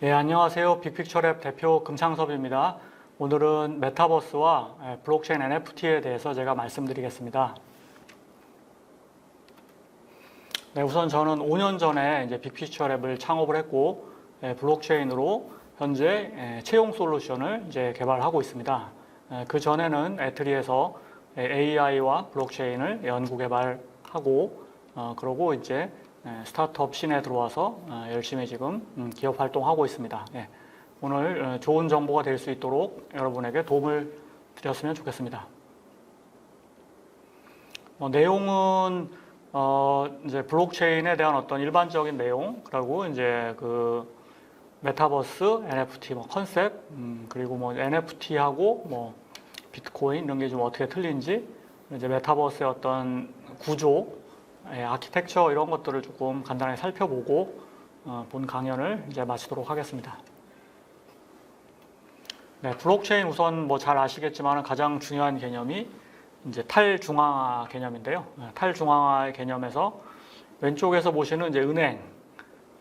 예, 안녕하세요. 빅픽처랩 대표 금창섭입니다. 오늘은 메타버스와 블록체인 NFT에 대해서 제가 말씀드리겠습니다. 네, 우선 저는 5년 전에 이제 빅픽처랩을 창업을 했고, 블록체인으로 현재 채용 솔루션을 이제 개발하고 있습니다. 그 전에는 애트리에서 AI와 블록체인을 연구 개발하고, 그러고 이제 스타트업 씬에 들어와서 열심히 지금 기업 활동하고 있습니다. 오늘 좋은 정보가 될 수 있도록 여러분에게 도움을 드렸으면 좋겠습니다. 내용은 이제 블록체인에 대한 어떤 일반적인 내용, 그리고 이제 그 메타버스, NFT 컨셉, 그리고 NFT하고 비트코인 이런 게 좀 어떻게 틀린지, 이제 메타버스의 어떤 구조, 아키텍처 이런 것들을 조금 간단하게 살펴보고 본 강연을 이제 마치도록 하겠습니다. 네, 블록체인 우선 잘 아시겠지만 가장 중요한 개념이 이제 탈중앙화 개념인데요. 탈중앙화의 개념에서 왼쪽에서 보시는 이제 은행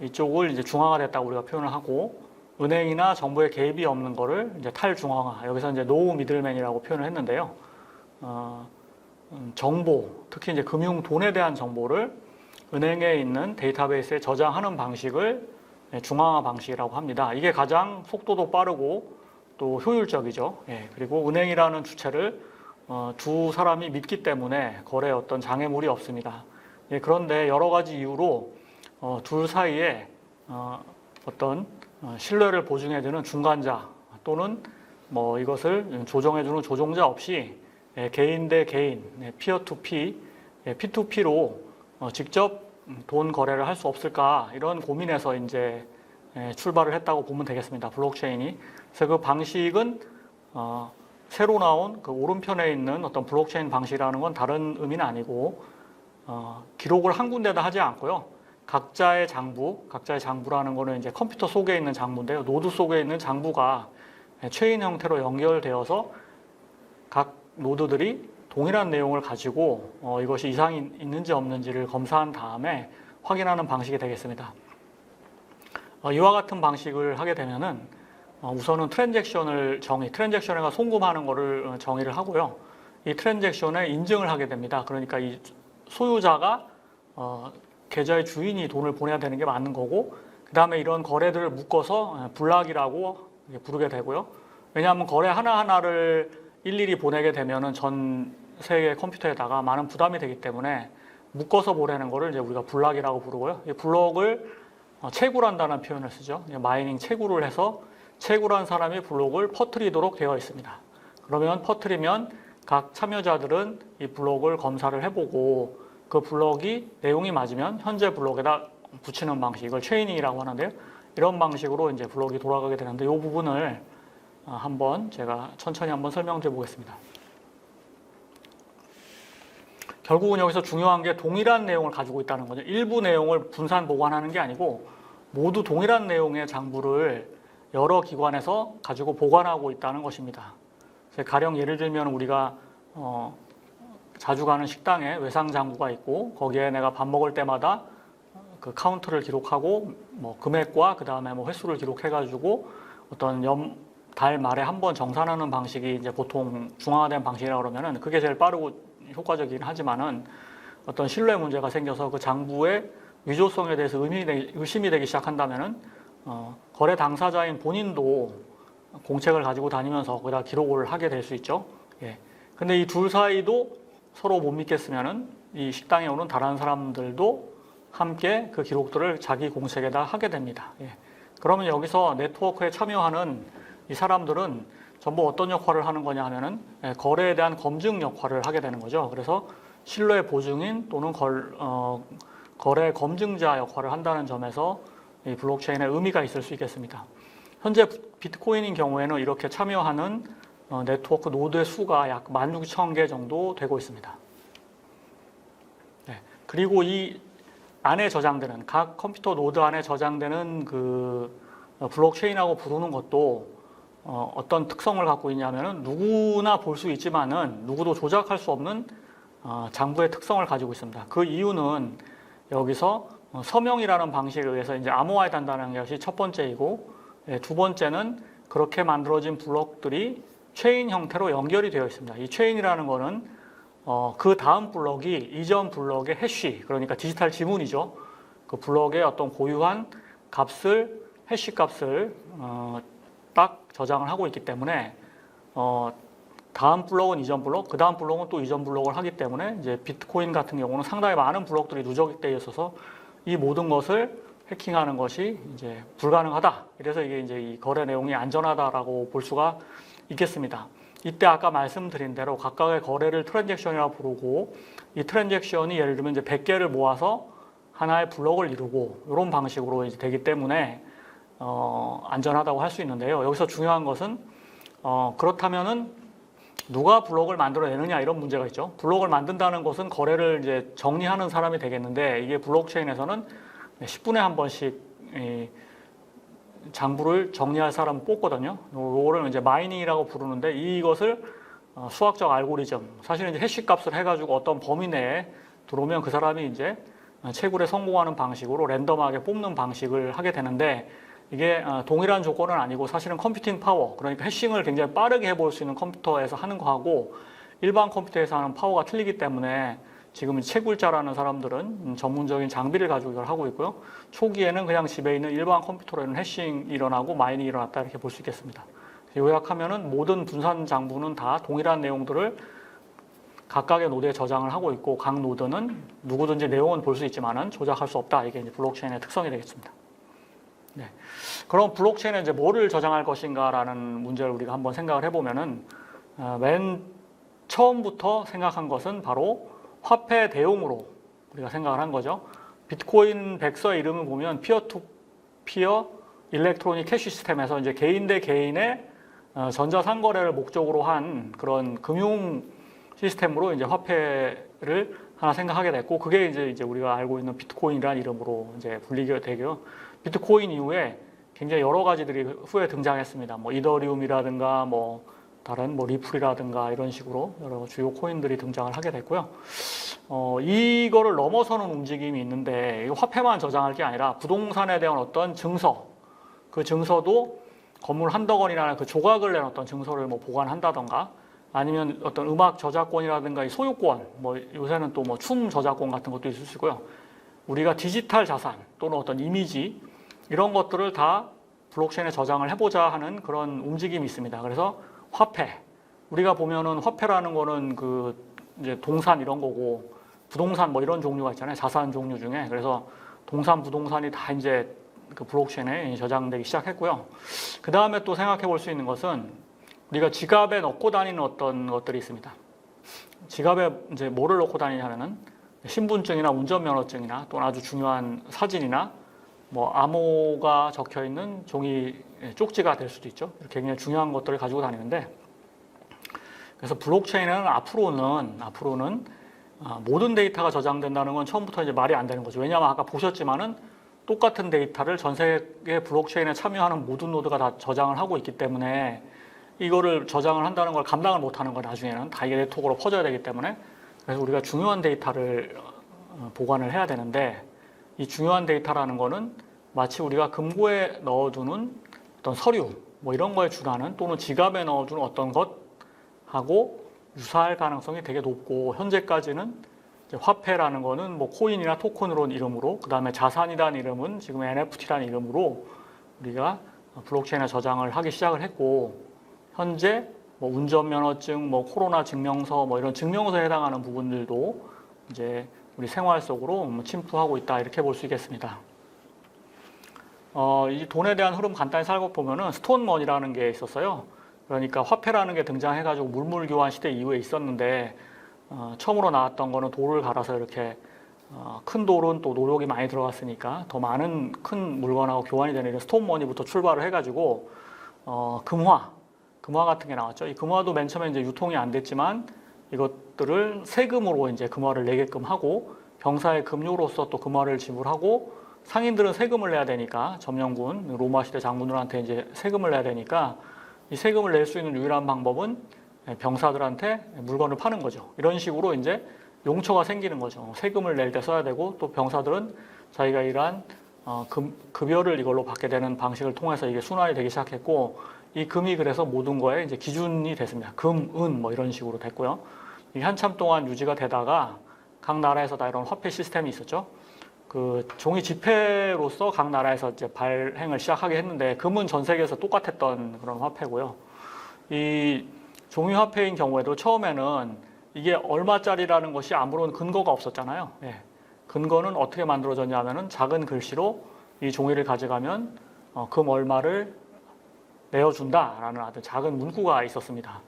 이쪽을 이제 중앙화됐다고 우리가 표현을 하고, 은행이나 정부의 개입이 없는 거를 이제 탈중앙화, 여기서 이제 노우 미들맨이라고 표현을 했는데요. 정보, 특히 이제 금융 돈에 대한 정보를 은행에 있는 데이터베이스에 저장하는 방식을 중앙화 방식이라고 합니다. 이게 가장 속도도 빠르고 또 효율적이죠. 그리고 은행이라는 주체를 두 사람이 믿기 때문에 거래에 어떤 장애물이 없습니다. 그런데 여러 가지 이유로 둘 사이에 어떤 신뢰를 보증해주는 중간자 또는 이것을 조정해주는 조종자 없이 개인 대 개인, 피어 투 피, P2P로 직접 돈 거래를 할 수 없을까, 이런 고민에서 이제 출발을 했다고 보면 되겠습니다. 블록체인이. 그래서 그 방식은 새로 나온 그 오른편에 있는 어떤 블록체인 방식이라는 건 다른 의미는 아니고, 기록을 한 군데다 하지 않고요. 각자의 장부라는 거는 이제 컴퓨터 속에 있는 장부인데요. 노드 속에 있는 장부가 체인 형태로 연결되어서 각 노드들이 동일한 내용을 가지고 이것이 이상이 있는지 없는지를 검사한 다음에 확인하는 방식이 되겠습니다. 이와 같은 방식을 하게 되면은 우선은 트랜잭션에 송금하는 거를 정의를 하고요. 이 트랜잭션에 인증을 하게 됩니다. 그러니까 이 소유자가 계좌의 주인이 돈을 보내야 되는 게 맞는 거고, 그 다음에 이런 거래들을 묶어서 블락이라고 부르게 되고요. 왜냐하면 거래 하나하나를 일일이 보내게 되면은 전 세계 컴퓨터에다가 많은 부담이 되기 때문에 묶어서 보내는 거를 이제 우리가 블락이라고 부르고요. 이 블록을 채굴한다는 표현을 쓰죠. 마이닝 채굴을 해서 채굴한 사람이 블록을 퍼뜨리도록 되어 있습니다. 그러면 퍼뜨리면 각 참여자들은 이 블록을 검사를 해보고 그 블록이 내용이 맞으면 현재 블록에다 붙이는 방식, 이걸 체이닝이라고 하는데요. 이런 방식으로 이제 블록이 돌아가게 되는데, 이 부분을 한번 제가 천천히 한번 설명드려 보겠습니다. 결국은 여기서 중요한 게 동일한 내용을 가지고 있다는 거죠. 일부 내용을 분산 보관하는 게 아니고 모두 동일한 내용의 장부를 여러 기관에서 가지고 보관하고 있다는 것입니다. 가령 예를 들면 우리가 자주 가는 식당에 외상 장부가 있고, 거기에 내가 밥 먹을 때마다 그 카운트를 기록하고 금액과 그 다음에 횟수를 기록해가지고 어떤 달 말에 한번 정산하는 방식이 이제 보통 중앙화된 방식이라고 그러면은 그게 제일 빠르고 효과적이긴 하지만은 어떤 신뢰 문제가 생겨서 그 장부의 위조성에 대해서 의심이 되기 시작한다면은 거래 당사자인 본인도 공책을 가지고 다니면서 거기다 기록을 하게 될 수 있죠. 근데 이 둘 사이도 서로 못 믿겠으면은 이 식당에 오는 다른 사람들도 함께 그 기록들을 자기 공책에다 하게 됩니다. 그러면 여기서 네트워크에 참여하는 이 사람들은 전부 어떤 역할을 하는 거냐 하면은 거래에 대한 검증 역할을 하게 되는 거죠. 그래서 신뢰 보증인 또는 거래 검증자 역할을 한다는 점에서 이 블록체인의 의미가 있을 수 있겠습니다. 현재 비트코인인 경우에는 이렇게 참여하는 네트워크 노드의 수가 약 16,000개 정도 되고 있습니다. 그리고 이 안에 저장되는 각 컴퓨터 노드 안에 저장되는 그 블록체인이라고 부르는 것도 어떤 특성을 갖고 있냐면은 누구나 볼 수 있지만은 누구도 조작할 수 없는 장부의 특성을 가지고 있습니다. 그 이유는 여기서 서명이라는 방식에 의해서 이제 암호화해단다는 것이 첫 번째이고, 두 번째는 그렇게 만들어진 블록들이 체인 형태로 연결이 되어 있습니다. 이 체인이라는 거는 그 다음 블록이 이전 블록의 해시, 그러니까 디지털 지문이죠. 그 블록의 어떤 고유한 값을, 해시 값을 딱 저장을 하고 있기 때문에 다음 블록은 이전 블록, 그 다음 블록은 또 이전 블록을 하기 때문에 이제 비트코인 같은 경우는 상당히 많은 블록들이 누적이 되어 있어서 이 모든 것을 해킹하는 것이 이제 불가능하다. 그래서 이게 이제 이 거래 내용이 안전하다라고 볼 수가 있겠습니다. 이때 아까 말씀드린 대로 각각의 거래를 트랜잭션이라고 부르고 이 트랜잭션이 예를 들면 이제 100개를 모아서 하나의 블록을 이루고 이런 방식으로 이제 되기 때문에 안전하다고 할 수 있는데요. 여기서 중요한 것은 그렇다면은 누가 블록을 만들어내느냐 이런 문제가 있죠. 블록을 만든다는 것은 거래를 이제 정리하는 사람이 되겠는데 이게 블록체인에서는 10분에 한 번씩 장부를 정리할 사람을 뽑거든요. 이거를 이제 마이닝이라고 부르는데 이것을 수학적 알고리즘, 사실은 이제 해시 값을 해가지고 어떤 범위 내에 들어오면 그 사람이 이제 채굴에 성공하는 방식으로 랜덤하게 뽑는 방식을 하게 되는데 이게 동일한 조건은 아니고 사실은 컴퓨팅 파워, 그러니까 해싱을 굉장히 빠르게 해볼 수 있는 컴퓨터에서 하는 거하고 일반 컴퓨터에서 하는 파워가 틀리기 때문에 지금 채굴자라는 사람들은 전문적인 장비를 가지고 이걸 하고 있고요. 초기에는 그냥 집에 있는 일반 컴퓨터로는 해싱이 일어나고 마이닝이 일어났다 이렇게 볼 수 있겠습니다. 요약하면은 모든 분산 장부는 다 동일한 내용들을 각각의 노드에 저장을 하고 있고 각 노드는 누구든지 내용은 볼 수 있지만은 조작할 수 없다. 이게 이제 블록체인의 특성이 되겠습니다. 네. 그럼 블록체인에 이제 뭐를 저장할 것인가라는 문제를 우리가 한번 생각을 해보면은 맨 처음부터 생각한 것은 바로 화폐 대용으로 우리가 생각을 한 거죠. 비트코인 백서의 이름을 보면 피어 일렉트로닉 캐시 시스템에서 이제 개인 대 개인의 전자상거래를 목적으로 한 그런 금융 시스템으로 이제 화폐를 하나 생각하게 됐고 그게 이제 우리가 알고 있는 비트코인이라는 이름으로 이제 불리게 되고요. 비트코인 이후에 굉장히 여러 가지들이 후에 등장했습니다. 뭐 이더리움이라든가 뭐 다른 뭐 리플이라든가 이런 식으로 여러 주요 코인들이 등장을 하게 됐고요. 이거를 넘어서는 움직임이 있는데 화폐만 저장할 게 아니라 부동산에 대한 어떤 증서, 그 증서도 건물 한 덩어리나 그 조각을 낸 어떤 증서를 뭐 보관한다던가 아니면 어떤 음악 저작권이라든가 이 소유권, 뭐 요새는 또 뭐 춤 저작권 같은 것도 있을 수 있고요. 우리가 디지털 자산 또는 어떤 이미지 이런 것들을 다 블록체인에 저장을 해보자 하는 그런 움직임이 있습니다. 그래서 화폐, 우리가 보면은 화폐라는 거는 그 이제 동산 이런 거고 부동산 뭐 이런 종류가 있잖아요. 자산 종류 중에. 그래서 동산, 부동산이 다 이제 그 블록체인에 저장되기 시작했고요. 그 다음에 또 생각해 볼 수 있는 것은 우리가 지갑에 넣고 다니는 어떤 것들이 있습니다. 지갑에 이제 뭐를 넣고 다니냐면은 신분증이나 운전면허증이나 또는 아주 중요한 사진이나 뭐 암호가 적혀 있는 종이 쪽지가 될 수도 있죠. 이렇게 굉장히 중요한 것들을 가지고 다니는데 그래서 블록체인은 앞으로는 모든 데이터가 저장된다는 건 처음부터 이제 말이 안 되는 거죠. 왜냐하면 아까 보셨지만은 똑같은 데이터를 전 세계 블록체인에 참여하는 모든 노드가 다 저장을 하고 있기 때문에 이거를 저장을 한다는 걸 감당을 못하는 거예요. 나중에는 다 이게 네트워크로 퍼져야 되기 때문에 그래서 우리가 중요한 데이터를 보관을 해야 되는데 이 중요한 데이터라는 거는 마치 우리가 금고에 넣어두는 어떤 서류 뭐 이런 거에 준하는 또는 지갑에 넣어두는 어떤 것하고 유사할 가능성이 되게 높고 현재까지는 이제 화폐라는 거는 뭐 코인이나 토큰으로 이름으로 그 다음에 자산이라는 이름은 지금 NFT라는 이름으로 우리가 블록체인에 저장을 하기 시작을 했고 현재 뭐 운전면허증, 뭐 코로나 증명서, 뭐 이런 증명서에 해당하는 부분들도 이제 우리 생활 속으로 침투하고 있다 이렇게 볼 수 있겠습니다. 이 돈에 대한 흐름 간단히 살펴보면은 스톤머니라는 게 있었어요. 그러니까 화폐라는 게 등장해가지고 물물교환 시대 이후에 있었는데 처음으로 나왔던 거는 돌을 갈아서 이렇게 큰 돌은 또 노력이 많이 들어갔으니까 더 많은 큰 물건하고 교환이 되는 이런 스톤머니부터 출발을 해가지고 금화 같은 게 나왔죠. 이 금화도 맨 처음에 이제 유통이 안 됐지만 이것들을 세금으로 이제 금화를 내게끔 하고 병사의 급료로서 또 금화를 지불하고 상인들은 세금을 내야 되니까 점령군 로마 시대 장군들한테 이제 세금을 내야 되니까 이 세금을 낼 수 있는 유일한 방법은 병사들한테 물건을 파는 거죠. 이런 식으로 이제 용처가 생기는 거죠. 세금을 낼 때 써야 되고 또 병사들은 자기가 일한 급여를 이걸로 받게 되는 방식을 통해서 이게 순환이 되기 시작했고, 이 금이 그래서 모든 거에 이제 기준이 됐습니다. 금, 은 뭐 이런 식으로 됐고요. 이게 한참 동안 유지가 되다가 각 나라에서 다 이런 화폐 시스템이 있었죠. 그 종이 지폐로서 각 나라에서 이제 발행을 시작하게 했는데, 금은 전 세계에서 똑같았던 그런 화폐고요. 이 종이 화폐인 경우에도 처음에는 이게 얼마짜리라는 것이 아무런 근거가 없었잖아요. 예. 근거는 어떻게 만들어졌냐 하면은 작은 글씨로 이 종이를 가져가면 금 얼마를 내어준다라는 아주 작은 문구가 있었습니다.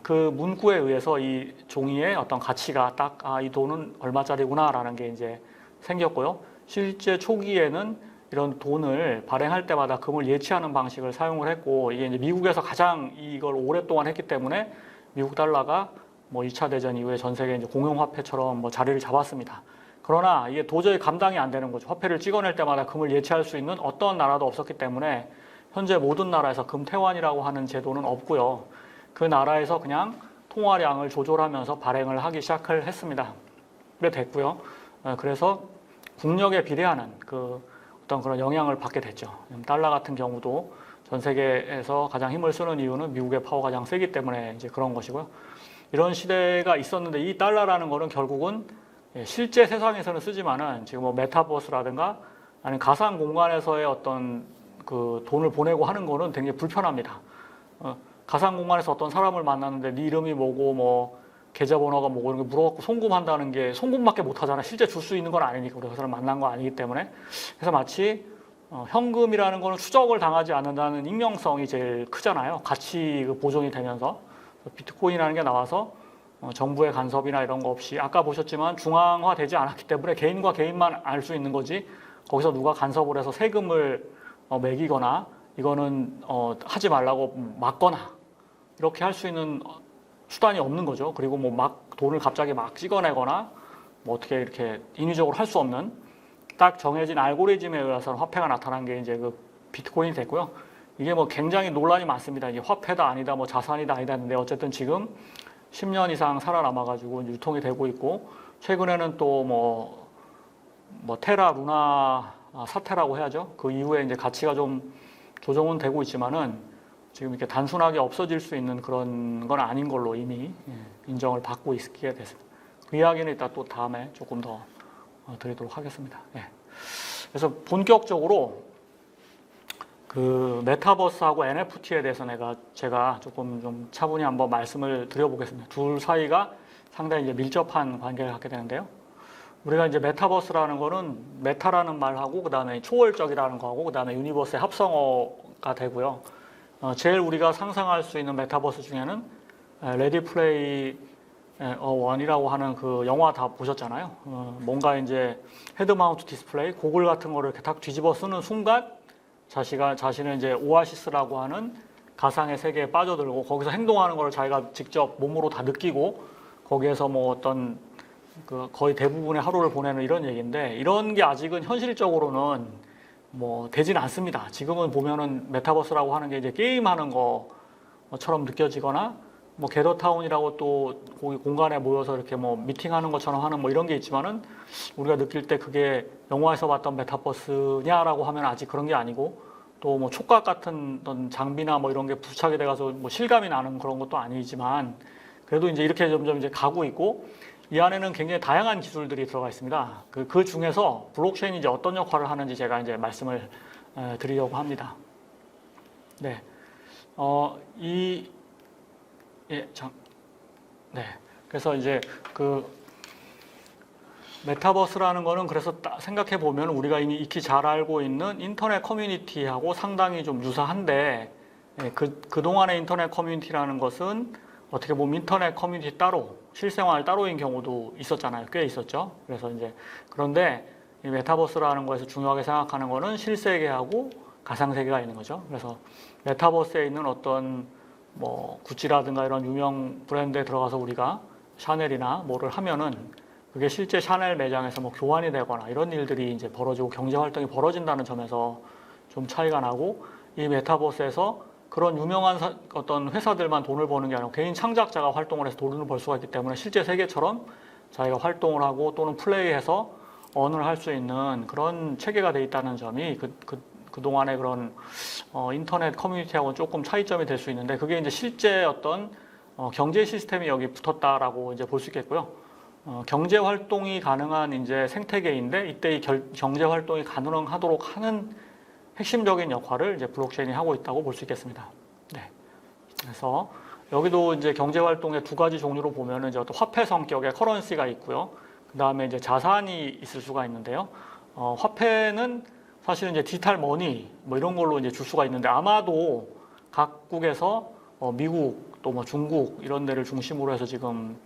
그 문구에 의해서 이 종이의 어떤 가치가 딱, 이 돈은 얼마짜리구나라는 게 이제 생겼고요. 실제 초기에는 이런 돈을 발행할 때마다 금을 예치하는 방식을 사용을 했고, 이게 이제 미국에서 가장 이걸 오랫동안 했기 때문에 미국 달러가 뭐 2차 대전 이후에 전 세계 이제 공용화폐처럼 뭐 자리를 잡았습니다. 그러나 이게 도저히 감당이 안 되는 거죠. 화폐를 찍어낼 때마다 금을 예치할 수 있는 어떤 나라도 없었기 때문에 현재 모든 나라에서 금태환이라고 하는 제도는 없고요. 그 나라에서 그냥 통화량을 조절하면서 발행을 하기 시작을 했습니다. 그래 됐고요. 그래서 국력에 비례하는 그 어떤 그런 영향을 받게 됐죠. 달러 같은 경우도 전 세계에서 가장 힘을 쓰는 이유는 미국의 파워가 가장 세기 때문에 이제 그런 것이고요. 이런 시대가 있었는데, 이 달러라는 거는 결국은 실제 세상에서는 쓰지만은 지금 뭐 메타버스라든가 아니면 가상 공간에서의 어떤 그 돈을 보내고 하는 거는 굉장히 불편합니다. 가상 공간에서 어떤 사람을 만났는데 네 이름이 뭐고 뭐 계좌번호가 뭐고 이런 거 물어갖고 송금한다는 게 송금밖에 못 하잖아. 실제 줄 수 있는 건 아니니까, 우리가 그 사람 만난 거 아니기 때문에. 그래서 마치 현금이라는 거는 추적을 당하지 않는다는 익명성이 제일 크잖아요. 같이 보존이 되면서. 비트코인이라는 게 나와서 정부의 간섭이나 이런 거 없이, 아까 보셨지만 중앙화되지 않았기 때문에 개인과 개인만 알 수 있는 거지, 거기서 누가 간섭을 해서 세금을 매기거나 이거는 하지 말라고 막거나 이렇게 할 수 있는 수단이 없는 거죠. 그리고 뭐 막 돈을 갑자기 막 찍어내거나 뭐 어떻게 이렇게 인위적으로 할 수 없는 딱 정해진 알고리즘에 의해서 화폐가 나타난 게 이제 그 비트코인이 됐고요. 이게 뭐 굉장히 논란이 많습니다. 이게 화폐다 아니다, 뭐 자산이다 아니다 했는데, 어쨌든 지금 10년 이상 살아남아가지고 유통이 되고 있고, 최근에는 또 뭐 테라, 루나 사태라고 해야죠. 그 이후에 이제 가치가 좀 조정은 되고 있지만은 지금 이렇게 단순하게 없어질 수 있는 그런 건 아닌 걸로 이미 인정을 받고 있게 됐습니다. 그 이야기는 이따 또 다음에 조금 더 드리도록 하겠습니다. 그래서 본격적으로 그 메타버스하고 NFT에 대해서 제가 조금 좀 차분히 한번 말씀을 드려보겠습니다. 둘 사이가 상당히 이제 밀접한 관계를 갖게 되는데요. 우리가 이제 메타버스라는 거는 메타라는 말하고, 그 다음에 초월적이라는 거하고, 그 다음에 유니버스의 합성어가 되고요. 제일 우리가 상상할 수 있는 메타버스 중에는 레디 플레이 원이라고 하는 그 영화 다 보셨잖아요. 뭔가 이제 헤드 마운트 디스플레이, 고글 같은 거를 이렇게 딱 뒤집어 쓰는 순간 자신을 이제 오아시스라고 하는 가상의 세계에 빠져들고, 거기서 행동하는 걸 자기가 직접 몸으로 다 느끼고, 거기에서 뭐 어떤 그 거의 대부분의 하루를 보내는 이런 얘기인데, 이런 게 아직은 현실적으로는 뭐 되진 않습니다. 지금은 보면은 메타버스라고 하는 게 이제 게임하는 것처럼 느껴지거나, 뭐 게더타운이라고 또 거기 공간에 모여서 이렇게 뭐 미팅하는 것처럼 하는 뭐 이런 게 있지만은, 우리가 느낄 때 그게 영화에서 봤던 메타버스냐라고 하면 아직 그런 게 아니고, 또 뭐 촉각 같은 어떤 장비나 뭐 이런 게 부착이 돼가서 뭐 실감이 나는 그런 것도 아니지만, 그래도 이제 이렇게 점점 이제 가고 있고, 이 안에는 굉장히 다양한 기술들이 들어가 있습니다. 그 중에서 블록체인이 이제 어떤 역할을 하는지 제가 이제 말씀을 드리려고 합니다. 네, 그래서 이제 그 메타버스라는 거는, 그래서 생각해 보면 우리가 이미 익히 잘 알고 있는 인터넷 커뮤니티하고 상당히 좀 유사한데, 그동안의 인터넷 커뮤니티라는 것은 어떻게 보면 인터넷 커뮤니티 따로, 실생활 따로인 경우도 있었잖아요. 꽤 있었죠. 그래서 이제, 그런데 이 메타버스라는 거에서 중요하게 생각하는 거는 실세계하고 가상세계가 있는 거죠. 그래서 메타버스에 있는 어떤 뭐 구찌라든가 이런 유명 브랜드에 들어가서 우리가 샤넬이나 뭐를 하면은, 그게 실제 샤넬 매장에서 뭐 교환이 되거나 이런 일들이 이제 벌어지고 경제 활동이 벌어진다는 점에서 좀 차이가 나고, 이 메타버스에서 그런 유명한 어떤 회사들만 돈을 버는 게 아니고 개인 창작자가 활동을 해서 돈을 벌 수가 있기 때문에, 실제 세계처럼 자기가 활동을 하고 또는 플레이해서 언을 할 수 있는 그런 체계가 돼 있다는 점이 그동안의 그런 인터넷 커뮤니티하고는 조금 차이점이 될 수 있는데, 그게 이제 실제 어떤 경제 시스템이 여기 붙었다라고 이제 볼 수 있겠고요. 경제 활동이 가능한 이제 생태계인데, 이때 이 경제 활동이 가능하도록 하는 핵심적인 역할을 이제 블록체인이 하고 있다고 볼 수 있겠습니다. 네. 그래서 여기도 이제 경제 활동의 두 가지 종류로 보면은 이제 어떤 화폐 성격의 커런시가 있고요. 그 다음에 이제 자산이 있을 수가 있는데요. 화폐는 사실은 이제 디지털 머니 뭐 이런 걸로 이제 줄 수가 있는데, 아마도 각국에서 미국 또 뭐 중국 이런 데를 중심으로 해서 지금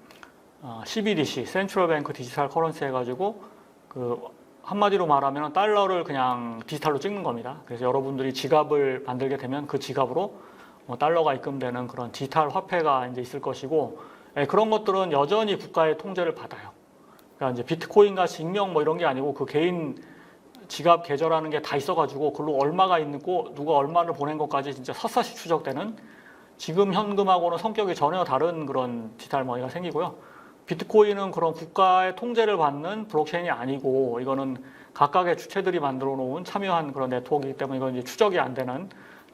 CBDC, 센트럴 뱅크 디지털 커런시 해가지고 그 한마디로 말하면 달러를 그냥 디지털로 찍는 겁니다. 그래서 여러분들이 지갑을 만들게 되면 그 지갑으로 달러가 입금되는 그런 디지털 화폐가 이제 있을 것이고, 그런 것들은 여전히 국가의 통제를 받아요. 그러니까 이제 비트코인 같이 익명 뭐 이런 게 아니고 그 개인 지갑 계좌라는 게 다 있어가지고 글로 얼마가 있고 누가 얼마를 보낸 것까지 진짜 샅샅이 추적되는, 지금 현금하고는 성격이 전혀 다른 그런 디지털 머니가 생기고요. 비트코인은 그런 국가의 통제를 받는 블록체인이 아니고, 이거는 각각의 주체들이 만들어 놓은 참여한 그런 네트워크이기 때문에 이건 이제 추적이 안 되는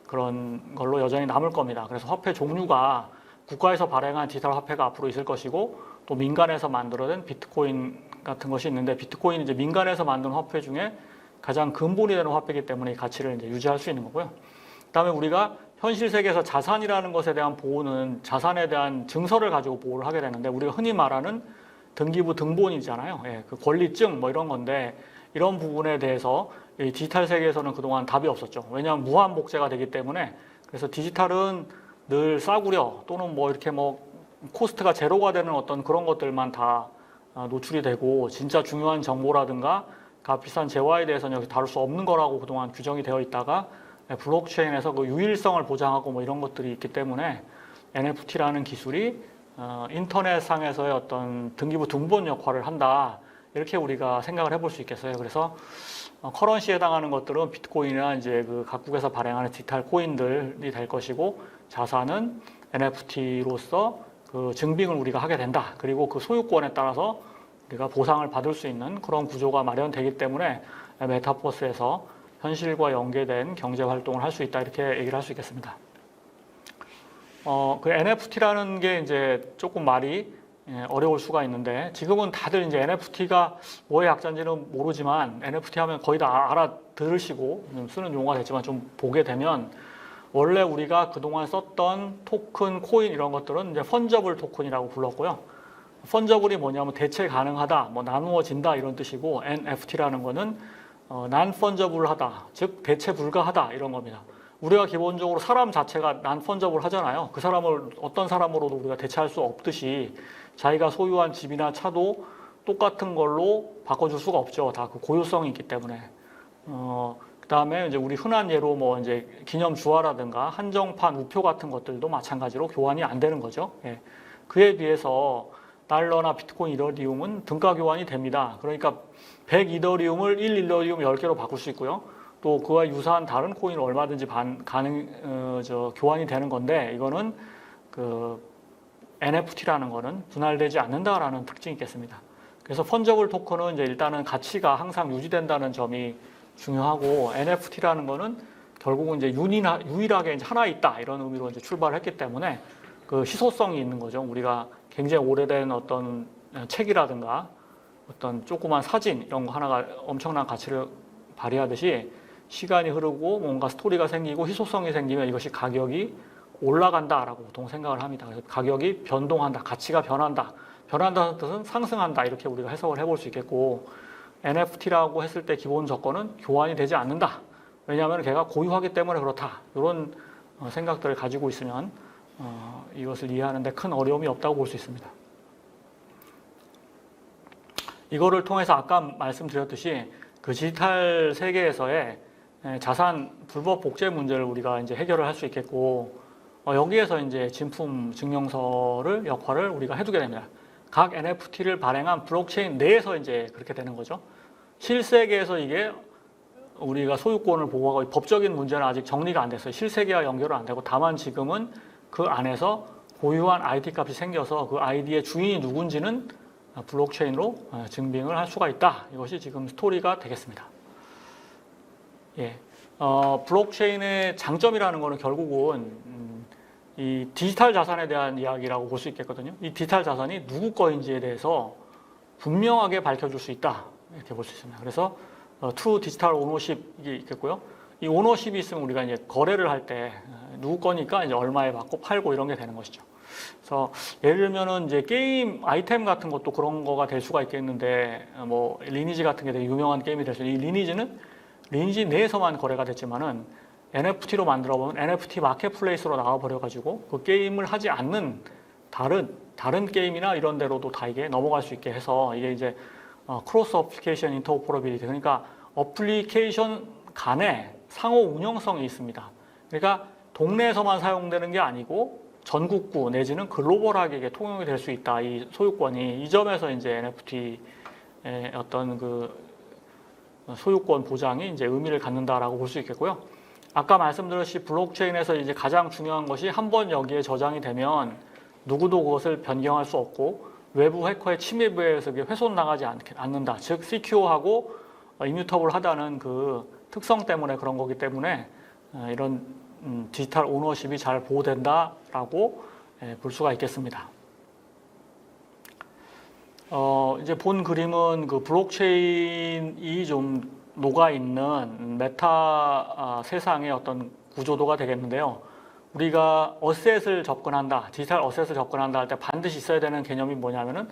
그런 걸로 여전히 남을 겁니다. 그래서 화폐 종류가 국가에서 발행한 디지털 화폐가 앞으로 있을 것이고, 또 민간에서 만들어낸 비트코인 같은 것이 있는데, 비트코인은 이제 민간에서 만든 화폐 중에 가장 근본이 되는 화폐이기 때문에 이 가치를 이제 유지할 수 있는 거고요. 그다음에 우리가 현실 세계에서 자산이라는 것에 대한 보호는 자산에 대한 증서를 가지고 보호를 하게 되는데, 우리가 흔히 말하는 등기부 등본이잖아요. 그 권리증 뭐 이런 건데, 이런 부분에 대해서 이 디지털 세계에서는 그동안 답이 없었죠. 왜냐하면 무한 복제가 되기 때문에. 그래서 디지털은 늘 싸구려 또는 뭐 이렇게 뭐 코스트가 제로가 되는 어떤 그런 것들만 다 노출이 되고, 진짜 중요한 정보라든가 값비싼 재화에 대해서는 여기 다룰 수 없는 거라고 그동안 규정이 되어 있다가, 블록체인에서 그 유일성을 보장하고 뭐 이런 것들이 있기 때문에 NFT라는 기술이 인터넷상에서의 어떤 등기부 등본 역할을 한다, 이렇게 우리가 생각을 해볼 수 있겠어요. 그래서 커런시에 해당하는 것들은 비트코인이나 이제 그 각국에서 발행하는 디지털 코인들이 될 것이고, 자산은 NFT로서 그 증빙을 우리가 하게 된다. 그리고 그 소유권에 따라서 우리가 보상을 받을 수 있는 그런 구조가 마련되기 때문에 메타버스에서 현실과 연계된 경제 활동을 할 수 있다, 이렇게 얘기를 할 수 있겠습니다. 그 NFT라는 게 이제 조금 말이 어려울 수가 있는데, 지금은 다들 이제 NFT가 뭐의 약자인지는 모르지만 NFT 하면 거의 다 알아들으시고 쓰는 용어가 됐지만, 좀 보게 되면 원래 우리가 그동안 썼던 토큰, 코인 이런 것들은 이제 펀저블 토큰이라고 불렀고요. 펀저블이 뭐냐면 대체 가능하다, 뭐 나누어진다 이런 뜻이고, NFT라는 거는 난펀저블하다, 즉 대체 불가하다 이런 겁니다. 우리가 기본적으로 사람 자체가 난펀저블 하잖아요. 그 사람을 어떤 사람으로도 우리가 대체할 수 없듯이, 자기가 소유한 집이나 차도 똑같은 걸로 바꿔줄 수가 없죠. 다 그 고유성이 있기 때문에. 그다음에 이제 우리 흔한 예로 뭐 이제 기념 주화라든가 한정판 우표 같은 것들도 마찬가지로 교환이 안 되는 거죠. 예. 그에 비해서 달러나 비트코인, 이더리움은 등가 교환이 됩니다. 그러니까 100 이더리움을 1 이더리움 10개로 바꿀 수 있고요. 또 그와 유사한 다른 코인을 얼마든지 교환이 되는 건데, 이거는 그 NFT라는 거는 분할되지 않는다라는 특징이 있겠습니다. 그래서 펀저블 토큰은 이제 일단은 가치가 항상 유지된다는 점이 중요하고, NFT라는 거는 결국은 이제 유일하게 이제 하나 있다, 이런 의미로 이제 출발을 했기 때문에 그 희소성이 있는 거죠. 우리가 굉장히 오래된 어떤 책이라든가 어떤 조그만 사진 이런 거 하나가 엄청난 가치를 발휘하듯이, 시간이 흐르고 뭔가 스토리가 생기고 희소성이 생기면 이것이 가격이 올라간다라고 보통 생각을 합니다. 그래서 가격이 변동한다, 가치가 변한다. 변한다는 뜻은 상승한다, 이렇게 우리가 해석을 해볼 수 있겠고, NFT라고 했을 때 기본 조건은 교환이 되지 않는다. 왜냐하면 걔가 고유하기 때문에 그렇다. 이런 생각들을 가지고 있으면 이것을 이해하는 데 큰 어려움이 없다고 볼 수 있습니다. 이거를 통해서 아까 말씀드렸듯이 그 디지털 세계에서의 자산 불법 복제 문제를 우리가 이제 해결을 할 수 있겠고, 여기에서 이제 진품 증명서를 역할을 우리가 해두게 됩니다. 각 NFT를 발행한 블록체인 내에서 이제 그렇게 되는 거죠. 실세계에서 이게 우리가 소유권을 보호하고, 법적인 문제는 아직 정리가 안 됐어요. 실세계와 연결은 안 되고, 다만 지금은 그 안에서 고유한 ID 값이 생겨서 그 아이디의 주인이 누군지는 블록체인으로 증빙을 할 수가 있다. 이것이 지금 스토리가 되겠습니다. 예, 블록체인의 장점이라는 것은 결국은 이 디지털 자산에 대한 이야기라고 볼 수 있겠거든요. 이 디지털 자산이 누구 거인지에 대해서 분명하게 밝혀줄 수 있다. 이렇게 볼 수 있습니다. 그래서 트루 디지털 오너십이 있겠고요. 이 오너십이 있으면 우리가 이제 거래를 할 때 누구 거니까 이제 얼마에 받고 팔고 이런 게 되는 것이죠. 그래서 예를 들면은 이제 게임 아이템 같은 것도 그런 거가 될 수가 있겠는데 뭐 리니지 같은 게 되게 유명한 게임이 될 수 있는 이 리니지는 리니지 내에서만 거래가 됐지만은 NFT로 만들어 보면 NFT 마켓플레이스로 나와 버려 가지고 그 게임을 하지 않는 다른 게임이나 이런 데로도 다 이게 넘어갈 수 있게 해서 이게 이제 크로스 어플리케이션 인터오퍼러빌리티 그러니까 어플리케이션 간에 상호 운영성이 있습니다. 그러니까 동네에서만 사용되는 게 아니고 전국구 내지는 글로벌하게 이게 통용이 될 수 있다. 이 소유권이 이 점에서 이제 NFT의 어떤 그 소유권 보장이 이제 의미를 갖는다라고 볼 수 있겠고요. 아까 말씀드렸듯이 블록체인에서 이제 가장 중요한 것이 한번 여기에 저장이 되면 누구도 그것을 변경할 수 없고 외부 해커의 침입에 의해서 훼손 나가지 않는다. 즉 시큐어하고 이뮤터블하다는 그 특성 때문에 그런 거기 때문에 이런 디지털 오너십이 잘 보호된다라고 볼 수가 있겠습니다. 이제 본 그림은 그 블록체인이 좀 녹아 있는 메타 세상의 어떤 구조도가 되겠는데요. 우리가 어셋을 접근한다, 디지털 어셋을 접근한다 할 때 반드시 있어야 되는 개념이 뭐냐면은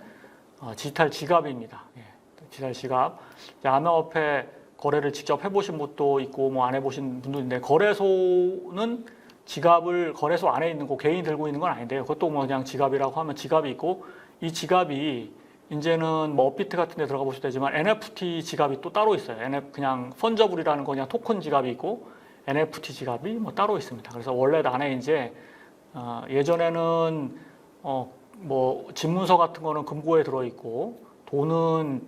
디지털 지갑입니다. 예, 디지털 지갑. 암호화폐 거래를 직접 해보신 분도 있고 뭐 안 해보신 분도 있는데 거래소는 지갑을 거래소 안에 있는 거 개인이 들고 있는 건 아닌데요. 그것도 뭐 그냥 지갑이라고 하면 지갑이 있고 이 지갑이 이제는 뭐 업비트 같은 데 들어가 보셔도 되지만 NFT 지갑이 또 따로 있어요. 그냥 펀저블이라는 거 그냥 토큰 지갑이 있고 NFT 지갑이 뭐 따로 있습니다. 그래서 원래 안에 이제 예전에는 뭐 집문서 같은 거는 금고에 들어 있고 돈은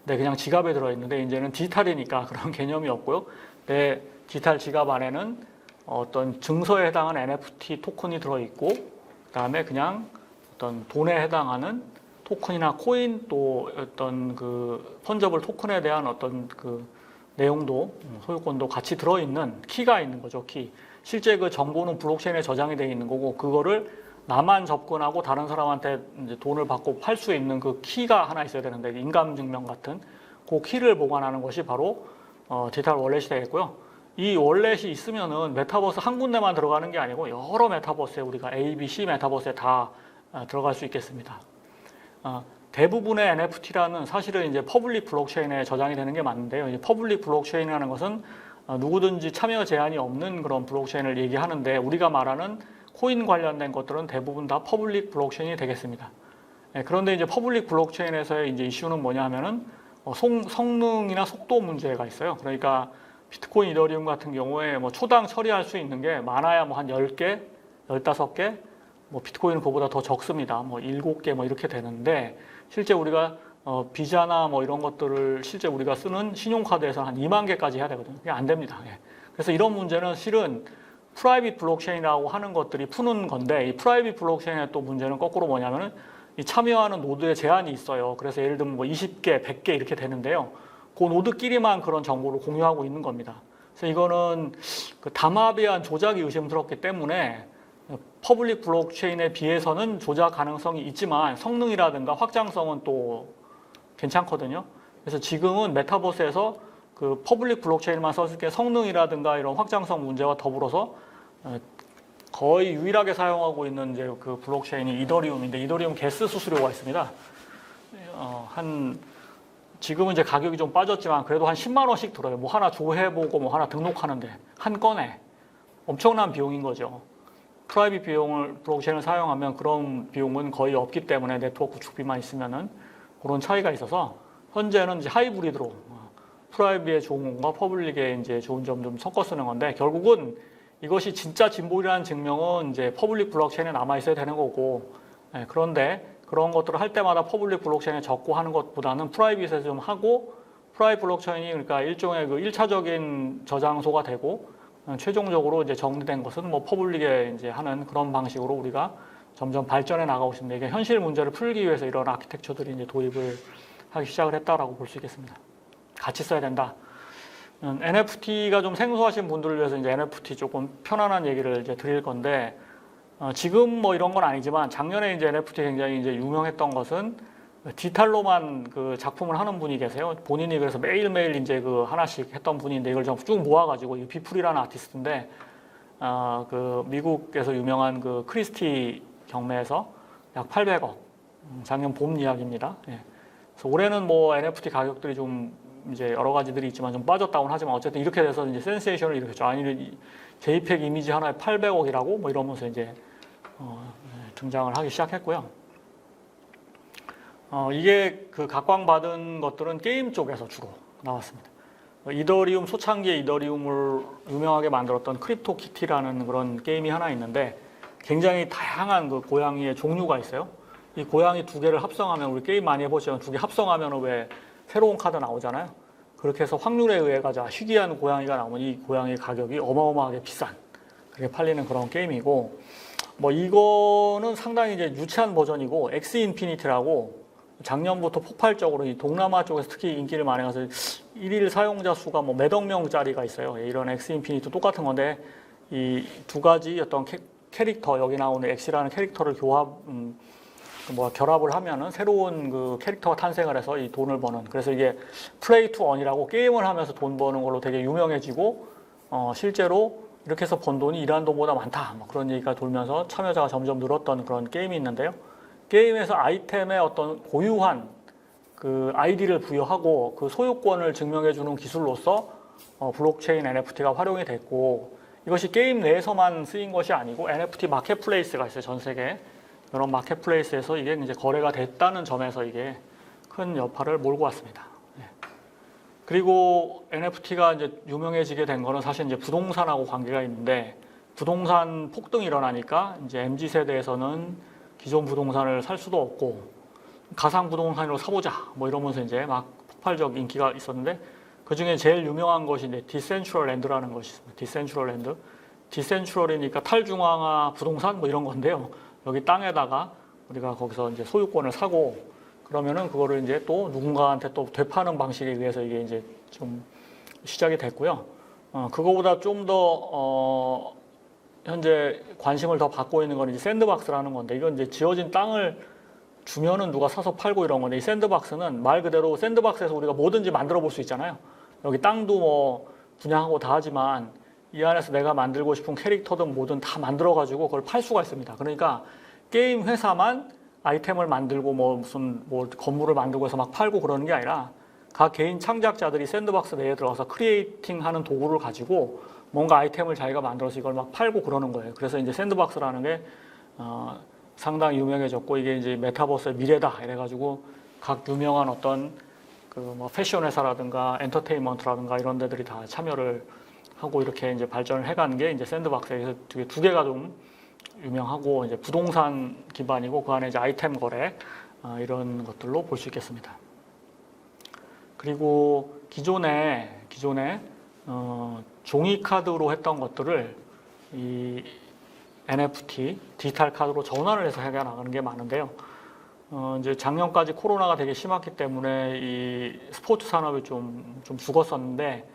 그냥 지갑에 들어 있는데 이제는 디지털이니까 그런 개념이 없고요. 내 디지털 지갑 안에는 어떤 증서에 해당하는 NFT 토큰이 들어 있고 그다음에 그냥 어떤 돈에 해당하는 토큰이나 코인 또 어떤 그 펀저블 토큰에 대한 어떤 그 내용도 소유권도 같이 들어있는 키가 있는 거죠. 키. 실제 그 정보는 블록체인에 저장이 되어 있는 거고 그거를 나만 접근하고 다른 사람한테 이제 돈을 받고 팔 수 있는 그 키가 하나 있어야 되는데 인감 증명 같은 그 키를 보관하는 것이 바로 디지털 월렛이 되겠고요. 이 월렛이 있으면은 메타버스 한 군데만 들어가는 게 아니고 여러 메타버스에 우리가 A, B, C 메타버스에 다 들어갈 수 있겠습니다. 대부분의 NFT라는 사실은 이제 퍼블릭 블록체인에 저장이 되는 게 맞는데요. 이제 퍼블릭 블록체인이라는 것은 누구든지 참여 제한이 없는 그런 블록체인을 얘기하는데 우리가 말하는 코인 관련된 것들은 대부분 다 퍼블릭 블록체인이 되겠습니다. 그런데 이제 퍼블릭 블록체인에서의 이제 이슈는 뭐냐 하면은 성능이나 속도 문제가 있어요. 그러니까 비트코인, 이더리움 같은 경우에 뭐 초당 처리할 수 있는 게 많아야 뭐 한 10개, 15개, 뭐 비트코인은 그보다 더 적습니다. 뭐 7개 뭐 이렇게 되는데 실제 우리가 비자나 뭐 이런 것들을 실제 우리가 쓰는 신용카드에서 한 2만 개까지 해야 되거든요. 그게 안 됩니다. 예. 그래서 이런 문제는 실은 프라이빗 블록체인이라고 하는 것들이 푸는 건데 이 프라이빗 블록체인의 또 문제는 거꾸로 뭐냐면은 이 참여하는 노드에 제한이 있어요. 그래서 예를 들면 뭐 20개, 100개 이렇게 되는데요. 그 노드끼리만 그런 정보를 공유하고 있는 겁니다. 그래서 이거는 그 담합에 의한 조작이 의심스럽기 때문에 퍼블릭 블록체인에 비해서는 조작 가능성이 있지만 성능이라든가 확장성은 또 괜찮거든요. 그래서 지금은 메타버스에서 그 퍼블릭 블록체인만 썼을 때 성능이라든가 이런 확장성 문제와 더불어서 거의 유일하게 사용하고 있는 이제 그 블록체인이 이더리움인데 이더리움 게스 수수료가 있습니다. 지금은 이제 가격이 좀 빠졌지만 그래도 한 10만 원씩 들어요. 뭐 하나 조회보고 뭐 하나 등록하는데 한 건에 엄청난 비용인 거죠. 프라이빗 비용을 블록체인을 사용하면 그런 비용은 거의 없기 때문에 네트워크 구축비만 있으면은 그런 차이가 있어서 현재는 이제 하이브리드로 프라이빗에 좋은 것과 퍼블릭에 이제 좋은 점 좀 섞어 쓰는 건데 결국은 이것이 진짜 진보이라는 증명은 이제 퍼블릭 블록체인에 남아 있어야 되는 거고 그런데 그런 것들을 할 때마다 퍼블릭 블록체인에 적고 하는 것보다는 프라이빗에 좀 하고 프라이빗 블록체인이 그러니까 일종의 그 1차적인 저장소가 되고 최종적으로 이제 정리된 것은 뭐 퍼블릭에 이제 하는 그런 방식으로 우리가 점점 발전해 나가고 있습니다. 이게 현실 문제를 풀기 위해서 이런 아키텍처들이 이제 도입을 하기 시작을 했다라고 볼 수 있겠습니다. 같이 써야 된다. NFT가 좀 생소하신 분들을 위해서 이제 NFT 조금 편안한 얘기를 이제 드릴 건데, 지금 뭐 이런 건 아니지만 작년에 이제 NFT 굉장히 이제 유명했던 것은 디지털로만 그 작품을 하는 분이 계세요. 본인이 그래서 매일매일 이제 그 하나씩 했던 분인데 이걸 좀 쭉 모아가지고 이 비풀이라는 아티스트인데, 그 미국에서 유명한 그 크리스티 경매에서 약 800억, 작년 봄 이야기입니다. 예. 그래서 올해는 뭐 NFT 가격들이 좀 이제 여러 가지들이 있지만 좀 빠졌다고는 하지만 어쨌든 이렇게 돼서 이제 센세이션을 일으켰죠. 아니 JPEG 이미지 하나에 800억이라고 뭐 이러면서 이제 등장을 하기 시작했고요. 이게 그 각광받은 것들은 게임 쪽에서 주로 나왔습니다. 이더리움 초창기에 이더리움을 유명하게 만들었던 크립토키티라는 그런 게임이 하나 있는데 굉장히 다양한 그 고양이의 종류가 있어요. 이 고양이 두 개를 합성하면 우리 게임 많이 해보시면 두 개 합성하면 왜 새로운 카드 나오잖아요. 그렇게 해서 확률에 의해 가지고 희귀한 고양이가 나오면 이 고양이 가격이 어마어마하게 비싼 그렇게 팔리는 그런 게임이고, 뭐 이거는 상당히 이제 유치한 버전이고 엑스 인피니티라고 작년부터 폭발적으로 이 동남아 쪽에서 특히 인기를 많이 가서 일일 사용자 수가 뭐 몇억 명짜리가 있어요. 이런 엑스 인피니티 똑같은 건데 이 두 가지 어떤 캐릭터, 여기 나오는 엑시라는 캐릭터를 결합을 하면은 새로운 그 캐릭터가 탄생을 해서 이 돈을 버는, 그래서 이게 플레이 투 언이라고 게임을 하면서 돈 버는 걸로 되게 유명해지고, 실제로 이렇게 해서 번 돈이 일하는 돈보다 많다, 뭐 그런 얘기가 돌면서 참여자가 점점 늘었던 그런 게임이 있는데요. 게임에서 아이템의 어떤 고유한 그 아이디를 부여하고 그 소유권을 증명해주는 기술로서 블록체인 NFT가 활용이 됐고, 이것이 게임 내에서만 쓰인 것이 아니고 NFT 마켓플레이스가 있어요, 전 세계에. 이런 마켓플레이스에서 이게 이제 거래가 됐다는 점에서 이게 큰 여파를 몰고 왔습니다. 그리고 NFT가 이제 유명해지게 된 거는 사실 이제 부동산하고 관계가 있는데, 부동산 폭등이 일어나니까 이제 MZ 세대에서는 기존 부동산을 살 수도 없고 가상 부동산으로 사보자 뭐 이러면서 이제 막 폭발적 인기가 있었는데, 그 중에 제일 유명한 것이 이제 디센트럴랜드라는 것이 있습니다. 디센트럴랜드. 디센트럴이니까 탈중앙화 부동산 뭐 이런 건데요. 여기 땅에다가 우리가 거기서 이제 소유권을 사고, 그러면은 그거를 이제 또 누군가한테 또 되파는 방식에 의해서 이게 이제 좀 시작이 됐고요. 그거보다 좀 더 현재 관심을 더 받고 있는 건 이제 샌드박스라는 건데, 이건 이제 지어진 땅을 주면은 누가 사서 팔고 이런 건데, 이 샌드박스는 말 그대로 샌드박스에서 우리가 뭐든지 만들어 볼 수 있잖아요. 여기 땅도 뭐 분양하고 다 하지만 이 안에서 내가 만들고 싶은 캐릭터든 뭐든 다 만들어가지고 그걸 팔 수가 있습니다. 그러니까 게임 회사만 아이템을 만들고 뭐 무슨 뭐 건물을 만들고 해서 막 팔고 그러는 게 아니라 각 개인 창작자들이 샌드박스 내에 들어가서 크리에이팅 하는 도구를 가지고 뭔가 아이템을 자기가 만들어서 이걸 막 팔고 그러는 거예요. 그래서 이제 샌드박스라는 게 상당히 유명해졌고, 이게 이제 메타버스의 미래다 이래가지고 각 유명한 어떤 그 뭐 패션 회사라든가 엔터테인먼트라든가 이런 데들이 다 참여를 하고 이렇게 이제 발전을 해간 게 이제 샌드박스에서 두 개가 좀 유명하고, 이제 부동산 기반이고 그 안에 이제 아이템 거래 이런 것들로 볼 수 있겠습니다. 그리고 기존에 종이 카드로 했던 것들을 이 NFT 디지털 카드로 전환을 해서 해가 나가는 게 많은데요. 이제 작년까지 코로나가 되게 심했기 때문에 이 스포츠 산업이 좀 죽었었는데,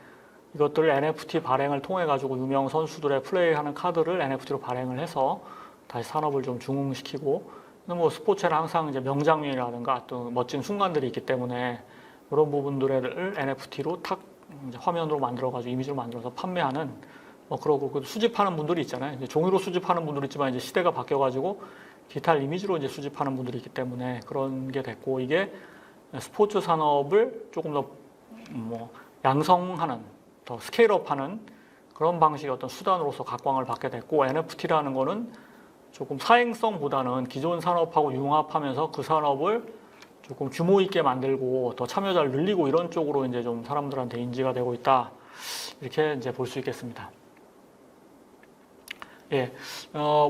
이것들을 NFT 발행을 통해 가지고 유명 선수들의 플레이하는 카드를 NFT로 발행을 해서 다시 산업을 좀 중흥시키고, 뭐 스포츠에는 항상 이제 명장면이라든가 또 멋진 순간들이 있기 때문에 그런 부분들을 NFT로 탁 이제 화면으로 만들어 가지고 이미지로 만들어서 판매하는, 뭐 그러고 수집하는 분들이 있잖아요. 이제 종이로 수집하는 분들이 있지만 이제 시대가 바뀌어 가지고 디지털 이미지로 이제 수집하는 분들이 있기 때문에 그런 게 됐고, 이게 스포츠 산업을 조금 더 뭐 양성하는, 더 스케일업하는 그런 방식의 어떤 수단으로서 각광을 받게 됐고, NFT라는 거는 조금 사행성보다는 기존 산업하고 융합하면서 그 산업을 조금 규모 있게 만들고 더 참여자를 늘리고 이런 쪽으로 이제 좀 사람들한테 인지가 되고 있다, 이렇게 이제 볼 수 있겠습니다. 예,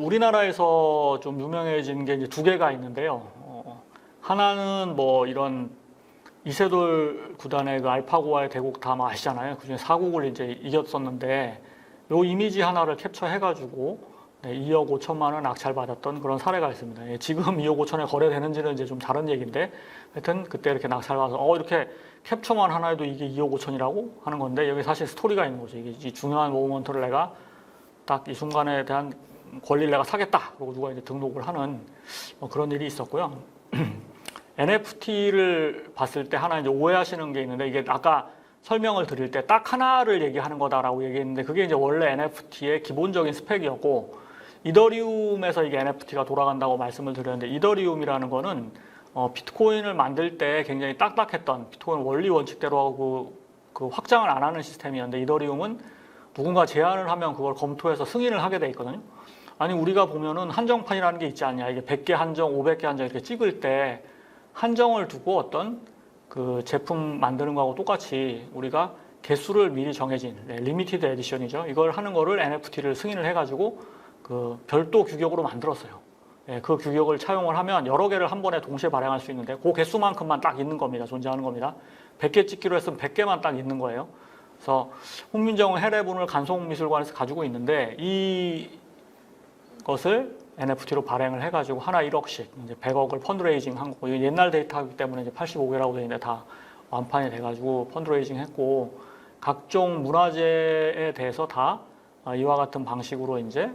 우리나라에서 좀 유명해진 게 이제 두 개가 있는데요. 하나는 뭐 이런 이세돌 구단의 그 알파고와의 대국 다 아시잖아요. 그중에 4국을 이제 이겼었는데, 요 이미지 하나를 캡처해가지고 네, 2억 5천만 원 낙찰받았던 그런 사례가 있습니다. 예, 지금 2억 5천에 거래되는지는 이제 좀 다른 얘기인데, 하여튼 그때 이렇게 낙찰받아서 이렇게 캡처만 하나에도 이게 2억 5천이라고 하는 건데, 여기 사실 스토리가 있는 거죠. 이게 이 중요한 모먼트를 내가 딱 이 순간에 대한 권리를 내가 사겠다. 그리고 누가 이제 등록을 하는 그런 일이 있었고요. NFT를 봤을 때 하나 이제 오해하시는 게 있는데, 이게 아까 설명을 드릴 때 딱 하나를 얘기하는 거다라고 얘기했는데, 그게 이제 원래 NFT의 기본적인 스펙이었고, 이더리움에서 이게 NFT가 돌아간다고 말씀을 드렸는데, 이더리움이라는 거는 비트코인을 만들 때 굉장히 딱딱했던 비트코인 원리 원칙대로 하고 그 확장을 안 하는 시스템이었는데, 이더리움은 누군가 제안을 하면 그걸 검토해서 승인을 하게 돼 있거든요. 아니, 우리가 보면은 한정판이라는 게 있지 않냐. 이게 100개 한정, 500개 한정 이렇게 찍을 때 한정을 두고 어떤 그 제품 만드는 거하고 똑같이 우리가 개수를 미리 정해진 리미티드 에디션이죠. 이걸 하는 거를 NFT를 승인을 해가지고 그 별도 규격으로 만들었어요. 그 규격을 차용을 하면 여러 개를 한 번에 동시에 발행할 수 있는데, 그 개수만큼만 딱 있는 겁니다. 존재하는 겁니다. 100개 찍기로 했으면 100개만 딱 있는 거예요. 그래서 홍민정 해례본을 간송미술관에서 가지고 있는데, 이것을 NFT로 발행을 해가지고 하나 1억씩 이제 100억을 펀드레이징 한 거고, 옛날 데이터이기 때문에 이제 85개라고 되어 있는데 다 완판이 돼가지고 펀드레이징 했고, 각종 문화재에 대해서 다 이와 같은 방식으로 이제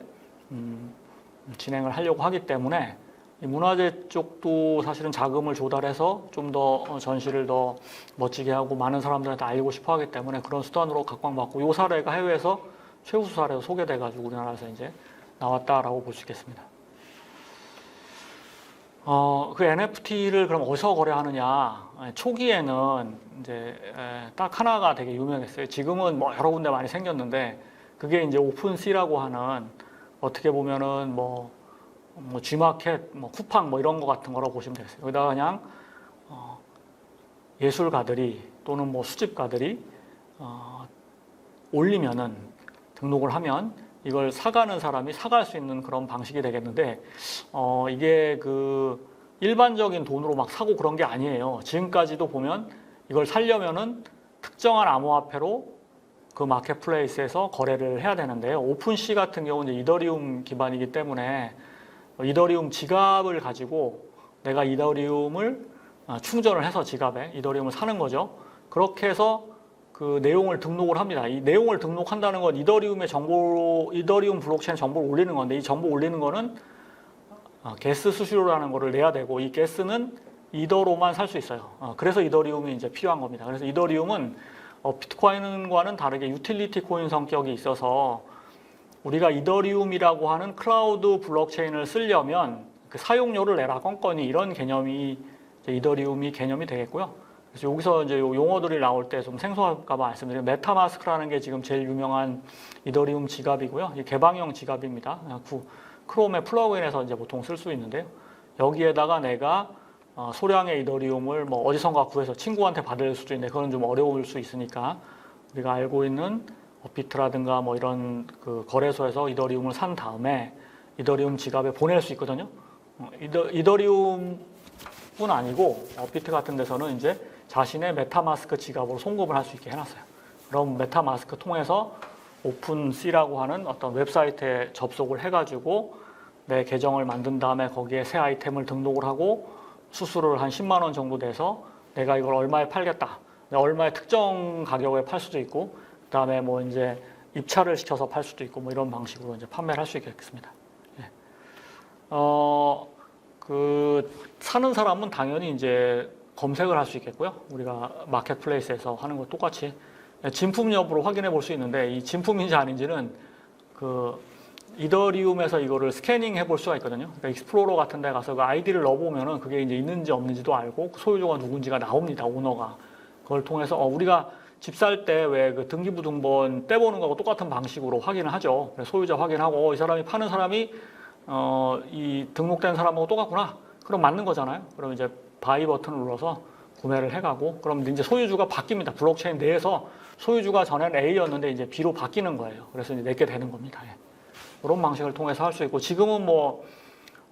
진행을 하려고 하기 때문에, 이 문화재 쪽도 사실은 자금을 조달해서 좀 더 전시를 더 멋지게 하고 많은 사람들한테 알리고 싶어 하기 때문에 그런 수단으로 각광받고, 이 사례가 해외에서 최우수 사례로 소개돼가지고 우리나라에서 이제 나왔다라고 볼 수 있겠습니다. 그 NFT를 그럼 어디서 거래하느냐? 초기에는 이제 딱 하나가 되게 유명했어요. 지금은 뭐 여러 군데 많이 생겼는데, 그게 이제 오픈시라고 하는, 어떻게 보면은 뭐 G마켓, 뭐 쿠팡 뭐 이런 거 같은 거라고 보시면 되겠어요. 여기다가 그냥 예술가들이 또는 뭐 수집가들이 올리면은, 등록을 하면 이걸 사가는 사람이 사갈 수 있는 그런 방식이 되겠는데, 이게 그 일반적인 돈으로 막 사고 그런 게 아니에요. 지금까지도 보면 이걸 사려면은 특정한 암호화폐로 그 마켓플레이스에서 거래를 해야 되는데요. 오픈시 같은 경우는 이제 이더리움 기반이기 때문에 이더리움 지갑을 가지고 내가 이더리움을 충전을 해서 지갑에 이더리움을 사는 거죠. 그렇게 해서 그 내용을 등록을 합니다. 이 내용을 등록한다는 건 이더리움의 정보, 이더리움 블록체인 정보를 올리는 건데, 이 정보 올리는 거는 게스 수수료라는 거를 내야 되고, 이 게스는 이더로만 살 수 있어요. 그래서 이더리움이 이제 필요한 겁니다. 그래서 이더리움은 비트코인과는 다르게 유틸리티 코인 성격이 있어서, 우리가 이더리움이라고 하는 클라우드 블록체인을 쓰려면 그 사용료를 내라 건건이, 이런 개념이 이더리움이 개념이 되겠고요. 그래서 여기서 이제 용어들이 나올 때 좀 생소할까 봐 말씀드리면, 메타마스크라는 게 지금 제일 유명한 이더리움 지갑이고요. 이게 개방형 지갑입니다. 크롬의 플러그인에서 이제 보통 쓸 수 있는데요. 여기에다가 내가 소량의 이더리움을 뭐 어디선가 구해서 친구한테 받을 수도 있는데, 그건 좀 어려울 수 있으니까 우리가 알고 있는 업비트라든가 뭐 이런 그 거래소에서 이더리움을 산 다음에 이더리움 지갑에 보낼 수 있거든요. 이더리움뿐 아니고 업비트 같은 데서는 이제 자신의 메타마스크 지갑으로 송금을 할 수 있게 해놨어요. 그럼 메타마스크 통해서 오픈시라고 하는 어떤 웹사이트에 접속을 해가지고 내 계정을 만든 다음에 거기에 새 아이템을 등록을 하고, 수수료를 한 10만 원 정도 내서 내가 이걸 얼마에 팔겠다, 얼마에 특정 가격에 팔 수도 있고, 그 다음에 뭐 이제 입찰을 시켜서 팔 수도 있고, 뭐 이런 방식으로 이제 판매를 할 수 있겠습니다. 예. 그 사는 사람은 당연히 이제 검색을 할 수 있겠고요. 우리가 마켓플레이스에서 하는 거 똑같이 진품 여부를 확인해 볼 수 있는데, 이 진품인지 아닌지는 그 이더리움에서 이거를 스캐닝 해볼 수가 있거든요. 그러니까 익스플로러 같은 데 가서 그 아이디를 넣어보면은 그게 이제 있는지 없는지도 알고, 소유주가 누군지가 나옵니다. 오너가. 그걸 통해서 우리가 집 살 때 왜 그 등기부등본 떼보는 거하고 똑같은 방식으로 확인을 하죠. 그래서 소유자 확인하고, 이 사람이 파는 사람이 이 등록된 사람하고 똑같구나. 그럼 맞는 거잖아요. 그럼 이제 바이 버튼을 눌러서 구매를 해가고, 그럼 이제 소유주가 바뀝니다. 블록체인 내에서 소유주가 전에는 A였는데 이제 B로 바뀌는 거예요. 그래서 이제 내게 되는 겁니다. 예. 그런 방식을 통해서 할 수 있고, 지금은 뭐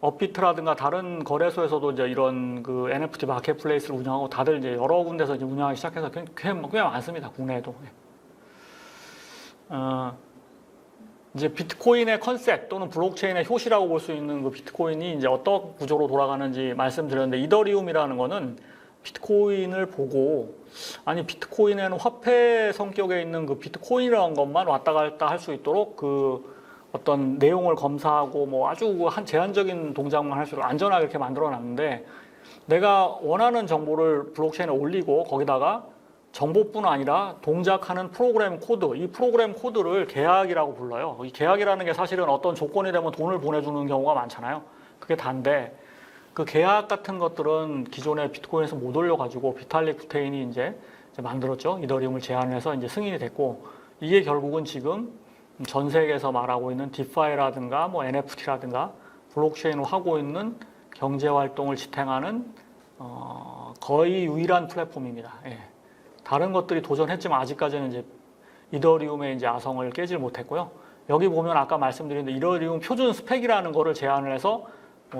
업비트라든가 다른 거래소에서도 이제 이런 그 NFT 마켓플레이스를 운영하고, 다들 이제 여러 군데서 이제 운영하기 시작해서 꽤 많습니다. 국내에도. 이제 비트코인의 컨셉 또는 블록체인의 효시라고 볼 수 있는 그 비트코인이 이제 어떤 구조로 돌아가는지 말씀드렸는데, 이더리움이라는 거는 비트코인을 보고, 아니 비트코인에는 화폐 성격에 있는 그 비트코인이라는 것만 왔다 갔다 할 수 있도록 그 어떤 내용을 검사하고 뭐 아주 그 한 제한적인 동작만 할 수 있도록 안전하게 이렇게 만들어 놨는데, 내가 원하는 정보를 블록체인에 올리고 거기다가 정보뿐 아니라 동작하는 프로그램 코드, 이 프로그램 코드를 계약이라고 불러요. 이 계약이라는 게 사실은 어떤 조건이 되면 돈을 보내주는 경우가 많잖아요. 그게 다인데, 그 계약 같은 것들은 기존에 비트코인에서 못 올려가지고 비탈릭 부테인이 이제 만들었죠. 이더리움을 제안해서 이제 승인이 됐고, 이게 결국은 지금 전 세계에서 말하고 있는 디파이라든가 뭐 NFT라든가 블록체인으로 하고 있는 경제 활동을 지탱하는 거의 유일한 플랫폼입니다. 예. 다른 것들이 도전했지만 아직까지는 이제 이더리움의 이제 아성을 깨질 못했고요. 여기 보면 아까 말씀드린 이더리움 표준 스펙이라는 거를 제안을 해서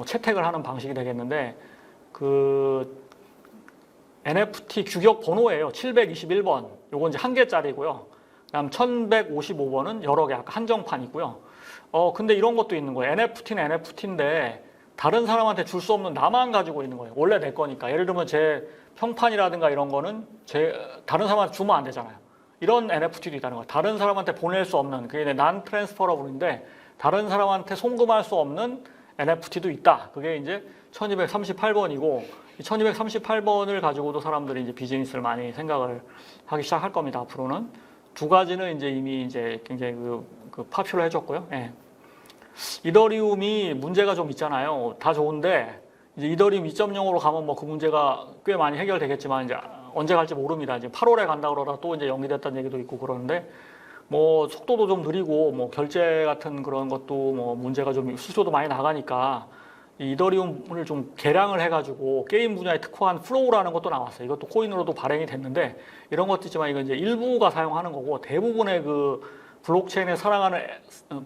채택을 하는 방식이 되겠는데, 그 NFT 규격 번호예요. 721번. 요건 이제 한 개짜리고요. 그다음 1155번은 여러 개, 아까 한정판이고요. 근데 이런 것도 있는 거예요. NFT는 NFT인데 다른 사람한테 줄 수 없는 나만 가지고 있는 거예요. 원래 내 거니까. 예를 들면 제 평판이라든가 이런 거는 다른 사람한테 주면 안 되잖아요. 이런 NFT도 있다는 거예요. 다른 사람한테 보낼 수 없는, 그게 난 트랜스퍼러블인데 다른 사람한테 송금할 수 없는 NFT도 있다. 그게 이제 1238번이고, 이 1238번을 가지고도 사람들이 이제 비즈니스를 많이 생각을 하기 시작할 겁니다. 앞으로는. 두 가지는 이제 이미 이제 굉장히 그 파퓰러해졌고요. 예. 이더리움이 문제가 좀 있잖아요. 다 좋은데 이제 이더리움 2.0으로 가면 뭐 그 문제가 꽤 많이 해결되겠지만 이제 언제 갈지 모릅니다. 이제 8월에 간다 그러다 또 이제 연기됐다는 얘기도 있고 그러는데, 뭐 속도도 좀 느리고 뭐 결제 같은 그런 것도 뭐 문제가 좀 수수료도 많이 나가니까 이 이더리움을 좀 개량을 해가지고 게임 분야에 특화한 플로우라는 것도 나왔어요. 이것도 코인으로도 발행이 됐는데, 이런 것도 있지만 이건 이제 일부가 사용하는 거고, 대부분의 그 블록체인에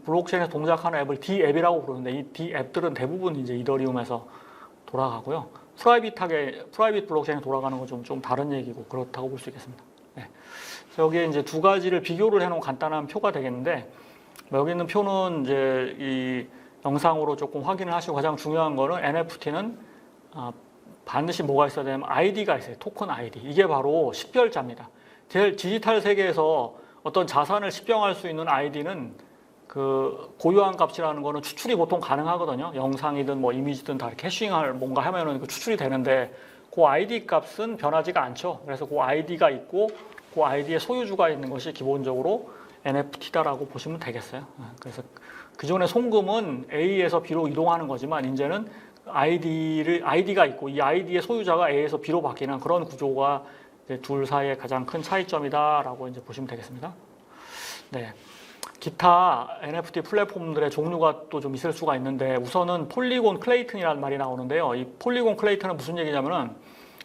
블록체인에 동작하는 앱을 D앱이라고 부르는데, 이 D앱들은 대부분 이제 이더리움에서 돌아가고요. 프라이빗 블록체인에 돌아가는 건 좀 다른 얘기고 그렇다고 볼 수 있겠습니다. 네. 여기에 이제 두 가지를 비교를 해놓은 간단한 표가 되겠는데, 여기 있는 표는 이제 이 영상으로 조금 확인을 하시고, 가장 중요한 거는 NFT는 반드시 뭐가 있어야 되냐면 아이디가 있어요. 토큰 아이디. 이게 바로 식별자입니다. 제일 디지털 세계에서 어떤 자산을 식별할 수 있는 아이디는 그 고유한 값이라는 거는 추출이 보통 가능하거든요. 영상이든 뭐 이미지든 다 이렇게 해싱을 뭔가 하면은 그 추출이 되는데, 그 아이디 값은 변하지가 않죠. 그래서 그 아이디가 있고 그 아이디의 소유주가 있는 것이 기본적으로 NFT다라고 보시면 되겠어요. 그래서 기존의 송금은 A에서 B로 이동하는 거지만, 이제는 아이디가 있고 이 아이디의 소유자가 A에서 B로 바뀌는 그런 구조가 이제 둘 사이의 가장 큰 차이점이다라고 이제 보시면 되겠습니다. 네. 기타 NFT 플랫폼들의 종류가 또 좀 있을 수가 있는데, 우선은 폴리곤 클레이튼이라는 말이 나오는데요. 이 폴리곤 클레이튼은 무슨 얘기냐면은,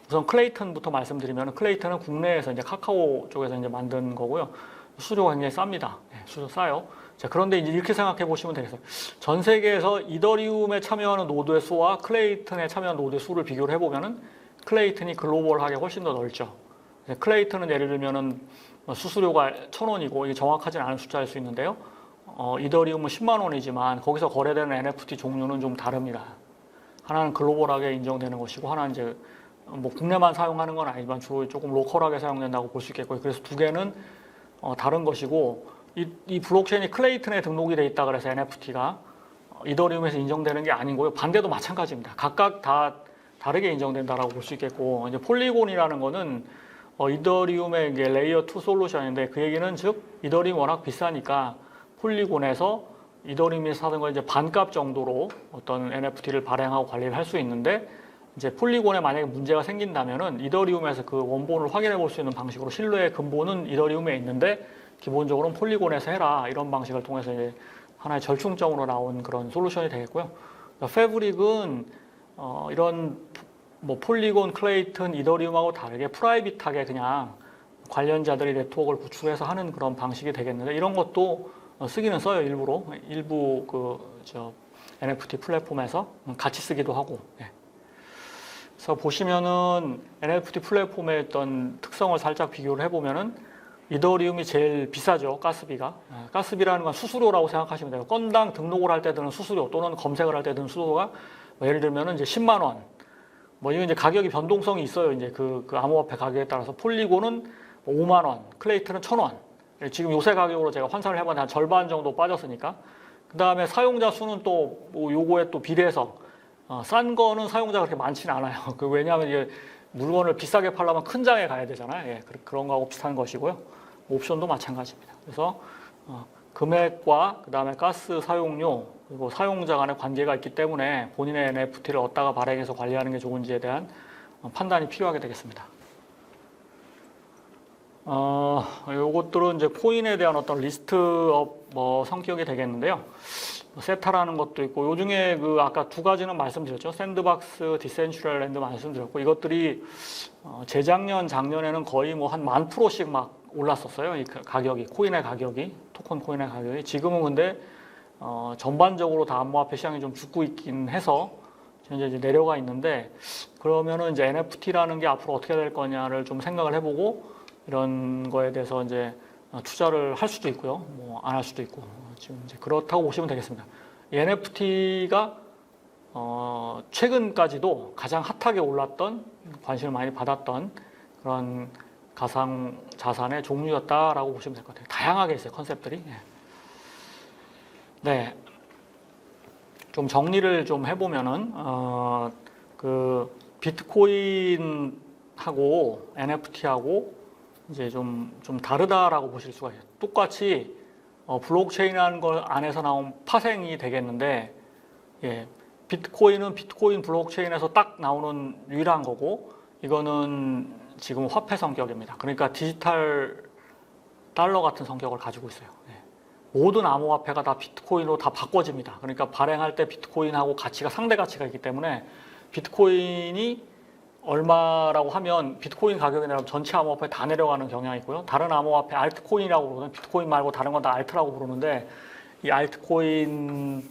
우선 클레이튼부터 말씀드리면, 클레이튼은 국내에서 이제 카카오 쪽에서 이제 만든 거고요. 수수료가 굉장히 쌉니다. 네, 수수료 싸요. 자, 그런데 이제 이렇게 생각해 보시면 되겠어요. 전 세계에서 이더리움에 참여하는 노드의 수와 클레이튼에 참여하는 노드의 수를 비교를 해보면은 클레이튼이 글로벌하게 훨씬 더 넓죠. 클레이튼은 예를 들면은 수수료가 1,000원이고 이게 정확하진 않은 숫자일 수 있는데요. 이더리움은 10만 원이지만 거기서 거래되는 NFT 종류는 좀 다릅니다. 하나는 글로벌하게 인정되는 것이고, 하나는 이제 뭐 국내만 사용하는 건 아니지만 주로 조금 로컬하게 사용된다고 볼 수 있겠고요. 그래서 두 개는 다른 것이고, 이 블록체인이 클레이튼에 등록이 돼 있다 그래서 NFT가 이더리움에서 인정되는 게 아니고요. 반대도 마찬가지입니다. 각각 다 다르게 인정된다라고 볼 수 있겠고, 이제 폴리곤이라는 거는 이더리움의 이게 레이어 2 솔루션인데, 그 얘기는 즉 이더리움 워낙 비싸니까 폴리곤에서 이더리움에서 사는 걸 이제 반값 정도로 어떤 NFT를 발행하고 관리를 할 수 있는데, 이제 폴리곤에 만약에 문제가 생긴다면은 이더리움에서 그 원본을 확인해 볼 수 있는 방식으로 신뢰의 근본은 이더리움에 있는데 기본적으로는 폴리곤에서 해라, 이런 방식을 통해서 이제 하나의 절충점으로 나온 그런 솔루션이 되겠고요. 패브릭은 이런 뭐 폴리곤, 클레이튼, 이더리움하고 다르게 프라이빗하게 그냥 관련자들이 네트워크를 구축해서 하는 그런 방식이 되겠는데, 이런 것도 쓰기는 써요. 일부 NFT 플랫폼에서 같이 쓰기도 하고. 예. 그래서 보시면은 NFT 플랫폼의 어떤 특성을 살짝 비교를 해보면은 이더리움이 제일 비싸죠. 가스비가. 가스비라는 건 수수료라고 생각하시면 돼요. 건당 등록을 할 때 드는 수수료 또는 검색을 할 때 드는 수수료가 뭐 예를 들면 이제 10만 원. 뭐 이건 이제 가격이 변동성이 있어요. 이제 그 암호화폐 가격에 따라서 폴리곤은 5만 원, 클레이트는 1,000원. 지금 요새 가격으로 제가 환산을 해봤는데 한 절반 정도 빠졌으니까. 그 다음에 사용자 수는 또 뭐 요거에 또 비례해서 싼 거는 사용자가 그렇게 많지는 않아요. 왜냐하면 이게 물건을 비싸게 팔려면 큰 장에 가야 되잖아요. 예, 그런 거하고 비슷한 것이고요. 옵션도 마찬가지입니다. 그래서 금액과 그 다음에 가스 사용료 그리고 사용자 간의 관계가 있기 때문에 본인의 NFT를 얻다가 발행해서 관리하는 게 좋은지에 대한 판단이 필요하게 되겠습니다. 요것들은 이제 코인에 대한 어떤 리스트업 뭐 성격이 되겠는데요. 세타라는 것도 있고, 요 중에 그 아까 두 가지는 말씀드렸죠. 샌드박스, 디센츄럴랜드 말씀드렸고, 이것들이 재작년, 작년에는 거의 뭐 한 10,000%씩 막 올랐었어요. 이 가격이, 코인의 가격이, 토큰 코인의 가격이. 지금은 근데 전반적으로 다 암호화폐 시장이 좀 죽고 있긴 해서 현재 이제 내려가 있는데, 그러면은 이제 NFT라는 게 앞으로 어떻게 될 거냐를 좀 생각을 해보고 이런 거에 대해서 이제 투자를 할 수도 있고요, 뭐 안 할 수도 있고 지금 이제 그렇다고 보시면 되겠습니다. 이 NFT가 최근까지도 가장 핫하게 올랐던 관심을 많이 받았던 그런 가상 자산의 종류였다라고 보시면 될 것 같아요. 다양하게 있어요, 컨셉들이. 네, 좀 정리를 좀 해보면은 그 비트코인하고 NFT하고 이제 좀 다르다라고 보실 수가 있어요. 똑같이 블록체인이라는 걸 안에서 나온 파생이 되겠는데, 예, 비트코인은 비트코인 블록체인에서 딱 나오는 유일한 거고, 이거는 지금 화폐 성격입니다. 그러니까 디지털 달러 같은 성격을 가지고 있어요. 예. 모든 암호화폐가 다 비트코인으로 다 바꿔집니다. 그러니까 발행할 때 비트코인하고 가치가 상대 가치가 있기 때문에 비트코인이 얼마라고 하면 비트코인 가격이 내려가면 전체 암호화폐 다 내려가는 경향이 있고요. 다른 암호화폐 알트코인이라고 부르는, 비트코인 말고 다른 건 다 알트라고 부르는데, 이 알트코인들의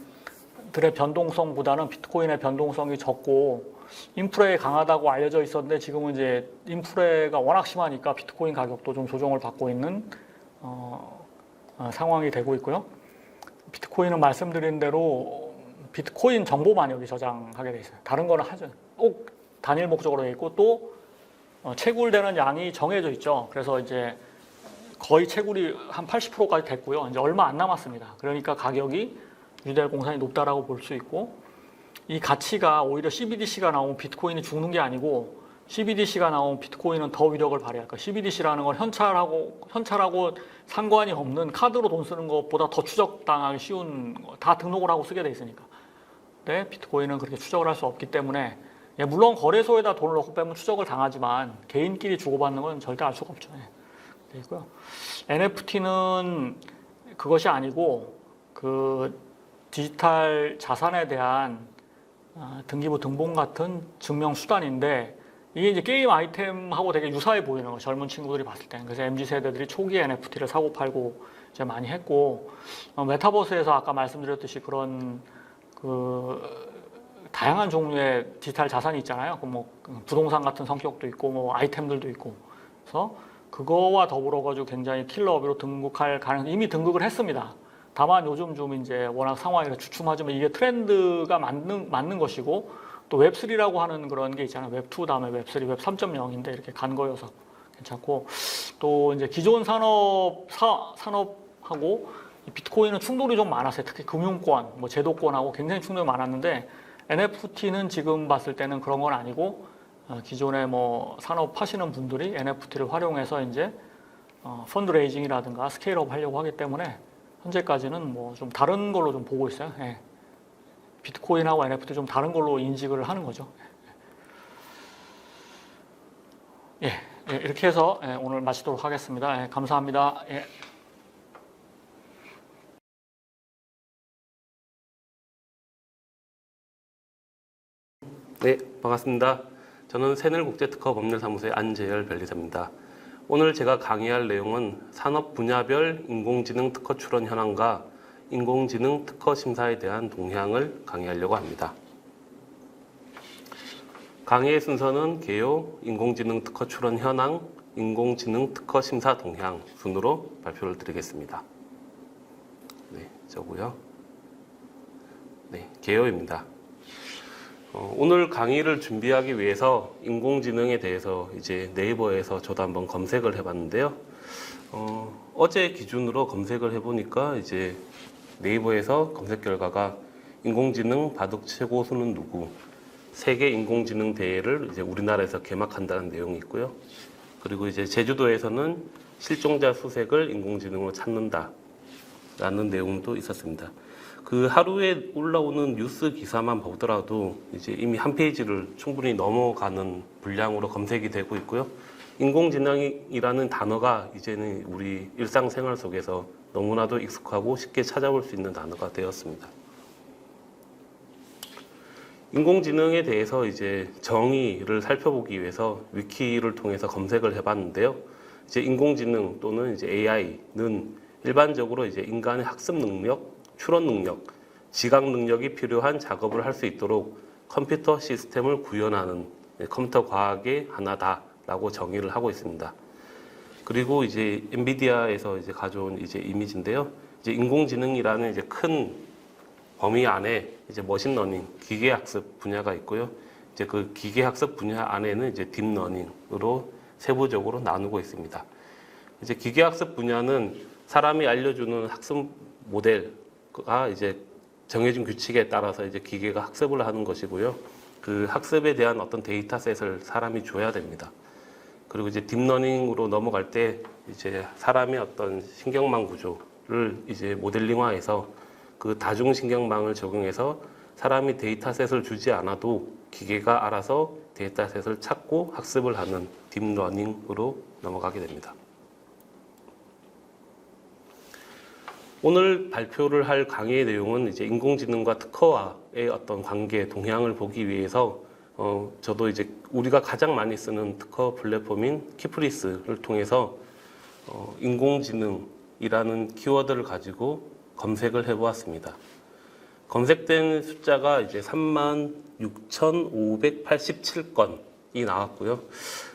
변동성보다는 비트코인의 변동성이 적고 인프레에 강하다고 알려져 있었는데, 지금은 이제 인프레가 워낙 심하니까 비트코인 가격도 좀 조정을 받고 있는 상황이 되고 있고요. 비트코인은 말씀드린 대로 비트코인 정보만 여기 저장하게 돼 있어요. 다른 거는 하죠. 꼭 단일 목적으로 되어 있고, 또 채굴되는 양이 정해져 있죠. 그래서 이제 거의 채굴이 한 80%까지 됐고요. 이제 얼마 안 남았습니다. 그러니까 가격이 유지될 공산이 높다라고 볼 수 있고, 이 가치가 오히려 CBDC가 나오면 비트코인이 죽는 게 아니고, CBDC가 나오면 비트코인은 더 위력을 발휘할 거예요. CBDC라는 건 현찰하고 상관이 없는 카드로 돈 쓰는 것보다 더 추적당하기 쉬운 거, 다 등록을 하고 쓰게 돼 있으니까. 근데 비트코인은 그렇게 추적을 할 수 없기 때문에, 예, 물론 거래소에다 돈을 넣고 빼면 추적을 당하지만 개인끼리 주고받는 건 절대 알 수가 없죠. 예. 있고요. NFT는 그것이 아니고 그 디지털 자산에 대한 등기부 등본 같은 증명 수단인데, 이게 이제 게임 아이템하고 되게 유사해 보이는 거예요. 젊은 친구들이 봤을 때. 그래서 MZ 세대들이 초기에 NFT를 사고 팔고 이제 많이 했고, 메타버스에서 아까 말씀드렸듯이 그런 그 다양한 종류의 디지털 자산이 있잖아요. 뭐 부동산 같은 성격도 있고, 뭐 아이템들도 있고. 그래서 그거와 더불어 가지고 굉장히 킬러업으로 등극할 가능성이, 이미 등극을 했습니다. 다만 요즘 좀 이제 워낙 상황이 주춤하지만 이게 트렌드가 맞는 것이고, 또 웹3라고 하는 그런 게 있잖아요. 웹2 다음에 웹3, 웹 3.0인데 이렇게 간 거여서 괜찮고, 또 이제 기존 산업하고 비트코인은 충돌이 좀 많았어요. 특히 금융권, 뭐 제도권하고 굉장히 충돌이 많았는데, NFT는 지금 봤을 때는 그런 건 아니고, 기존에 뭐 산업 하시는 분들이 NFT를 활용해서 이제 펀드레이징이라든가 스케일업 하려고 하기 때문에 현재까지는 뭐 좀 다른 걸로 좀 보고 있어요. 예. 비트코인하고 NFT 좀 다른 걸로 인식을 하는 거죠. 예, 예, 이렇게 해서 오늘 마치도록 하겠습니다. 예, 감사합니다. 예. 네, 반갑습니다. 저는 새늘국제특허법률사무소의 안재열 변리사입니다. 오늘 제가 강의할 내용은 산업 분야별 인공지능 특허 출원 현황과 인공지능 특허 심사에 대한 동향을 강의하려고 합니다. 강의의 순서는 개요, 인공지능 특허 출원 현황, 인공지능 특허 심사 동향 순으로 발표를 드리겠습니다. 네, 저고요. 네, 개요입니다. 오늘 강의를 준비하기 위해서 인공지능에 대해서 이제 네이버에서 저도 한번 검색을 해봤는데요. 어제 기준으로 검색을 해보니까 이제 네이버에서 검색 결과가 인공지능 바둑 최고수는 누구? 세계 인공지능 대회를 이제 우리나라에서 개막한다는 내용이 있고요. 그리고 이제 제주도에서는 실종자 수색을 인공지능으로 찾는다라는 내용도 있었습니다. 그 하루에 올라오는 뉴스 기사만 보더라도 이제 이미 한 페이지를 충분히 넘어가는 분량으로 검색이 되고 있고요. 인공지능이라는 단어가 이제는 우리 일상생활 속에서 너무나도 익숙하고 쉽게 찾아볼 수 있는 단어가 되었습니다. 인공지능에 대해서 이제 정의를 살펴보기 위해서 위키를 통해서 검색을 해봤는데요. 이제 인공지능 또는 이제 AI는 일반적으로 이제 인간의 학습 능력, 추론 능력, 지각 능력이 필요한 작업을 할 수 있도록 컴퓨터 시스템을 구현하는 컴퓨터 과학의 하나다라고 정의를 하고 있습니다. 그리고 이제 엔비디아에서 이제 가져온 이제 이미지인데요. 이제 인공지능이라는 이제 큰 범위 안에 이제 머신러닝, 기계학습 분야가 있고요. 이제 그 기계학습 분야 안에는 이제 딥러닝으로 세부적으로 나누고 있습니다. 이제 기계학습 분야는 사람이 알려주는 학습 모델가 이제 정해진 규칙에 따라서 이제 기계가 학습을 하는 것이고요. 그 학습에 대한 어떤 데이터셋을 사람이 줘야 됩니다. 그리고 이제 딥러닝으로 넘어갈 때 이제 사람의 어떤 신경망 구조를 이제 모델링화해서 그 다중신경망을 적용해서 사람이 데이터셋을 주지 않아도 기계가 알아서 데이터셋을 찾고 학습을 하는 딥러닝으로 넘어가게 됩니다. 오늘 발표를 할 강의의 내용은 이제 인공지능과 특허와의 어떤 관계 동향을 보기 위해서 저도 이제 우리가 가장 많이 쓰는 특허 플랫폼인 키프리스를 통해서 인공지능이라는 키워드를 가지고 검색을 해보았습니다. 검색된 숫자가 이제 36,587건이 나왔고요.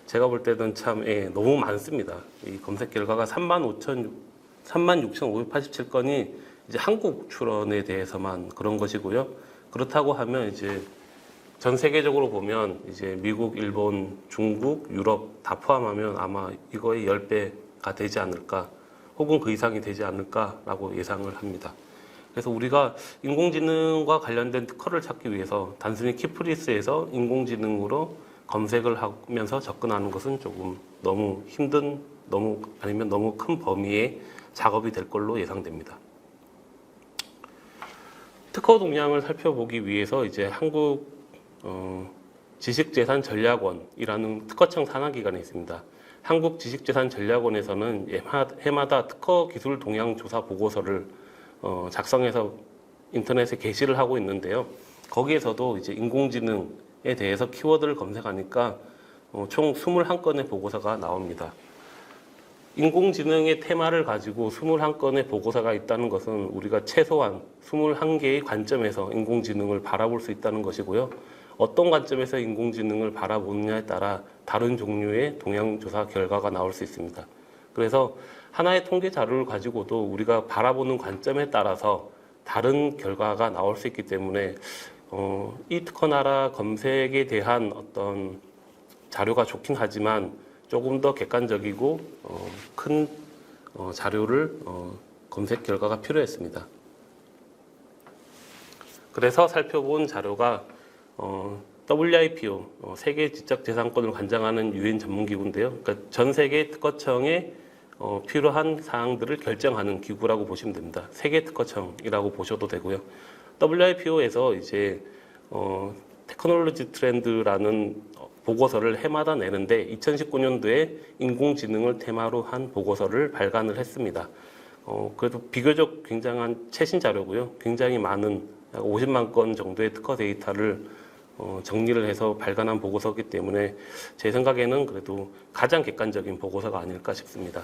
제가 볼 때는 참 너무 많습니다. 이 검색 결과가 36,587건이 이제 한국 출원에 대해서만 그런 것이고요. 그렇다고 하면 이제 전 세계적으로 보면 이제 미국, 일본, 중국, 유럽 다 포함하면 아마 이거의 10배가 되지 않을까, 혹은 그 이상이 되지 않을까라고 예상을 합니다. 그래서 우리가 인공지능과 관련된 특허를 찾기 위해서 단순히 키프리스에서 인공지능으로 검색을 하면서 접근하는 것은 조금 너무 힘든, 아니면 너무 큰 범위의 작업이 될 걸로 예상됩니다. 특허 동향을 살펴보기 위해서 이제 한국 지식재산전략원이라는 특허청 산하기관이 있습니다. 한국지식재산전략원에서는 해마다 특허 기술 동향 조사 보고서를 작성해서 인터넷에 게시를 하고 있는데요. 거기에서도 이제 인공지능에 대해서 키워드를 검색하니까 총 21건의 보고서가 나옵니다. 인공지능의 테마를 가지고 21건의 보고서가 있다는 것은 우리가 최소한 21개의 관점에서 인공지능을 바라볼 수 있다는 것이고요. 어떤 관점에서 인공지능을 바라보느냐에 따라 다른 종류의 동향조사 결과가 나올 수 있습니다. 그래서 하나의 통계 자료를 가지고도 우리가 바라보는 관점에 따라서 다른 결과가 나올 수 있기 때문에 이 특허나라 검색에 대한 어떤 자료가 좋긴 하지만 조금 더 객관적이고 큰 자료를 검색 결과가 필요했습니다. 그래서 살펴본 자료가 WIPO, 세계 지적재산권을 관장하는 유엔 전문기구인데요. 그러니까 전 세계 특허청에 필요한 사항들을 결정하는 기구라고 보시면 됩니다. 세계 특허청이라고 보셔도 되고요. WIPO에서 이제 테크놀로지 트렌드라는 보고서를 해마다 내는데 2019년도에 인공지능을 테마로 한 보고서를 발간을 했습니다. 그래도 비교적 굉장한 최신 자료고요. 굉장히 많은 약 50만 건 정도의 특허 데이터를 정리를 해서 발간한 보고서이기 때문에 제 생각에는 그래도 가장 객관적인 보고서가 아닐까 싶습니다.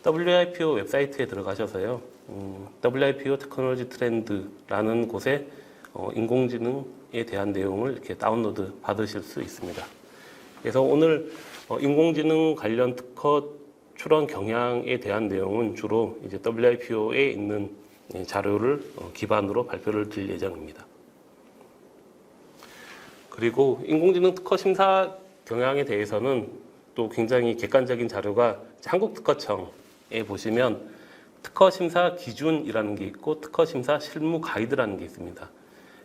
WIPO 웹사이트에 들어가셔서요. WIPO 테크놀로지 트렌드라는 곳에 인공지능에 대한 내용을 이렇게 다운로드 받으실 수 있습니다. 그래서 오늘 인공지능 관련 특허 출원 경향에 대한 내용은 주로 이제 WIPO에 있는 자료를 기반으로 발표를 드릴 예정입니다. 그리고 인공지능 특허 심사 경향에 대해서는 또 굉장히 객관적인 자료가 한국특허청에 보시면 특허 심사 기준이라는 게 있고 특허 심사 실무 가이드라는 게 있습니다.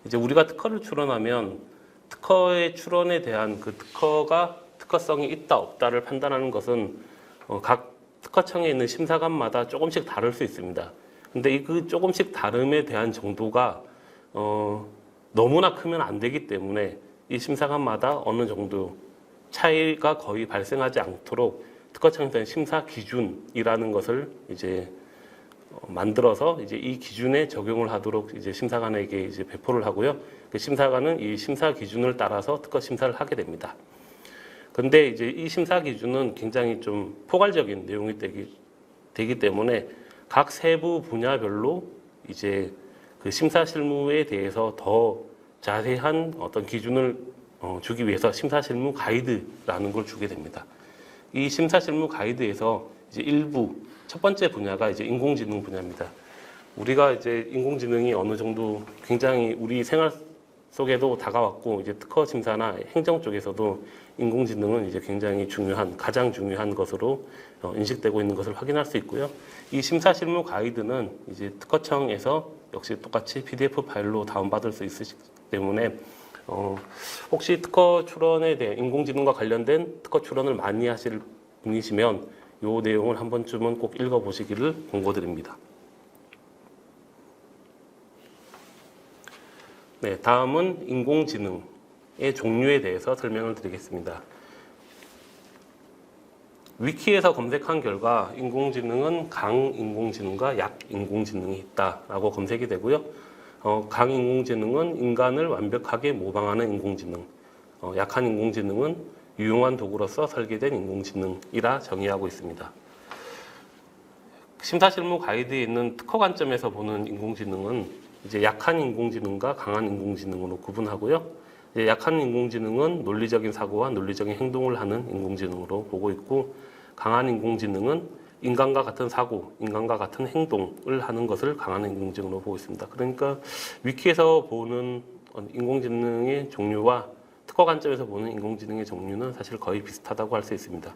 이제 우리가 특허를 출원하면 특허의 출원에 대한 그 특허가 특허성이 있다 없다를 판단하는 것은 각 특허청에 있는 심사관마다 조금씩 다를 수 있습니다. 근데 이 그 조금씩 다름에 대한 정도가 너무나 크면 안 되기 때문에 이 심사관마다 어느 정도 차이가 거의 발생하지 않도록 특허청에서는 심사 기준이라는 것을 이제 만들어서 이제 이 기준에 적용을 하도록 이제 심사관에게 이제 배포를 하고요. 그 심사관은 이 심사 기준을 따라서 특허 심사를 하게 됩니다. 근데 이제 이 심사 기준은 굉장히 좀 포괄적인 내용이 되기 때문에 각 세부 분야별로 이제 그 심사 실무에 대해서 더 자세한 어떤 기준을 주기 위해서 심사 실무 가이드라는 걸 주게 됩니다. 이 심사 실무 가이드에서 이제 일부 첫 번째 분야가 이제 인공지능 분야입니다. 우리가 이제 인공지능이 어느 정도 굉장히 우리 생활 속에도 다가왔고 이제 특허 심사나 행정 쪽에서도 인공지능은 이제 굉장히 가장 중요한 것으로 인식되고 있는 것을 확인할 수 있고요. 이 심사 실무 가이드는 이제 특허청에서 역시 똑같이 PDF 파일로 다운받을 수 있으시기 때문에 혹시 특허 출원에 대해 인공지능과 관련된 특허 출원을 많이 하실 분이시면 이 내용을 한 번쯤은 꼭 읽어보시기를 권고드립니다. 네, 다음은 인공지능의 종류에 대해서 설명을 드리겠습니다. 위키에서 검색한 결과 인공지능은 강인공지능과 약인공지능이 있다라고 검색이 되고요. 강인공지능은 인간을 완벽하게 모방하는 인공지능, 약한 인공지능은 유용한 도구로서 설계된 인공지능이라 정의하고 있습니다. 심사실무 가이드에 있는 특허 관점에서 보는 인공지능은 이제 약한 인공지능과 강한 인공지능으로 구분하고요. 이제 약한 인공지능은 논리적인 사고와 논리적인 행동을 하는 인공지능으로 보고 있고, 강한 인공지능은 인간과 같은 사고, 인간과 같은 행동을 하는 것을 강한 인공지능으로 보고 있습니다. 그러니까 위키에서 보는 인공지능의 종류와 특허 관점에서 보는 인공지능의 종류는 사실 거의 비슷하다고 할 수 있습니다.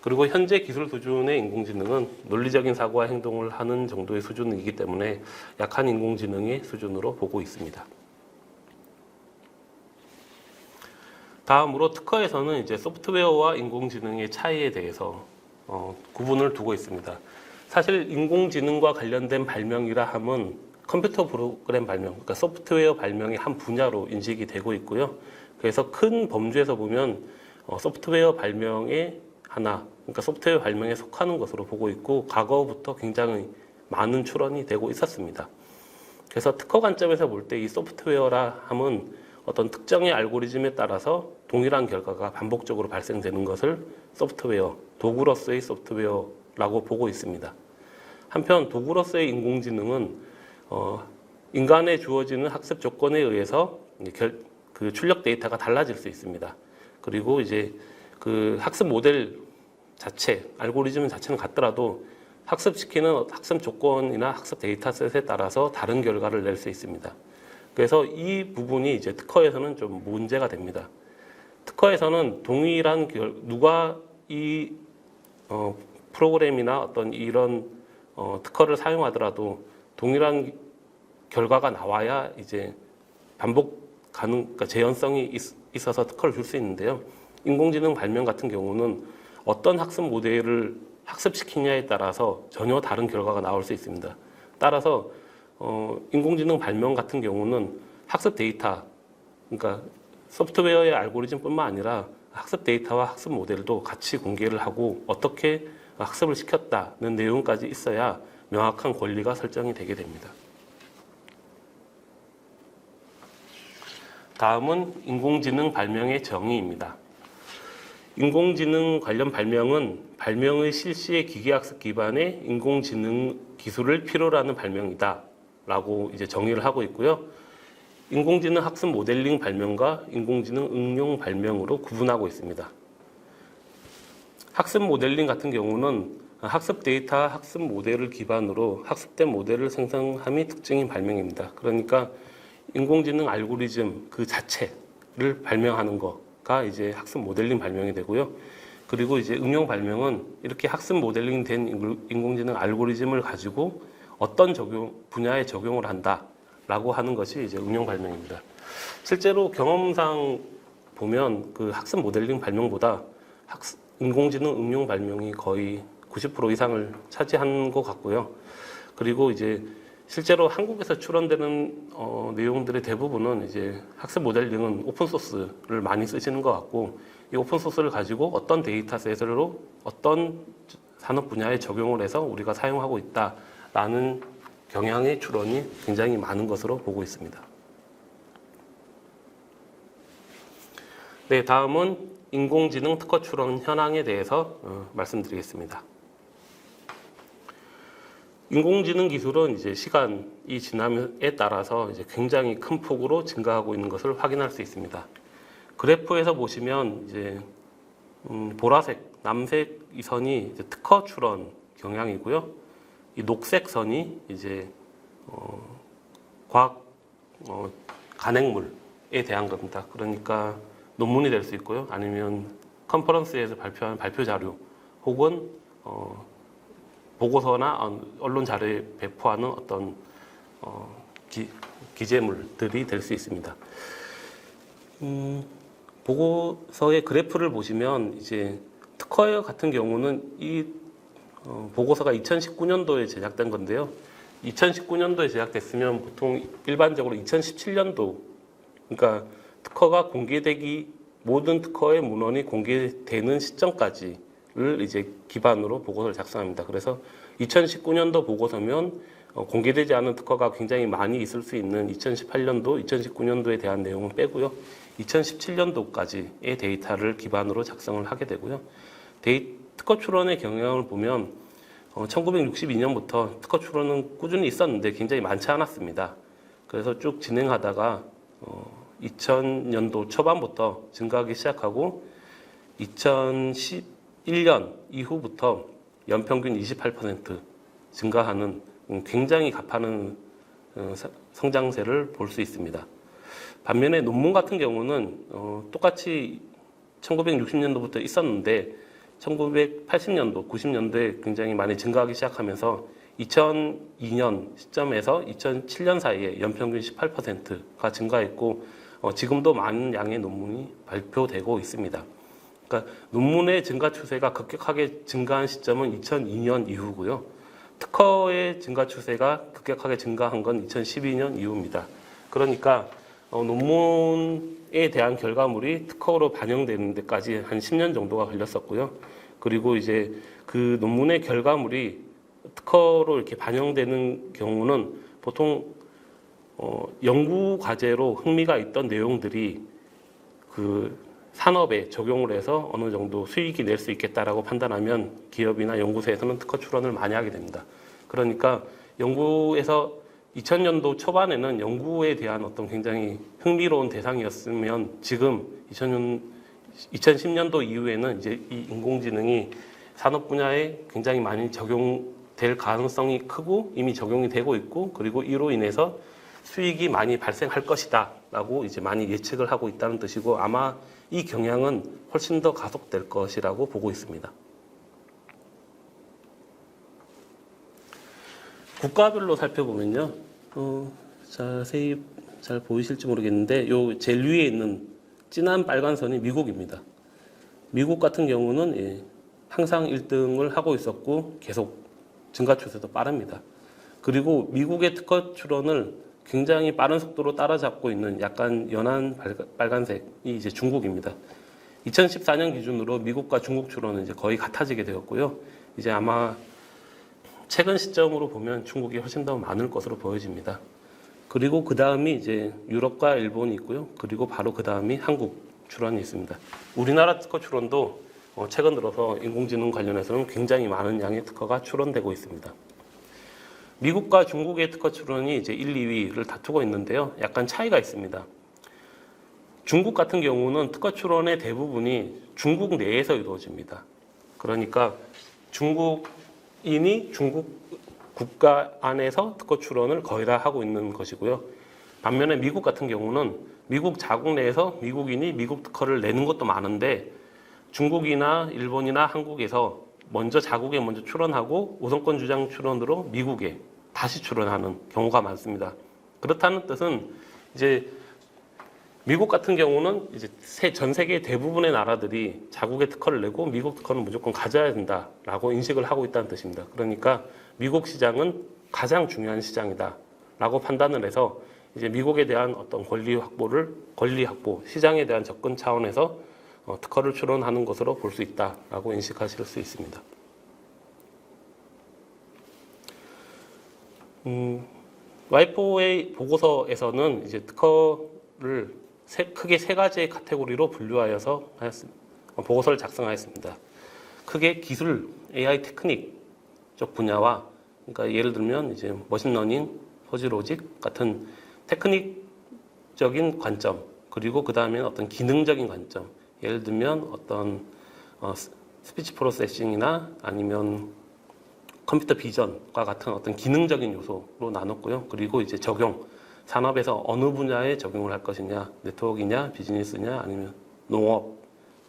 그리고 현재 기술 수준의 인공지능은 논리적인 사고와 행동을 하는 정도의 수준이기 때문에 약한 인공지능의 수준으로 보고 있습니다. 다음으로 특허에서는 이제 소프트웨어와 인공지능의 차이에 대해서 구분을 두고 있습니다. 사실 인공지능과 관련된 발명이라 함은 컴퓨터 프로그램 발명, 그러니까 소프트웨어 발명의 한 분야로 인식이 되고 있고요. 그래서 큰 범주에서 보면 소프트웨어 발명의 하나, 그러니까 소프트웨어 발명에 속하는 것으로 보고 있고, 과거부터 굉장히 많은 출원이 되고 있었습니다. 그래서 특허 관점에서 볼 때 이 소프트웨어라 함은 어떤 특정의 알고리즘에 따라서 동일한 결과가 반복적으로 발생되는 것을 소프트웨어, 도구로서의 소프트웨어라고 보고 있습니다. 한편 도구로서의 인공지능은 인간에 주어지는 학습 조건에 의해서 그 출력 데이터가 달라질 수 있습니다. 그리고 이제 그 학습 모델 자체, 알고리즘 자체는 같더라도 학습시키는 학습 조건이나 학습 데이터셋에 따라서 다른 결과를 낼 수 있습니다. 그래서 이 부분이 이제 특허에서는 좀 문제가 됩니다. 특허에서는 동일한 누가 이 프로그램이나 어떤 이런 특허를 사용하더라도 동일한 결과가 나와야 이제 그러니까 재현성이 있어서 특허를 줄 수 있는데요. 인공지능 발명 같은 경우는 어떤 학습 모델을 학습시키냐에 따라서 전혀 다른 결과가 나올 수 있습니다. 따라서 인공지능 발명 같은 경우는 학습 데이터, 그러니까 소프트웨어의 알고리즘뿐만 아니라 학습 데이터와 학습 모델도 같이 공개를 하고 어떻게 학습을 시켰다는 내용까지 있어야 명확한 권리가 설정이 되게 됩니다. 다음은 인공지능 발명의 정의입니다. 인공지능 관련 발명은 발명의 실시의 기계학습 기반의 인공지능 기술을 필요로 하는 발명이다 라고 이제 정의를 하고 있고요. 인공지능 학습 모델링 발명과 인공지능 응용 발명으로 구분하고 있습니다. 학습 모델링 같은 경우는 학습 데이터, 학습 모델을 기반으로 학습된 모델을 생성함이 특징인 발명입니다. 그러니까 인공지능 알고리즘 그 자체를 발명하는 거가 이제 학습 모델링 발명이 되고요. 그리고 이제 응용 발명은 이렇게 학습 모델링 된 인공지능 알고리즘을 가지고 어떤 분야에 적용을 한다라고 하는 것이 이제 응용 발명입니다. 실제로 경험상 보면 그 학습 모델링 발명보다 인공지능 응용 발명이 거의 90% 이상을 차지한 것 같고요. 그리고 이제 실제로 한국에서 출원되는 내용들의 대부분은 이제 학습 모델링은 오픈소스를 많이 쓰시는 것 같고, 이 오픈소스를 가지고 어떤 데이터셋으로 어떤 산업 분야에 적용을 해서 우리가 사용하고 있다라는 경향의 출원이 굉장히 많은 것으로 보고 있습니다. 네, 다음은 인공지능 특허 출원 현황에 대해서 말씀드리겠습니다. 인공지능 기술은 이제 시간이 지남에 따라서 이제 굉장히 큰 폭으로 증가하고 있는 것을 확인할 수 있습니다. 그래프에서 보시면 이제 보라색, 남색 이 선이 이제 특허 출원 경향이고요. 이 녹색 선이 이제 과학 간행물에 대한 겁니다. 그러니까 논문이 될 수 있고요. 아니면 컨퍼런스에서 발표한 발표 자료 혹은 보고서나 언론 자료에 배포하는 어떤 기재물들이 될 수 있습니다. 보고서의 그래프를 보시면 이제 특허 같은 경우는 이 보고서가 2019년도에 제작된 건데요. 2019년도에 제작됐으면 보통 일반적으로 2017년도, 그러니까 특허가 모든 특허의 문헌이 공개되는 시점까지를 이제 기반으로 보고서를 작성합니다. 그래서 2019년도 보고서면 공개되지 않은 특허가 굉장히 많이 있을 수 있는 2018년도, 2019년도에 대한 내용은 빼고요. 2017년도까지의 데이터를 기반으로 작성을 하게 되고요. 특허 출원의 경향을 보면 1962년부터 특허 출원은 꾸준히 있었는데 굉장히 많지 않았습니다. 그래서 쭉 진행하다가 2000년도 초반부터 증가하기 시작하고 2011년 이후부터 연평균 28% 증가하는 굉장히 가파른 성장세를 볼 수 있습니다. 반면에 논문 같은 경우는 똑같이 1960년도부터 있었는데 1980년도, 90년도에 굉장히 많이 증가하기 시작하면서 2002년 시점에서 2007년 사이에 연평균 18%가 증가했고 지금도 많은 양의 논문이 발표되고 있습니다. 그러니까 논문의 증가 추세가 급격하게 증가한 시점은 2002년 이후고요. 특허의 증가 추세가 급격하게 증가한 건 2012년 이후입니다. 그러니까 논문에 대한 결과물이 특허로 반영되는 데까지 한 10년 정도가 걸렸었고요. 그리고 이제 그 논문의 결과물이 특허로 이렇게 반영되는 경우는 보통 연구 과제로 흥미가 있던 내용들이 그 산업에 적용을 해서 어느 정도 수익이 낼 수 있겠다라고 판단하면 기업이나 연구소에서는 특허 출원을 많이 하게 됩니다. 그러니까 연구에서 2000년도 초반에는 연구에 대한 어떤 굉장히 흥미로운 대상이었으면 지금 2010년도 이후에는 이제 이 인공지능이 산업 분야에 굉장히 많이 적용될 가능성이 크고 이미 적용이 되고 있고, 그리고 이로 인해서 수익이 많이 발생할 것이다 라고 이제 많이 예측을 하고 있다는 뜻이고, 아마 이 경향은 훨씬 더 가속될 것이라고 보고 있습니다. 국가별로 살펴보면요, 자세히 잘 보이실지 모르겠는데 요 제일 위에 있는 진한 빨간 선이 미국입니다. 미국 같은 경우는 항상 1등을 하고 있었고 계속 증가 추세도 빠릅니다. 그리고 미국의 특허 출원을 굉장히 빠른 속도로 따라잡고 있는 약간 연한 빨간색이 이제 중국입니다. 2014년 기준으로 미국과 중국 출원은 이제 거의 같아지게 되었고요. 이제 아마 최근 시점으로 보면 중국이 훨씬 더 많을 것으로 보여집니다. 그리고 그 다음이 이제 유럽과 일본이 있고요. 그리고 바로 그 다음이 한국 출원이 있습니다. 우리나라 특허 출원도 최근 들어서 인공지능 관련해서는 굉장히 많은 양의 특허가 출원되고 있습니다. 미국과 중국의 특허 출원이 이제 1, 2위를 다투고 있는데요. 약간 차이가 있습니다. 중국 같은 경우는 특허 출원의 대부분이 중국 내에서 이루어집니다. 그러니까 중국인이 중국 국가 안에서 특허 출원을 거의 다 하고 있는 것이고요. 반면에 미국 같은 경우는 미국 자국 내에서 미국인이 미국 특허를 내는 것도 많은데 중국이나 일본이나 한국에서 자국에 먼저 출원하고 우선권 주장 출원으로 미국에 다시 출원하는 경우가 많습니다. 그렇다는 뜻은 이제 미국 같은 경우는 이제 전 세계 대부분의 나라들이 자국의 특허를 내고 미국 특허는 무조건 가져야 된다라고 인식을 하고 있다는 뜻입니다. 그러니까 미국 시장은 가장 중요한 시장이다라고 판단을 해서 이제 미국에 대한 어떤 권리 확보, 시장에 대한 접근 차원에서 특허를 출원하는 것으로 볼 수 있다라고 인식하실 수 있습니다. Y4A 보고서에서는 이제 특허를 크게 세 가지의 카테고리로 분류하여서 보고서를 작성하였습니다. 크게 기술, AI 테크닉 쪽 분야와, 그러니까 예를 들면 이제 머신러닝, 퍼지 로직 같은 테크닉적인 관점, 그리고 그 다음에 어떤 기능적인 관점, 예를 들면 어떤 스피치 프로세싱이나 아니면 컴퓨터 비전과 같은 어떤 기능적인 요소로 나눴고요. 그리고 이제 적용, 산업에서 어느 분야에 적용을 할 것이냐, 네트워크이냐, 비즈니스냐, 아니면 농업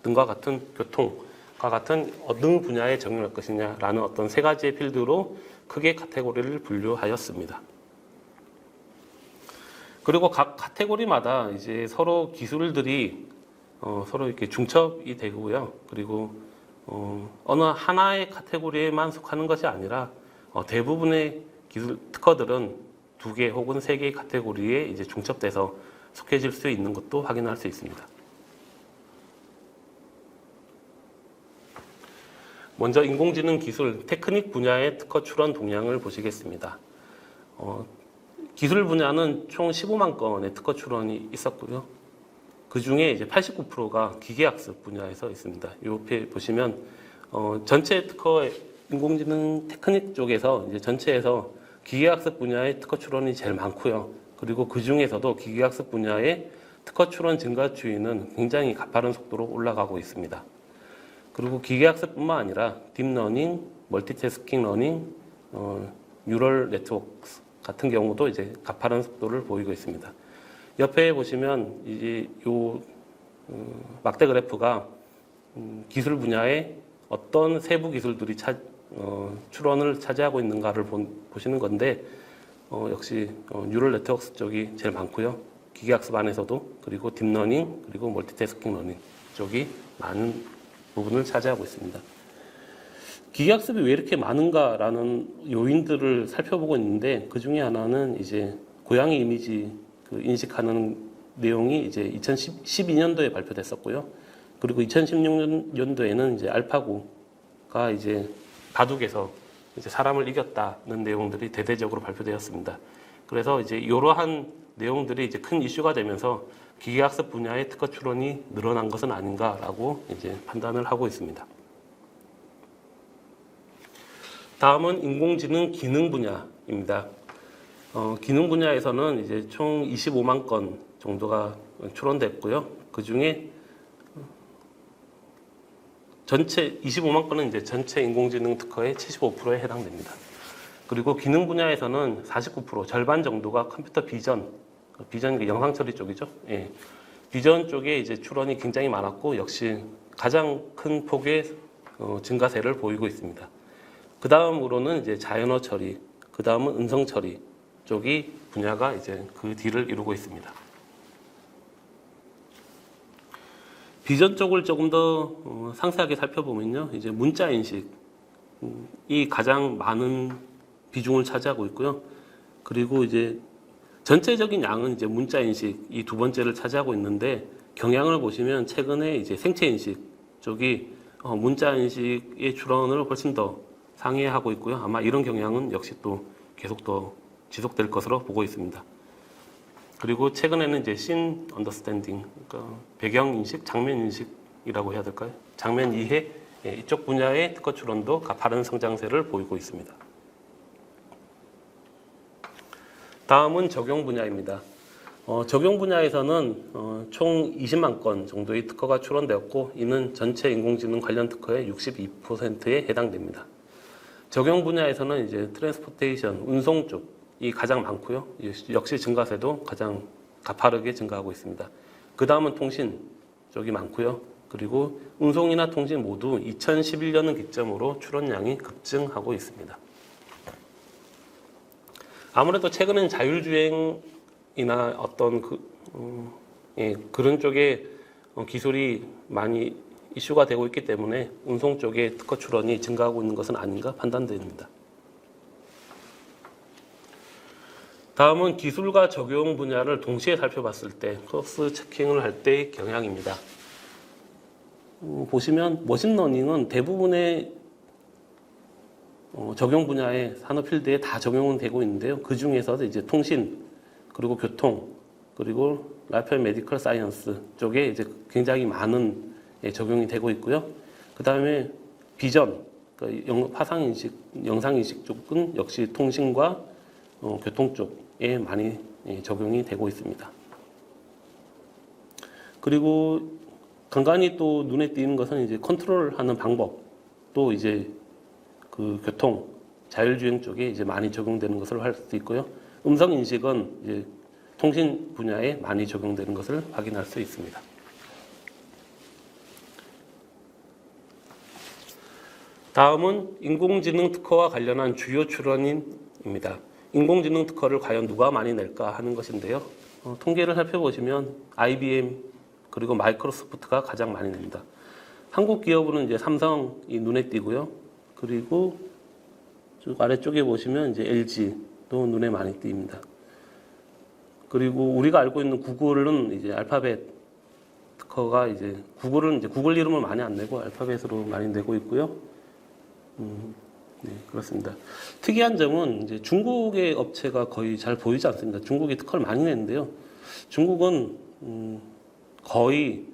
등과 같은 교통과 같은 어느 분야에 적용할 것이냐라는 어떤 세 가지의 필드로 크게 카테고리를 분류하였습니다. 그리고 각 카테고리마다 이제 서로 기술들이 서로 이렇게 중첩이 되고요. 그리고 어느 하나의 카테고리에만 속하는 것이 아니라 대부분의 기술 특허들은 2개 혹은 3개의 카테고리에 이제 중첩돼서 속해질 수 있는 것도 확인할 수 있습니다. 먼저 인공지능 기술, 테크닉 분야의 특허 출원 동향을 보시겠습니다. 기술 분야는 총 15만 건의 특허 출원이 있었고요. 그 중에 이제 89%가 기계학습 분야에서 있습니다. 옆에 보시면 전체 특허 인공지능 테크닉 쪽에서 이제 전체에서 기계학습 분야의 특허 출원이 제일 많고요. 그리고 그 중에서도 기계학습 분야의 특허 출원 증가 추이는 굉장히 가파른 속도로 올라가고 있습니다. 그리고 기계학습뿐만 아니라 딥러닝, 멀티태스킹 러닝, 뉴럴 네트워크 같은 경우도 이제 가파른 속도를 보이고 있습니다. 옆에 보시면 이제 요 막대 그래프가 기술 분야의 어떤 세부 기술들이 출원을 차지하고 있는가를 보시는 건데 역시 뉴럴 네트워크 쪽이 제일 많고요. 기계학습 안에서도, 그리고 딥러닝, 그리고 멀티태스킹 러닝 쪽이 많은 부분을 차지하고 있습니다. 기계학습이 왜 이렇게 많은가라는 요인들을 살펴보고 있는데, 그 중에 하나는 이제 고양이 이미지 인식하는 내용이 이제 2012년도에 발표됐었고요. 그리고 2016년도에는 이제 알파고가 이제 바둑에서 이제 사람을 이겼다는 내용들이 대대적으로 발표되었습니다. 그래서 이제 이러한 내용들이 이제 큰 이슈가 되면서 기계학습 분야의 특허 출원이 늘어난 것은 아닌가라고 이제 판단을 하고 있습니다. 다음은 인공지능 기능 분야입니다. 기능 분야에서는 이제 총 25만 건 정도가 출원됐고요. 그 중에 전체 25만 건은 이제 전체 인공지능 특허의 75%에 해당됩니다. 그리고 기능 분야에서는 49%, 절반 정도가 컴퓨터 비전 영상 처리 쪽이죠. 예. 비전 쪽에 이제 출원이 굉장히 많았고, 역시 가장 큰 폭의 증가세를 보이고 있습니다. 그 다음으로는 이제 자연어 처리, 그 다음은 음성 처리 쪽이 분야가 이제 그 뒤를 이루고 있습니다. 비전 쪽을 조금 더 상세하게 살펴보면요, 이제 문자 인식이 가장 많은 비중을 차지하고 있고요. 그리고 이제 전체적인 양은 이제 문자 인식 이 두 번째를 차지하고 있는데, 경향을 보시면 최근에 이제 생체 인식 쪽이 문자 인식의 출원을 훨씬 더 상회하고 있고요. 아마 이런 경향은 역시 또 계속 더 지속될 것으로 보고 있습니다. 그리고 최근에는 이제 씬 언더스탠딩, 그러니까 배경 인식, 장면 인식이라고 해야 될까요? 장면 이해, 이쪽 분야의 특허 출원도 가파른 성장세를 보이고 있습니다. 다음은 적용 분야입니다. 적용 분야에서는 총 20만 건 정도의 특허가 출원되었고 이는 전체 인공지능 관련 특허의 62%에 해당됩니다. 적용 분야에서는 이제 트랜스포테이션, 운송 쪽이 가장 많고요. 역시 증가세도 가장 가파르게 증가하고 있습니다. 그 다음은 통신 쪽이 많고요. 그리고 운송이나 통신 모두 2011년을 기점으로 출원량이 급증하고 있습니다. 아무래도 최근엔 자율주행이나 어떤 그런 쪽에 기술이 많이 이슈가 되고 있기 때문에 운송 쪽에 특허 출원이 증가하고 있는 것은 아닌가 판단됩니다. 다음은 기술과 적용 분야를 동시에 살펴봤을 때 크로스 체킹을 할 때의 경향입니다. 보시면 머신러닝은 대부분의 적용 분야의 산업 필드에 다 적용은 되고 있는데요. 그 중에서도 이제 통신, 그리고 교통, 그리고 라이프 앤 메디컬 사이언스 쪽에 이제 굉장히 많은 적용이 되고 있고요. 그 다음에 비전, 그러니까 화상 인식, 영상 인식 쪽은 역시 통신과 교통 쪽에 많이 적용이 되고 있습니다. 그리고 간간히 또 눈에 띄는 것은 이제 컨트롤하는 방법도 이제 그 교통, 자율주행 쪽에 이제 많이 적용되는 것을 할 수 있고요. 음성 인식은 이제 통신 분야에 많이 적용되는 것을 확인할 수 있습니다. 다음은 인공지능 특허와 관련한 주요 출원인입니다. 인공지능 특허를 과연 누가 많이 낼까 하는 것인데요. 통계를 살펴보시면 IBM 그리고 마이크로소프트가 가장 많이 냅니다. 한국 기업으로는 이제 삼성이 눈에 띄고요. 그리고 아래쪽에 보시면 이제 LG도 눈에 많이 띕니다. 그리고 우리가 알고 있는 구글은 이제 알파벳 특허가 이제 구글은 이제 구글 이름을 많이 안 내고 알파벳으로 많이 내고 있고요. 네, 그렇습니다. 특이한 점은 이제 중국의 업체가 거의 잘 보이지 않습니다. 중국이 특허를 많이 내는데요. 중국은 거의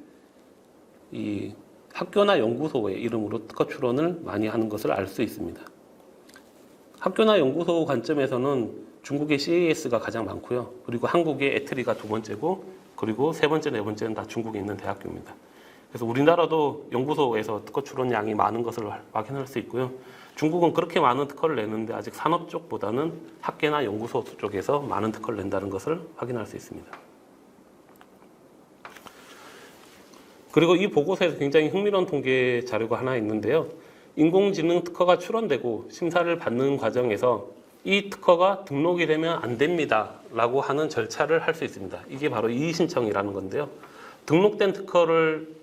이 학교나 연구소의 이름으로 특허 출원을 많이 하는 것을 알 수 있습니다. 학교나 연구소 관점에서는 중국의 CAS가 가장 많고요. 그리고 한국의 에트리가 두 번째고, 그리고 세 번째, 네 번째는 다 중국에 있는 대학교입니다. 그래서 우리나라도 연구소에서 특허 출원량이 많은 것을 확인할 수 있고요. 중국은 그렇게 많은 특허를 내는데 아직 산업 쪽보다는 학계나 연구소 쪽에서 많은 특허를 낸다는 것을 확인할 수 있습니다. 그리고 이 보고서에서 굉장히 흥미로운 통계 자료가 하나 있는데요. 인공지능 특허가 출원되고 심사를 받는 과정에서 이 특허가 등록이 되면 안 됩니다 라고 하는 절차를 할 수 있습니다. 이게 바로 이의신청이라는 건데요. 등록된 특허를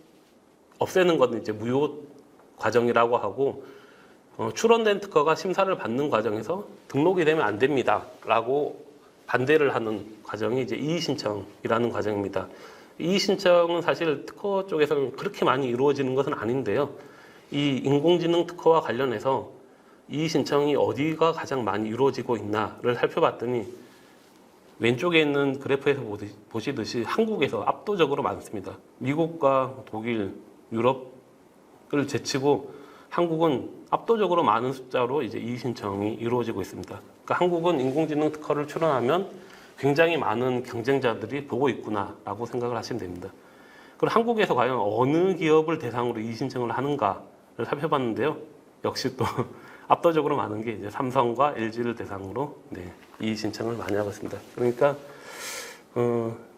없애는 건 이제 무효 과정이라고 하고, 출원된 특허가 심사를 받는 과정에서 등록이 되면 안 됩니다 라고 반대를 하는 과정이 이제 이의신청이라는 과정입니다. 이의신청은 사실 특허 쪽에서는 그렇게 많이 이루어지는 것은 아닌데요. 이 인공지능 특허와 관련해서 이의신청이 어디가 가장 많이 이루어지고 있나를 살펴봤더니 왼쪽에 있는 그래프에서 보시듯이 한국에서 압도적으로 많습니다. 미국과 독일, 유럽을 제치고 한국은 압도적으로 많은 숫자로 이제 이의신청이 이루어지고 있습니다. 그러니까 한국은 인공지능 특허를 출원하면 굉장히 많은 경쟁자들이 보고 있구나라고 생각을 하시면 됩니다. 그럼 한국에서 과연 어느 기업을 대상으로 이의신청을 하는가를 살펴봤는데요. 역시 또 압도적으로 많은 게 이제 삼성과 LG를 대상으로 이의신청을 많이 하고 있습니다. 그러니까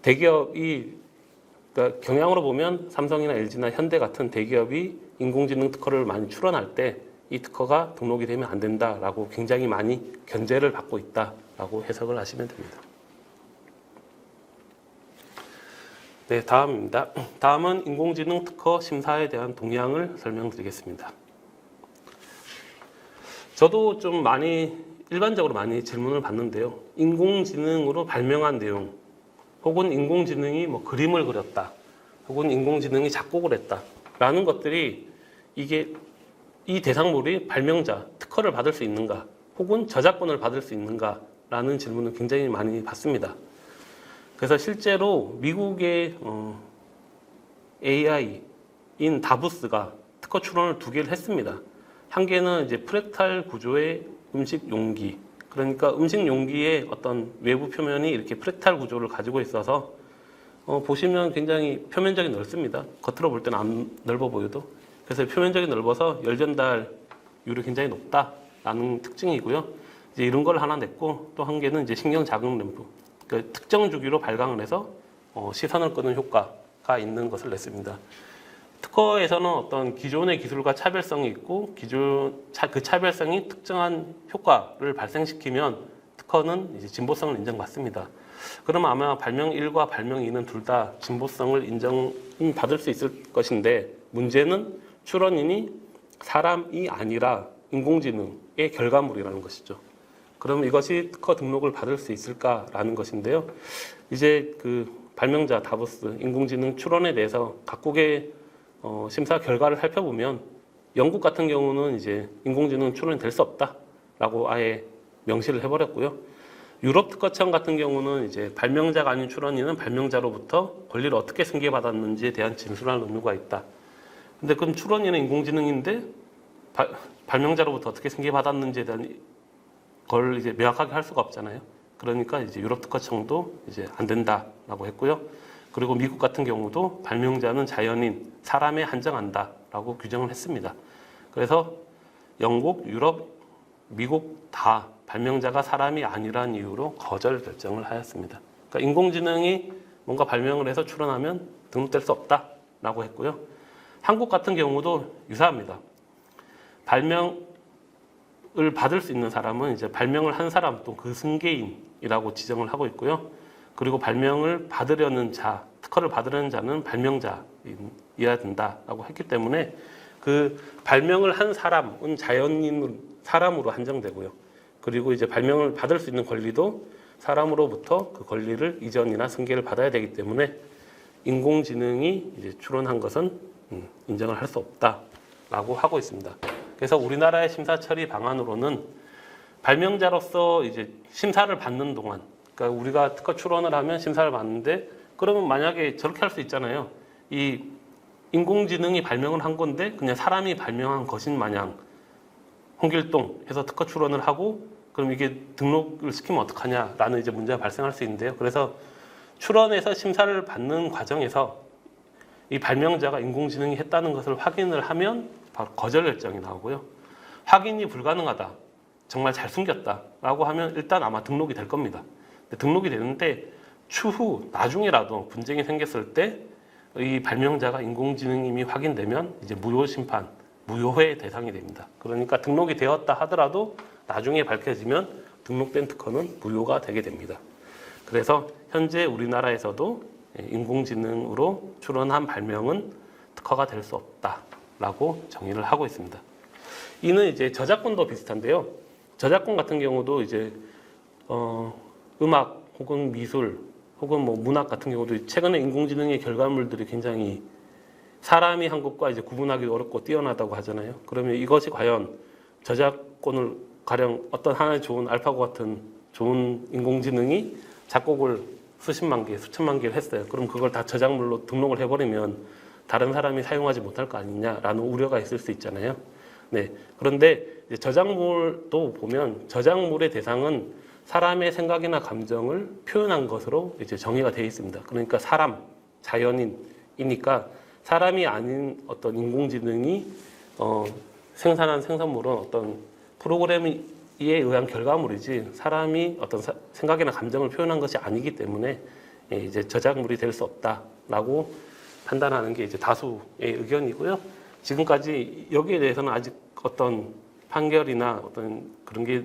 대기업이, 그러니까 경향으로 보면 삼성이나 LG나 현대 같은 대기업이 인공지능 특허를 많이 출원할 때 이 특허가 등록이 되면 안 된다라고 굉장히 많이 견제를 받고 있다라고 해석을 하시면 됩니다. 네, 다음입니다. 다음은 인공지능 특허 심사에 대한 동향을 설명드리겠습니다. 저도 좀 일반적으로 많이 질문을 받는데요. 인공지능으로 발명한 내용, 혹은 인공지능이 뭐 그림을 그렸다, 혹은 인공지능이 작곡을 했다 라는 것들이 이 대상물이 발명자, 특허를 받을 수 있는가, 혹은 저작권을 받을 수 있는가 라는 질문을 굉장히 많이 받습니다. 그래서 실제로 미국의 AI인 다부스가 특허 출원을 2개를 했습니다. 한 개는 이제 프랙탈 구조의 음식 용기, 그러니까 음식 용기의 어떤 외부 표면이 이렇게 프랙탈 구조를 가지고 있어서 보시면 굉장히 표면적이 넓습니다. 겉으로 볼 때는 안 넓어 보여도. 그래서 표면적이 넓어서 열 전달률이 굉장히 높다라는 특징이고요. 이제 이런 걸 하나 냈고, 또 한 개는 이제 신경 자극 램프. 그러니까 특정 주기로 발광을 해서 시선을 끄는 효과가 있는 것을 냈습니다. 특허에서는 어떤 기존의 기술과 차별성이 있고 그 차별성이 특정한 효과를 발생시키면 특허는 이제 진보성을 인정받습니다. 그러면 아마 발명 1과 발명 2는 둘 다 진보성을 인정받을 수 있을 것인데, 문제는 출원인이 사람이 아니라 인공지능의 결과물이라는 것이죠. 그럼 이것이 특허 등록을 받을 수 있을까라는 것인데요. 이제 그 발명자 다보스 인공지능 출원에 대해서 각국의 심사 결과를 살펴보면, 영국 같은 경우는 이제 인공지능 출원이 될 수 없다라고 아예 명시를 해버렸고요. 유럽 특허청 같은 경우는 이제 발명자가 아닌 출원인은 발명자로부터 권리를 어떻게 승계받았는지에 대한 진술할 의무가 있다. 근데 그럼 출원인은 인공지능인데 발명자로부터 어떻게 승계받았는지에 대한 걸 이제 명확하게 할 수가 없잖아요. 그러니까 이제 유럽 특허청도 이제 안 된다라고 했고요. 그리고 미국 같은 경우도 발명자는 자연인, 사람에 한정한다라고 규정을 했습니다. 그래서 영국, 유럽, 미국 다 발명자가 사람이 아니란 이유로 거절 결정을 하였습니다. 그러니까 인공지능이 뭔가 발명을 해서 출원하면 등록될 수 없다라고 했고요. 한국 같은 경우도 유사합니다. 발명을 받을 수 있는 사람은 이제 발명을 한 사람 또 그 승계인이라고 지정을 하고 있고요. 그리고 발명을 받으려는 자, 특허를 받으려는 자는 발명자이어야 된다라고 했기 때문에 그 발명을 한 사람은 자연인 사람으로 한정되고요. 그리고 이제 발명을 받을 수 있는 권리도 사람으로부터 그 권리를 이전이나 승계를 받아야 되기 때문에 인공지능이 이제 출원한 것은 인정을 할 수 없다라고 하고 있습니다. 그래서 우리나라의 심사 처리 방안으로는 발명자로서 이제 심사를 받는 동안, 그러니까 우리가 특허 출원을 하면 심사를 받는데, 그러면 만약에 저렇게 할 수 있잖아요. 이 인공지능이 발명을 한 건데 그냥 사람이 발명한 것인 마냥 홍길동 해서 특허 출원을 하고, 그럼 이게 등록을 시키면 어떡하냐라는 이제 문제가 발생할 수 있는데요. 그래서 출원해서 심사를 받는 과정에서 이 발명자가 인공지능이 했다는 것을 확인을 하면 바로 거절 결정이 나오고요. 확인이 불가능하다, 정말 잘 숨겼다라고 하면 일단 아마 등록이 될 겁니다. 등록이 되는데 추후 나중에라도 분쟁이 생겼을 때 이 발명자가 인공지능임이 확인되면 이제 무효 심판, 무효의 대상이 됩니다. 그러니까 등록이 되었다 하더라도 나중에 밝혀지면 등록된 특허는 무효가 되게 됩니다. 그래서 현재 우리나라에서도 인공지능으로 출원한 발명은 특허가 될 수 없다라고 정의를 하고 있습니다. 이는 이제 저작권도 비슷한데요. 저작권 같은 경우도 이제 음악 혹은 미술 혹은 뭐 문학 같은 경우도 최근에 인공지능의 결과물들이 굉장히 사람이 한 것과 이제 구분하기 어렵고 뛰어나다고 하잖아요. 그러면 이것이 과연 저작권을 가령 어떤 하나의 좋은 알파고 같은 좋은 인공지능이 작곡을 수십만 개, 수천만 개를 했어요. 그럼 그걸 다 저작물로 등록을 해버리면 다른 사람이 사용하지 못할 거 아니냐라는 우려가 있을 수 있잖아요. 네. 그런데 이제 저작물도 보면 저작물의 대상은 사람의 생각이나 감정을 표현한 것으로 이제 정의가 되어 있습니다. 그러니까 사람, 자연인이니까 사람이 아닌 어떤 인공지능이 생산한 생산물은 어떤 프로그램에 의한 결과물이지 사람이 어떤 생각이나 감정을 표현한 것이 아니기 때문에 이제 저작물이 될 수 없다라고 판단하는 게 이제 다수의 의견이고요. 지금까지 여기에 대해서는 아직 어떤 판결이나 어떤 그런 게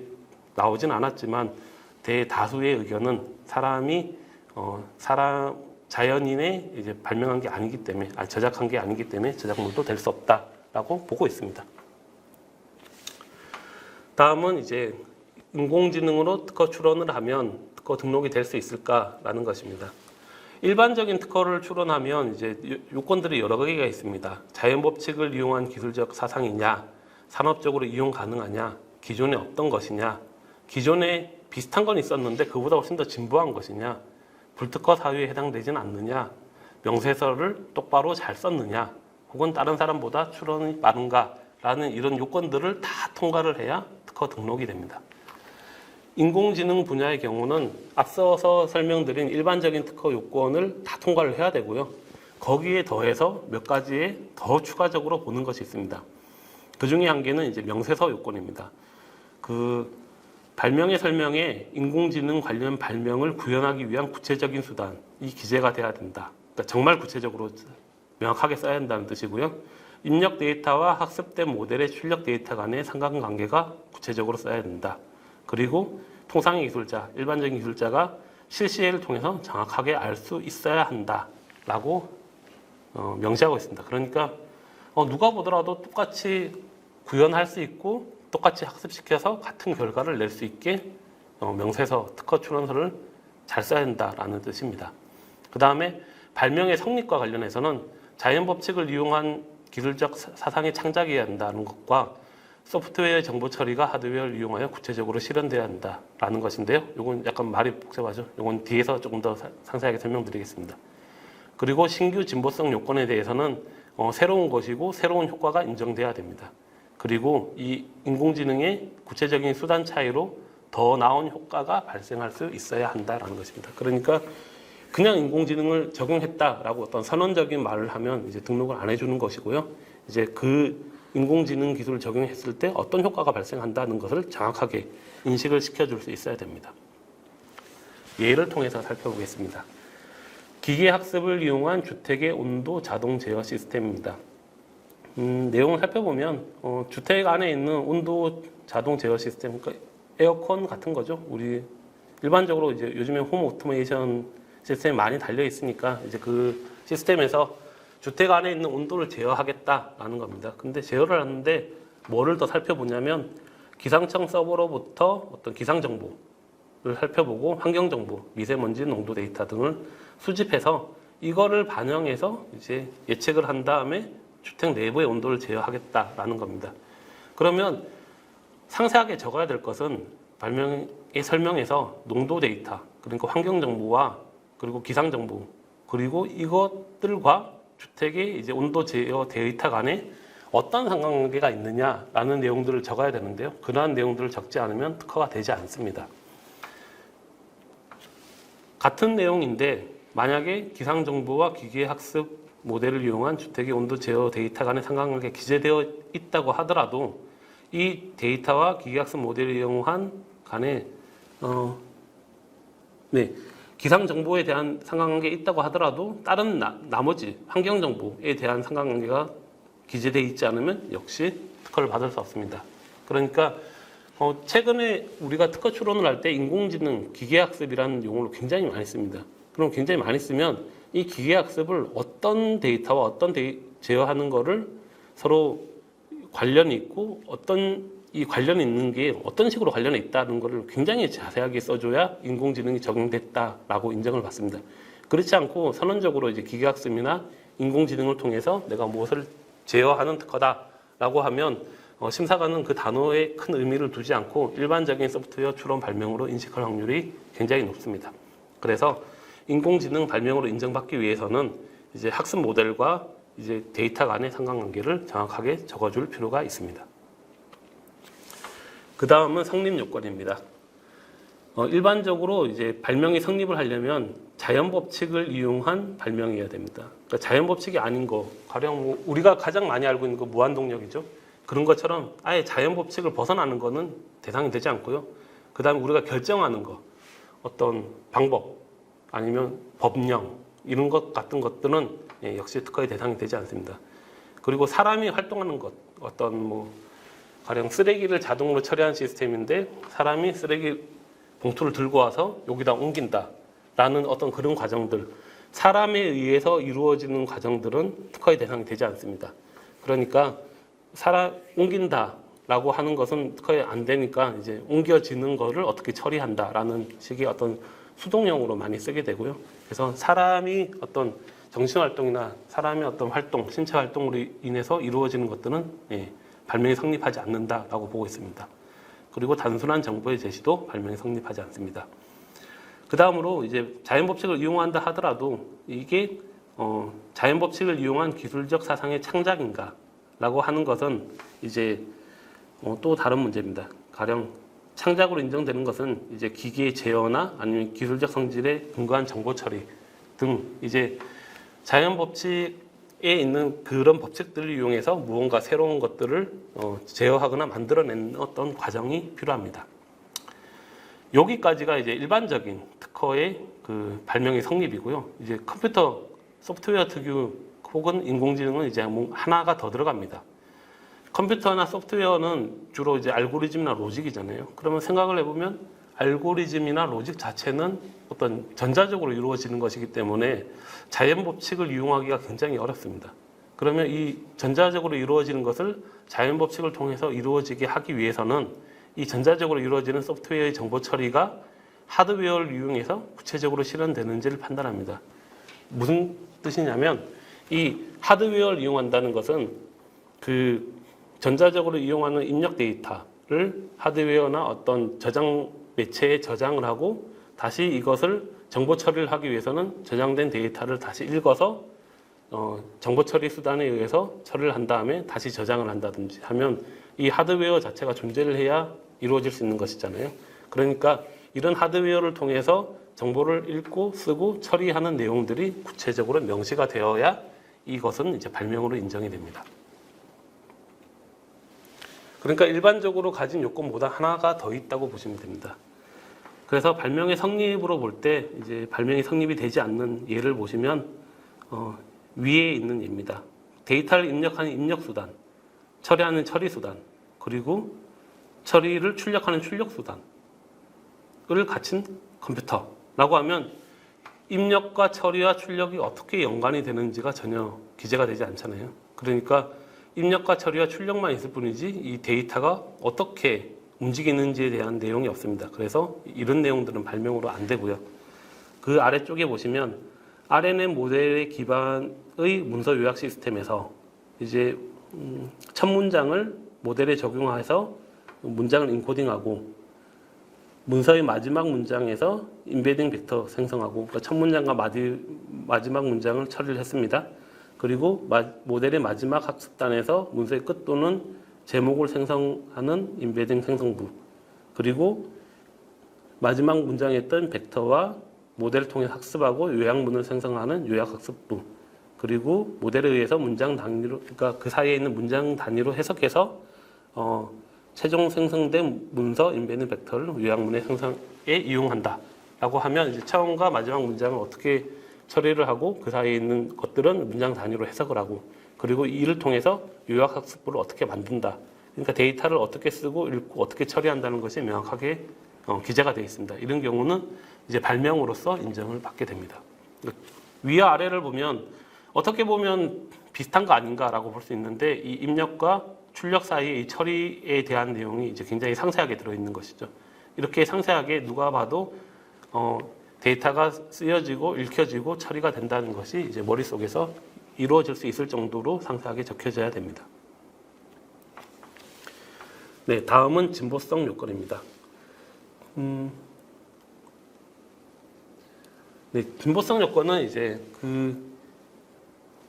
나오진 않았지만 대다수의 의견은 자연인의 이제 발명한 게 아니기 때문에, 저작한 게 아니기 때문에 저작물도 될 수 없다라고 보고 있습니다. 다음은 이제 인공지능으로 특허 출원을 하면 특허 등록이 될 수 있을까라는 것입니다. 일반적인 특허를 출원하면 이제 요건들이 여러 개가 있습니다. 자연 법칙을 이용한 기술적 사상이냐, 산업적으로 이용 가능하냐, 기존에 없던 것이냐, 기존에 비슷한 건 있었는데 그보다 훨씬 더 진보한 것이냐, 불특허 사유에 해당되지는 않느냐, 명세서를 똑바로 잘 썼느냐, 혹은 다른 사람보다 출원이 빠른가라는 이런 요건들을 다 통과를 해야 특허 등록이 됩니다. 인공지능 분야의 경우는 앞서서 설명드린 일반적인 특허 요건을 다 통과를 해야 되고요. 거기에 더해서 몇 가지에 더 추가적으로 보는 것이 있습니다. 그 중에 한 개는 이제 명세서 요건입니다. 그 발명의 설명에 인공지능 관련 발명을 구현하기 위한 구체적인 수단이 기재가 돼야 된다. 그러니까 정말 구체적으로 명확하게 써야 한다는 뜻이고요. 입력 데이터와 학습된 모델의 출력 데이터 간의 상관관계가 구체적으로 써야 된다. 그리고 통상의 기술자, 일반적인 기술자가 실시를 통해서 정확하게 알 수 있어야 한다라고 명시하고 있습니다. 그러니까 누가 보더라도 똑같이 구현할 수 있고 똑같이 학습시켜서 같은 결과를 낼 수 있게 명세서, 특허 출원서를 잘 써야 한다라는 뜻입니다. 그 다음에 발명의 성립과 관련해서는 자연 법칙을 이용한 기술적 사상의 창작이어야 한다는 것과 소프트웨어의 정보 처리가 하드웨어를 이용하여 구체적으로 실현돼야 한다라는 것인데요. 이건 약간 말이 복잡하죠. 이건 뒤에서 조금 더 상세하게 설명드리겠습니다. 그리고 신규 진보성 요건에 대해서는 새로운 것이고 새로운 효과가 인정돼야 됩니다. 그리고 이 인공지능의 구체적인 수단 차이로 더 나은 효과가 발생할 수 있어야 한다라는 것입니다. 그러니까 그냥 인공지능을 적용했다라고 어떤 선언적인 말을 하면 이제 등록을 안 해주는 것이고요. 이제 그 인공지능 기술을 적용했을 때 어떤 효과가 발생한다는 것을 정확하게 인식을 시켜줄 수 있어야 됩니다. 예를 통해서 살펴보겠습니다. 기계학습을 이용한 주택의 온도 자동 제어 시스템입니다. 내용을 살펴보면 주택 안에 있는 온도 자동 제어 시스템, 그러니까 에어컨 같은 거죠. 우리 일반적으로 이제 요즘에 홈 오토메이션 시스템이 많이 달려 있으니까 이제 그 시스템에서 주택 안에 있는 온도를 제어하겠다라는 겁니다. 근데 제어를 하는데 뭐를 더 살펴보냐면 기상청 서버로부터 어떤 기상 정보를 살펴보고 환경 정보, 미세먼지 농도 데이터 등을 수집해서 이거를 반영해서 이제 예측을 한 다음에 주택 내부의 온도를 제어하겠다라는 겁니다. 그러면 상세하게 적어야 될 것은 발명의 설명에서 농도 데이터, 그러니까 환경 정보와 그리고 기상 정보, 그리고 이것들과 주택의 이제 온도 제어 데이터 간에 어떤 상관관계가 있느냐라는 내용들을 적어야 되는데요. 그러한 내용들을 적지 않으면 특허가 되지 않습니다. 같은 내용인데 만약에 기상 정보와 기계 학습 모델을 이용한 주택의 온도 제어 데이터 간의 상관관계가 기재되어 있다고 하더라도 이 데이터와 기계 학습 모델을 이용한 간에 기상 정보에 대한 상관관계가 있다고 하더라도 다른 나머지 환경 정보에 대한 상관관계가 기재되어 있지 않으면 역시 특허를 받을 수 없습니다. 그러니까 최근에 우리가 특허 출원을 할 때 인공지능, 기계학습이라는 용어를 굉장히 많이 씁니다. 그럼 굉장히 많이 쓰면 이 기계학습을 어떤 데이터와 어떤 제어하는 거를 서로 관련이 있고 어떤 이 관련이 있는 게 어떤 식으로 관련이 있다는 것을 굉장히 자세하게 써줘야 인공지능이 적용됐다라고 인정을 받습니다. 그렇지 않고 선언적으로 이제 기계학습이나 인공지능을 통해서 내가 무엇을 제어하는 특허다라고 하면 심사관은 그 단어에 큰 의미를 두지 않고 일반적인 소프트웨어 출원 발명으로 인식할 확률이 굉장히 높습니다. 그래서 인공지능 발명으로 인정받기 위해서는 이제 학습 모델과 이제 데이터 간의 상관관계를 정확하게 적어줄 필요가 있습니다. 그 다음은 성립 요건입니다. 일반적으로 이제 발명이 성립을 하려면 자연 법칙을 이용한 발명이어야 됩니다. 그러니까 자연 법칙이 아닌 거, 가령 우리가 가장 많이 알고 있는 거 무한동력이죠. 그런 것처럼 아예 자연 법칙을 벗어나는 거는 대상이 되지 않고요. 그 다음에 우리가 결정하는 거, 어떤 방법 아니면 법령 이런 것 같은 것들은 역시 특허의 대상이 되지 않습니다. 그리고 사람이 활동하는 것, 어떤 가령 쓰레기를 자동으로 처리하는 시스템인데 사람이 쓰레기 봉투를 들고 와서 여기다 옮긴다라는 어떤 그런 과정들, 사람에 의해서 이루어지는 과정들은 특허의 대상이 되지 않습니다. 그러니까 옮긴다라고 하는 것은 특허에 안 되니까 이제 옮겨지는 거를 어떻게 처리한다라는 식의 어떤 수동형으로 많이 쓰게 되고요. 그래서 사람이 어떤 정신활동이나 사람의 어떤 활동, 신체 활동으로 인해서 이루어지는 것들은 발명이 성립하지 않는다라고 보고 있습니다. 그리고 단순한 정보의 제시도 발명이 성립하지 않습니다. 그 다음으로 이제 자연 법칙을 이용한다 하더라도 이게 자연 법칙을 이용한 기술적 사상의 창작인가라고 하는 것은 이제 또 다른 문제입니다. 가령 창작으로 인정되는 것은 이제 기기의 제어나 아니면 기술적 성질에 근거한 정보 처리 등 이제 자연 법칙에 있는 그런 법칙들을 이용해서 무언가 새로운 것들을 제어하거나 만들어내는 어떤 과정이 필요합니다. 여기까지가 이제 일반적인 특허의 그 발명의 성립이고요. 이제 컴퓨터 소프트웨어 특유 혹은 인공지능은 이제 하나가 더 들어갑니다. 컴퓨터나 소프트웨어는 주로 이제 알고리즘이나 로직이잖아요. 그러면 생각을 해보면 알고리즘이나 로직 자체는 어떤 전자적으로 이루어지는 것이기 때문에 자연 법칙을 이용하기가 굉장히 어렵습니다. 그러면 이 전자적으로 이루어지는 것을 자연 법칙을 통해서 이루어지게 하기 위해서는 이 전자적으로 이루어지는 소프트웨어의 정보 처리가 하드웨어를 이용해서 구체적으로 실현되는지를 판단합니다. 무슨 뜻이냐면 이 하드웨어를 이용한다는 것은 그 전자적으로 이용하는 입력 데이터를 하드웨어나 어떤 저장 매체에 저장을 하고 다시 이것을 정보 처리를 하기 위해서는 저장된 데이터를 다시 읽어서 정보 처리 수단에 의해서 처리를 한 다음에 다시 저장을 한다든지 하면 이 하드웨어 자체가 존재를 해야 이루어질 수 있는 것이잖아요. 그러니까 이런 하드웨어를 통해서 정보를 읽고 쓰고 처리하는 내용들이 구체적으로 명시가 되어야 이것은 이제 발명으로 인정이 됩니다. 그러니까 일반적으로 가진 요건보다 하나가 더 있다고 보시면 됩니다. 그래서 발명의 성립으로 볼 때 이제 발명이 성립이 되지 않는 예를 보시면 위에 있는 예입니다. 데이터를 입력하는 입력 수단, 처리하는 처리 수단, 그리고 처리를 출력하는 출력 수단을 갖춘 컴퓨터라고 하면 입력과 처리와 출력이 어떻게 연관이 되는지가 전혀 기재가 되지 않잖아요. 그러니까 입력과 처리와 출력만 있을 뿐이지 이 데이터가 어떻게 움직이는지에 대한 내용이 없습니다. 그래서 이런 내용들은 발명으로 안 되고요. 그 아래쪽에 보시면 RNN 모델의 기반의 문서 요약 시스템에서 이제 첫 문장을 모델에 적용해서 문장을 인코딩하고 문서의 마지막 문장에서 인베딩 벡터 생성하고 그러니까 첫 문장과 마지막 문장을 처리를 했습니다. 그리고 모델의 마지막 학습단에서 문서의 끝 또는 제목을 생성하는 인베딩 생성부, 그리고 마지막 문장에 있던 벡터와 모델을 통해 학습하고 요약문을 생성하는 요약학습부, 그리고 모델에 의해서 문장 단위로, 그러니까 그 사이에 있는 문장 단위로 해석해서 최종 생성된 문서 인베딩 벡터를 요약문의 생성에 이용한다라고 하면 이제 처음과 마지막 문장을 어떻게 처리를 하고 그 사이에 있는 것들은 문장 단위로 해석을 하고 그리고 이를 통해서 요약학습부를 어떻게 만든다. 그러니까 데이터를 어떻게 쓰고 읽고 어떻게 처리한다는 것이 명확하게 기재가 되어 있습니다. 이런 경우는 이제 발명으로서 인정을 받게 됩니다. 위와 아래를 보면 어떻게 보면 비슷한 거 아닌가라고 볼 수 있는데 이 입력과 출력 사이의 이 처리에 대한 내용이 이제 굉장히 상세하게 들어있는 것이죠. 이렇게 상세하게 누가 봐도 데이터가 쓰여지고 읽혀지고 처리가 된다는 것이 이제 머릿속에서 이루어질 수 있을 정도로 상세하게 적혀져야 됩니다. 네, 다음은 진보성 요건입니다. 네, 진보성 요건은 이제 그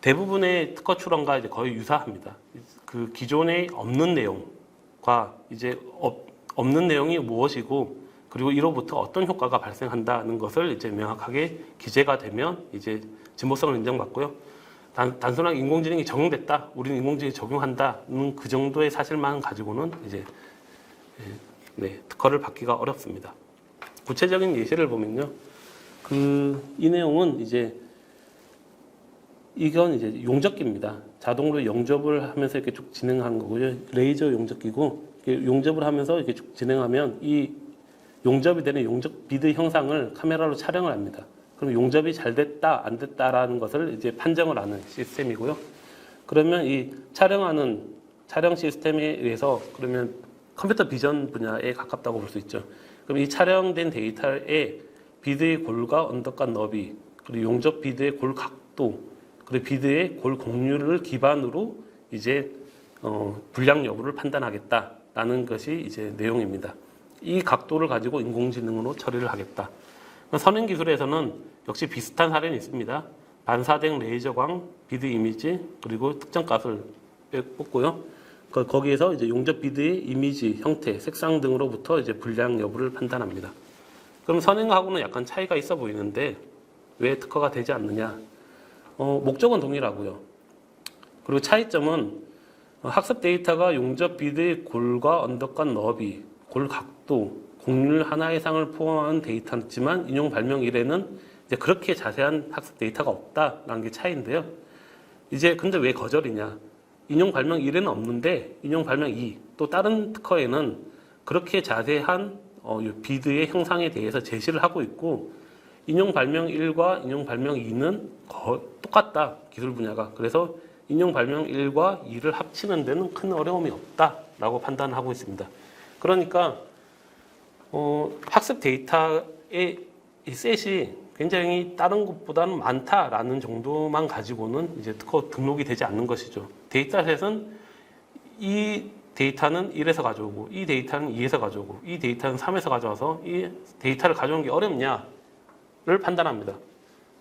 대부분의 특허 출원과 이제 거의 유사합니다. 그 기존에 없는 내용과 이제 없는 내용이 무엇이고 그리고 이로부터 어떤 효과가 발생한다는 것을 이제 명확하게 기재가 되면 이제 진보성을 인정받고요. 단순하게 인공지능이 적용됐다, 우리는 인공지능이 적용한다는 그 정도의 사실만 가지고는 이제 특허를 받기가 어렵습니다. 구체적인 예시를 보면요, 이 내용은 이제 이건 이제 용접기입니다. 자동으로 용접을 하면서 이렇게 쭉 진행하는 거고요. 레이저 용접기고 용접을 하면서 이렇게 쭉 진행하면 이 용접이 되는 용접 비드 형상을 카메라로 촬영을 합니다. 그럼 용접이 잘 됐다, 안 됐다라는 것을 이제 판정을 하는 시스템이고요. 그러면 이 촬영 시스템에 의해서 그러면 컴퓨터 비전 분야에 가깝다고 볼 수 있죠. 그럼 이 촬영된 데이터에 비드의 골과 언덕과 너비, 그리고 용접 비드의 골 각도, 그리고 비드의 골 곡률을 기반으로 이제 불량 여부를 판단하겠다라는 것이 이제 내용입니다. 이 각도를 가지고 인공지능으로 처리를 하겠다. 선행 기술에서는 역시 비슷한 사례는 있습니다. 반사된 레이저광, 비드 이미지, 그리고 특정 값을 뽑고요. 거기에서 이제 용접 비드의 이미지, 형태, 색상 등으로부터 이제 불량 여부를 판단합니다. 그럼 선행하고는 약간 차이가 있어 보이는데 왜 특허가 되지 않느냐? 목적은 동일하고요. 그리고 차이점은 학습 데이터가 용접 비드의 골과 언덕간 너비, 골 각도, 곡률 하나 이상을 포함한 데이터지만 인용 발명 이래는 이제 그렇게 자세한 학습 데이터가 없다라는 게 차이인데요. 이제 근데 왜 거절이냐? 인용 발명 1에는 없는데 인용 발명 2, 또 다른 특허에는 그렇게 자세한 비드의 형상에 대해서 제시를 하고 있고 인용 발명 1과 인용 발명 2는 똑같다, 기술 분야가. 그래서 인용 발명 1과 2를 합치는 데는 큰 어려움이 없다라고 판단하고 있습니다. 그러니까 학습 데이터의 이 셋이 굉장히 다른 것보다는 많다라는 정도만 가지고는 이제 특허 등록이 되지 않는 것이죠. 데이터셋은 이 데이터는 1에서 가져오고 이 데이터는 2에서 가져오고 이 데이터는 3에서 가져와서 이 데이터를 가져오는 게 어렵냐를 판단합니다.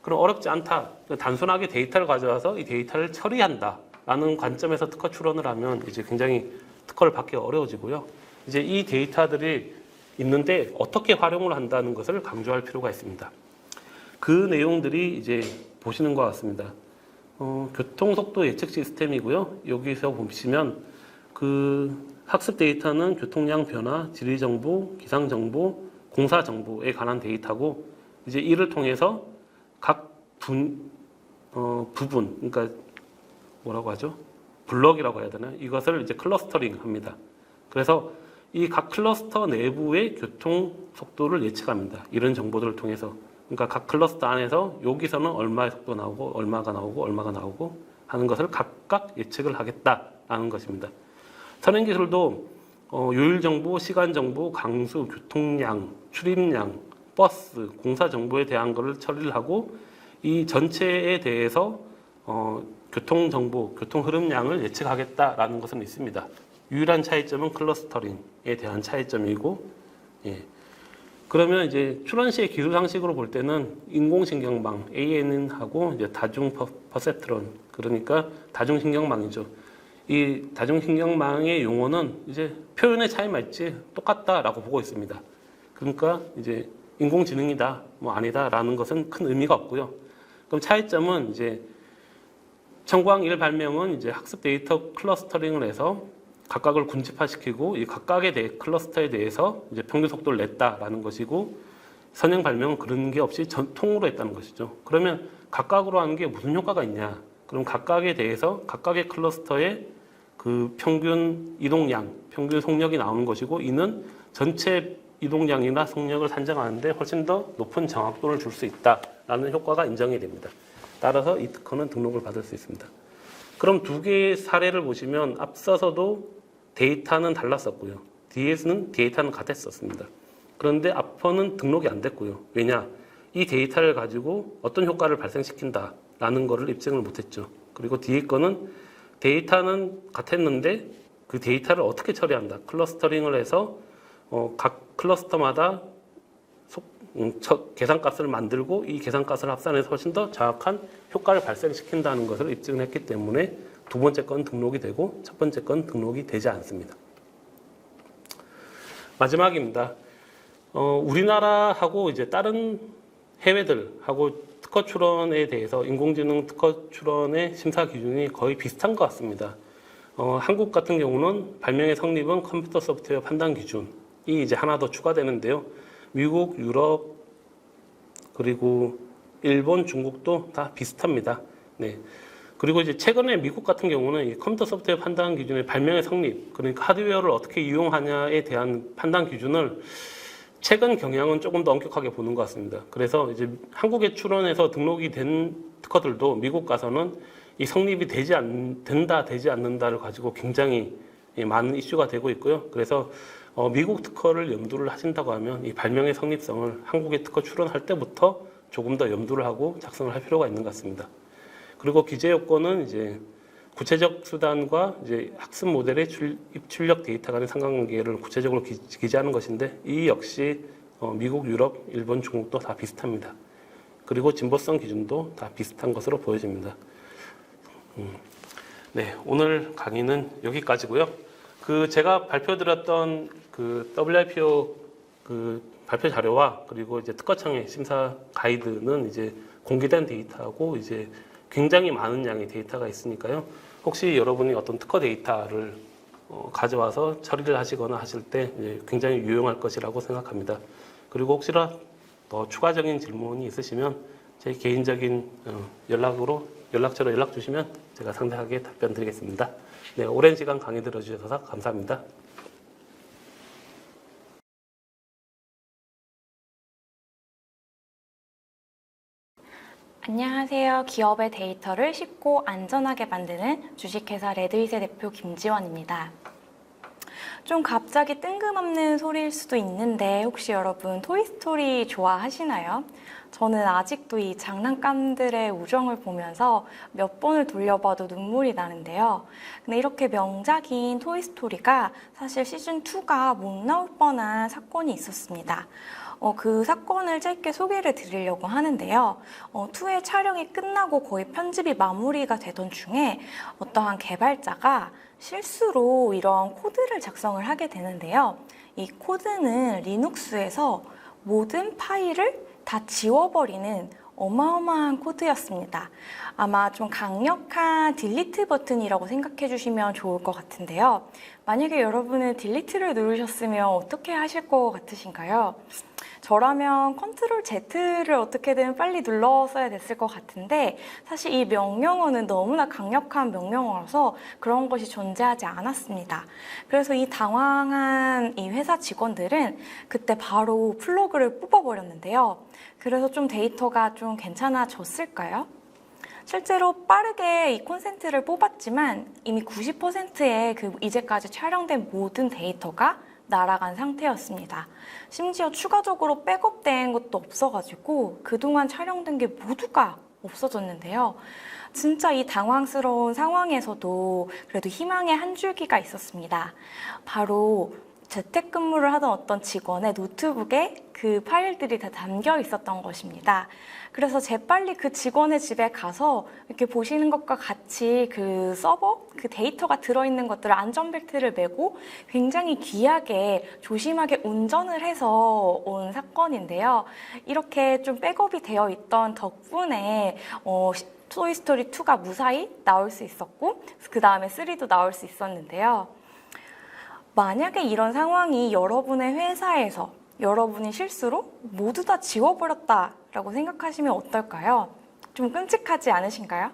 그럼 어렵지 않다. 단순하게 데이터를 가져와서 이 데이터를 처리한다라는 관점에서 특허 출원을 하면 이제 굉장히 특허를 받기가 어려워지고요. 이제 이 데이터들이 있는데 어떻게 활용을 한다는 것을 강조할 필요가 있습니다. 그 내용들이 이제 보시는 것 같습니다. 교통속도 예측 시스템이고요. 여기서 보시면 그 학습 데이터는 교통량 변화, 지리 정보, 기상 정보, 공사 정보에 관한 데이터고 이제 이를 통해서 각 부분, 그러니까 뭐라고 하죠? 블럭이라고 해야 되나요? 이것을 이제 클러스터링 합니다. 그래서 이 각 클러스터 내부의 교통 속도를 예측합니다. 이런 정보들을 통해서. 그러니까 각 클러스터 안에서 여기서는 얼마의 속도 나오고 얼마가 나오고 얼마가 나오고 하는 것을 각각 예측을 하겠다라는 것입니다. 선행 기술도 요일 정보, 시간 정보, 강수, 교통량, 출입량, 버스, 공사 정보에 대한 것을 처리를 하고 이 전체에 대해서 교통 정보, 교통 흐름량을 예측하겠다라는 것은 있습니다. 유일한 차이점은 클러스터링에 대한 차이점이고, 예. 그러면 이제 출원 시의 기술 상식으로 볼 때는 인공신경망 ANN하고 이제 다중 퍼셉트론, 그러니까 다중신경망이죠. 이 다중신경망의 용어는 이제 표현의 차이만 있지 똑같다라고 보고 있습니다. 그러니까 이제 인공지능이다, 뭐 아니다라는 것은 큰 의미가 없고요. 그럼 차이점은 이제 청구항 1 발명은 이제 학습 데이터 클러스터링을 해서 각각을 군집화시키고 이 각각의 클러스터에 대해서 이제 평균 속도를 냈다라는 것이고 선행 발명은 그런 게 없이 통으로 했다는 것이죠. 그러면 각각으로 하는 게 무슨 효과가 있냐? 그럼 각각에 대해서 각각의 클러스터의 그 평균 이동량, 평균 속력이 나오는 것이고 이는 전체 이동량이나 속력을 산정하는데 훨씬 더 높은 정확도를 줄 수 있다라는 효과가 인정이 됩니다. 따라서 이 특허는 등록을 받을 수 있습니다. 그럼 두 개의 사례를 보시면 앞서서도 데이터는 달랐었고요. 뒤에서는 데이터는 같았었습니다. 그런데 앞서는 등록이 안 됐고요. 왜냐? 이 데이터를 가지고 어떤 효과를 발생시킨다라는 것을 입증을 못했죠. 그리고 뒤에 거는 데이터는 같았는데 그 데이터를 어떻게 처리한다. 클러스터링을 해서 각 클러스터마다 계산값을 만들고 이 계산값을 합산해서 훨씬 더 정확한 효과를 발생시킨다는 것을 입증했기 때문에 두 번째 건 등록이 되고 첫 번째 건 등록이 되지 않습니다. 마지막입니다. 우리나라하고 이제 다른 해외들하고 특허 출원에 대해서 인공지능 특허 출원의 심사 기준이 거의 비슷한 것 같습니다. 한국 같은 경우는 발명의 성립은 컴퓨터 소프트웨어 판단 기준이 이제 하나 더 추가되는데요. 미국, 유럽, 그리고 일본, 중국도 다 비슷합니다. 네. 그리고 이제 최근에 미국 같은 경우는 이 컴퓨터 소프트웨어 판단 기준의 발명의 성립, 그러니까 하드웨어를 어떻게 이용하냐에 대한 판단 기준을 최근 경향은 조금 더 엄격하게 보는 것 같습니다. 그래서 이제 한국에 출원해서 등록이 된 특허들도 미국 가서는 이 성립이 되지 않는다를 가지고 굉장히 많은 이슈가 되고 있고요. 그래서 미국 특허를 염두를 하신다고 하면 이 발명의 성립성을 한국의 특허 출원할 때부터 조금 더 염두를 하고 작성을 할 필요가 있는 것 같습니다. 그리고 기재 요건은 이제 구체적 수단과 이제 학습 모델의 입출력 데이터 간의 상관관계를 구체적으로 기재하는 것인데 이 역시 미국, 유럽, 일본, 중국도 다 비슷합니다. 그리고 진보성 기준도 다 비슷한 것으로 보여집니다. 네, 오늘 강의는 여기까지고요. 제가 발표드렸던 WIPO 발표 자료와 그리고 이제 특허청의 심사 가이드는 이제 공개된 데이터하고 이제 굉장히 많은 양의 데이터가 있으니까요. 혹시 여러분이 어떤 특허 데이터를 가져와서 처리를 하시거나 하실 때 굉장히 유용할 것이라고 생각합니다. 그리고 혹시나 더 추가적인 질문이 있으시면 제 개인적인 연락처로 연락 주시면 제가 상세하게 답변 드리겠습니다. 네, 오랜 시간 강의 들어주셔서 감사합니다. 안녕하세요. 기업의 데이터를 쉽고 안전하게 만드는 주식회사 레드잇의 대표 김지원입니다. 좀 갑자기 뜬금없는 소리일 수도 있는데 혹시 여러분 토이스토리 좋아하시나요? 저는 아직도 이 장난감들의 우정을 보면서 몇 번을 돌려봐도 눈물이 나는데요. 근데 이렇게 명작인 토이스토리가 사실 시즌2가 못 나올 뻔한 사건이 있었습니다. 그 사건을 짧게 소개를 드리려고 하는데요. 2의 촬영이 끝나고 거의 편집이 마무리가 되던 중에 어떠한 개발자가 실수로 이런 코드를 작성을 하게 되는데요. 이 코드는 리눅스에서 모든 파일을 다 지워버리는 어마어마한 코드였습니다. 아마 좀 강력한 딜리트 버튼이라고 생각해 주시면 좋을 것 같은데요. 만약에 여러분은 딜리트를 누르셨으면 어떻게 하실 것 같으신가요? 저라면 컨트롤 Z를 어떻게든 빨리 눌렀어야 됐을 것 같은데 사실 이 명령어는 너무나 강력한 명령어라서 그런 것이 존재하지 않았습니다. 그래서 이 당황한 이 회사 직원들은 그때 바로 플러그를 뽑아버렸는데요. 그래서 좀 데이터가 좀 괜찮아졌을까요? 실제로 빠르게 이 콘센트를 뽑았지만 이미 90%의 이제까지 촬영된 모든 데이터가 날아간 상태였습니다. 심지어 추가적으로 백업된 것도 없어가지고 그동안 촬영된 게 모두가 없어졌는데요. 진짜 이 당황스러운 상황에서도 그래도 희망의 한 줄기가 있었습니다. 바로 재택근무를 하던 어떤 직원의 노트북에 그 파일들이 다 담겨 있었던 것입니다. 그래서 재빨리 그 직원의 집에 가서 이렇게 보시는 것과 같이 그 서버, 그 데이터가 들어있는 것들을 안전벨트를 메고 굉장히 귀하게 조심하게 운전을 해서 온 사건인데요. 이렇게 좀 백업이 되어 있던 덕분에 토이스토리 2가 무사히 나올 수 있었고 그 다음에 3도 나올 수 있었는데요. 만약에 이런 상황이 여러분의 회사에서 여러분이 실수로 모두 다 지워버렸다라고 생각하시면 어떨까요? 좀 끔찍하지 않으신가요?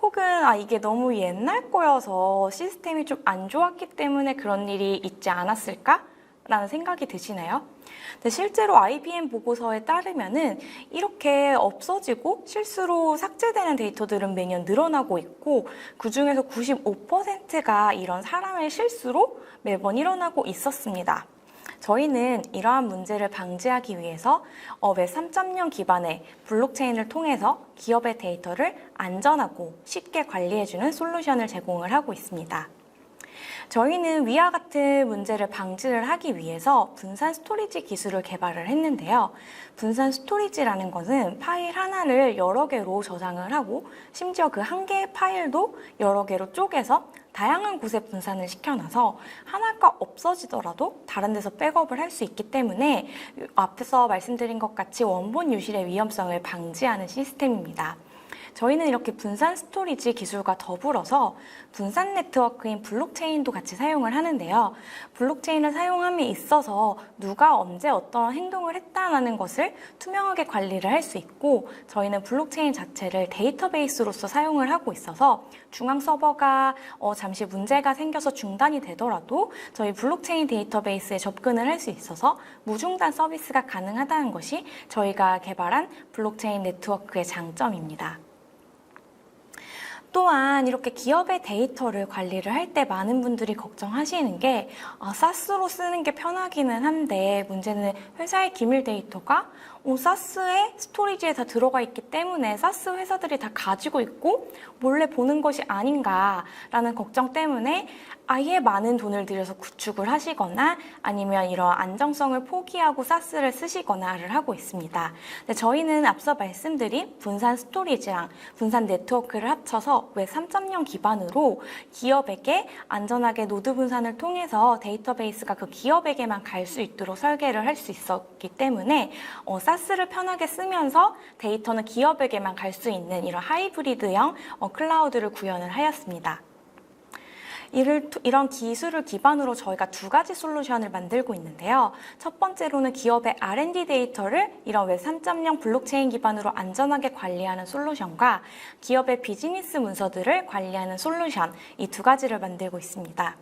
혹은 이게 너무 옛날 거여서 시스템이 좀 안 좋았기 때문에 그런 일이 있지 않았을까? 라는 생각이 드시나요? 근데 실제로 IBM 보고서에 따르면은 이렇게 없어지고 실수로 삭제되는 데이터들은 매년 늘어나고 있고 그 중에서 95%가 이런 사람의 실수로 매번 일어나고 있었습니다. 저희는 이러한 문제를 방지하기 위해서 웹 3.0 기반의 블록체인을 통해서 기업의 데이터를 안전하고 쉽게 관리해주는 솔루션을 제공을 하고 있습니다. 저희는 위와 같은 문제를 방지를 하기 위해서 분산 스토리지 기술을 개발을 했는데요. 분산 스토리지라는 것은 파일 하나를 여러 개로 저장을 하고 심지어 그 한 개의 파일도 여러 개로 쪼개서 다양한 곳에 분산을 시켜놔서 하나가 없어지더라도 다른 데서 백업을 할 수 있기 때문에 앞에서 말씀드린 것 같이 원본 유실의 위험성을 방지하는 시스템입니다. 저희는 이렇게 분산 스토리지 기술과 더불어서 분산 네트워크인 블록체인도 같이 사용을 하는데요. 블록체인을 사용함에 있어서 누가 언제 어떤 행동을 했다는 것을 투명하게 관리를 할 수 있고 저희는 블록체인 자체를 데이터베이스로서 사용을 하고 있어서 중앙 서버가 잠시 문제가 생겨서 중단이 되더라도 저희 블록체인 데이터베이스에 접근을 할 수 있어서 무중단 서비스가 가능하다는 것이 저희가 개발한 블록체인 네트워크의 장점입니다. 또한 이렇게 기업의 데이터를 관리를 할 때 많은 분들이 걱정하시는 게 SaaS로 쓰는 게 편하기는 한데 문제는 회사의 기밀 데이터가 사스에 스토리지에 다 들어가 있기 때문에 사스 회사들이 다 가지고 있고 몰래 보는 것이 아닌가라는 걱정 때문에 아예 많은 돈을 들여서 구축을 하시거나 아니면 이런 안정성을 포기하고 사스를 쓰시거나를 하고 있습니다. 근데 저희는 앞서 말씀드린 분산 스토리지랑 분산 네트워크를 합쳐서 웹 3.0 기반으로 기업에게 안전하게 노드 분산을 통해서 데이터베이스가 그 기업에게만 갈 수 있도록 설계를 할 수 있었기 때문에 사스를 편하게 쓰면서 데이터는 기업에게만 갈 수 있는 이런 하이브리드형 클라우드를 구현을 하였습니다. 이런 기술을 기반으로 저희가 두 가지 솔루션을 만들고 있는데요. 첫 번째로는 기업의 R&D 데이터를 이런 웹 3.0 블록체인 기반으로 안전하게 관리하는 솔루션과 기업의 비즈니스 문서들을 관리하는 솔루션, 이 두 가지를 만들고 있습니다.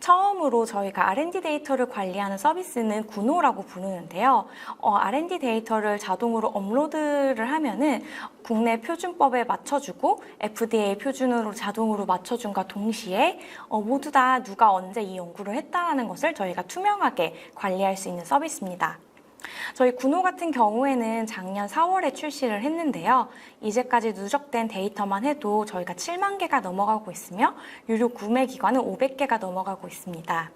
처음으로 저희가 R&D 데이터를 관리하는 서비스는 구노라고 부르는데요. R&D 데이터를 자동으로 업로드를 하면은 국내 표준법에 맞춰주고 FDA 표준으로 자동으로 맞춰준과 동시에 모두 다 누가 언제 이 연구를 했다는 것을 저희가 투명하게 관리할 수 있는 서비스입니다. 저희 구노 같은 경우에는 작년 4월에 출시를 했는데요. 이제까지 누적된 데이터만 해도 저희가 7만 개가 넘어가고 있으며 유료 구매 기관은 500개가 넘어가고 있습니다.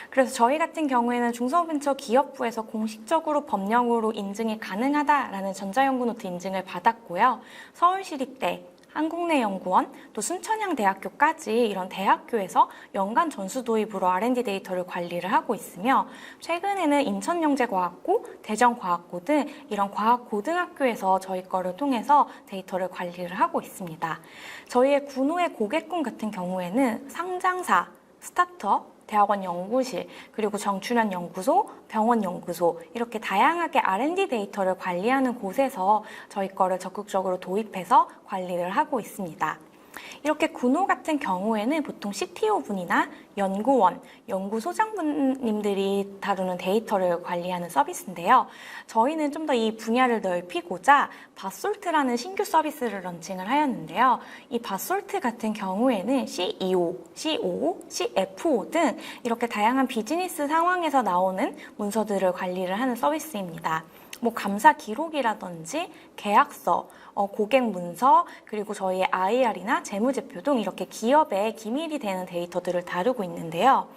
그래서 저희 같은 경우에는 중소벤처기업부에서 공식적으로 법령으로 인증이 가능하다라는 전자연구노트 인증을 받았고요. 서울시립대, 한국내연구원, 또 순천향대학교까지 이런 대학교에서 연간 전수 도입으로 R&D 데이터를 관리를 하고 있으며 최근에는 인천영재과학고, 대전과학고 등 이런 과학고등학교에서 저희 거를 통해서 데이터를 관리를 하고 있습니다. 저희의 구노의 고객군 같은 경우에는 상장사, 스타트업, 대학원 연구실, 그리고 정출연 연구소, 병원 연구소 이렇게 다양하게 R&D 데이터를 관리하는 곳에서 저희 거를 적극적으로 도입해서 관리를 하고 있습니다. 이렇게 구노 같은 경우에는 보통 CTO분이나 연구원, 연구소장님들이 다루는 데이터를 관리하는 서비스인데요. 저희는 좀 더 이 분야를 넓히고자 바솔트라는 신규 서비스를 런칭을 하였는데요. 이 바솔트 같은 경우에는 CEO, COO, CFO 등 이렇게 다양한 비즈니스 상황에서 나오는 문서들을 관리를 하는 서비스입니다. 감사 기록이라든지 계약서, 고객 문서, 그리고 저희의 IR이나 재무제표 등 이렇게 기업의 기밀이 되는 데이터들을 다루고 있는데요.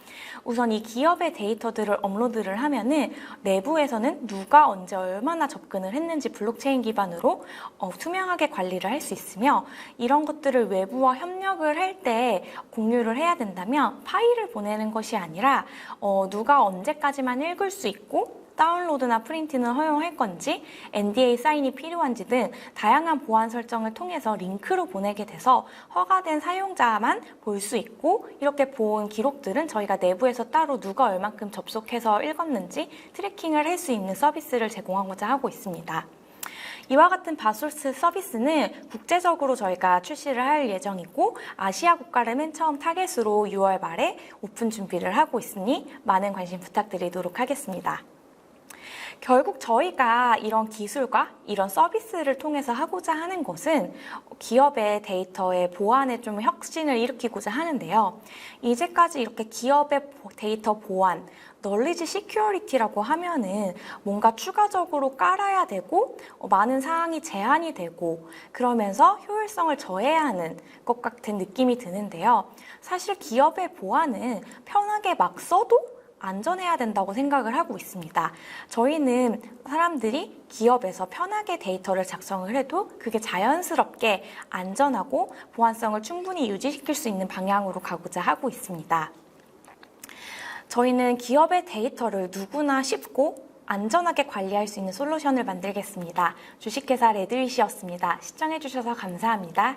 우선 이 기업의 데이터들을 업로드를 하면은 내부에서는 누가 언제 얼마나 접근을 했는지 블록체인 기반으로 투명하게 관리를 할 수 있으며 이런 것들을 외부와 협력을 할 때 공유를 해야 된다면 파일을 보내는 것이 아니라 누가 언제까지만 읽을 수 있고 다운로드나 프린트는 허용할 건지, NDA 사인이 필요한지 등 다양한 보안 설정을 통해서 링크로 보내게 돼서 허가된 사용자만 볼 수 있고 이렇게 본 기록들은 저희가 내부에서 따로 누가 얼만큼 접속해서 읽었는지 트래킹을 할 수 있는 서비스를 제공하고자 하고 있습니다. 이와 같은 바솔트 서비스는 국제적으로 저희가 출시를 할 예정이고 아시아 국가를 맨 처음 타겟으로 6월 말에 오픈 준비를 하고 있으니 많은 관심 부탁드리도록 하겠습니다. 결국 저희가 이런 기술과 이런 서비스를 통해서 하고자 하는 것은 기업의 데이터의 보안에 좀 혁신을 일으키고자 하는데요. 이제까지 이렇게 기업의 데이터 보안, 널리지 시큐리티라고 하면은 뭔가 추가적으로 깔아야 되고 많은 사항이 제한이 되고 그러면서 효율성을 저해야 하는 것 같은 느낌이 드는데요. 사실 기업의 보안은 편하게 막 써도 안전해야 된다고 생각을 하고 있습니다. 저희는 사람들이 기업에서 편하게 데이터를 작성을 해도 그게 자연스럽게 안전하고 보안성을 충분히 유지시킬 수 있는 방향으로 가고자 하고 있습니다. 저희는 기업의 데이터를 누구나 쉽고 안전하게 관리할 수 있는 솔루션을 만들겠습니다. 주식회사 레드윗이었습니다. 시청해주셔서 감사합니다.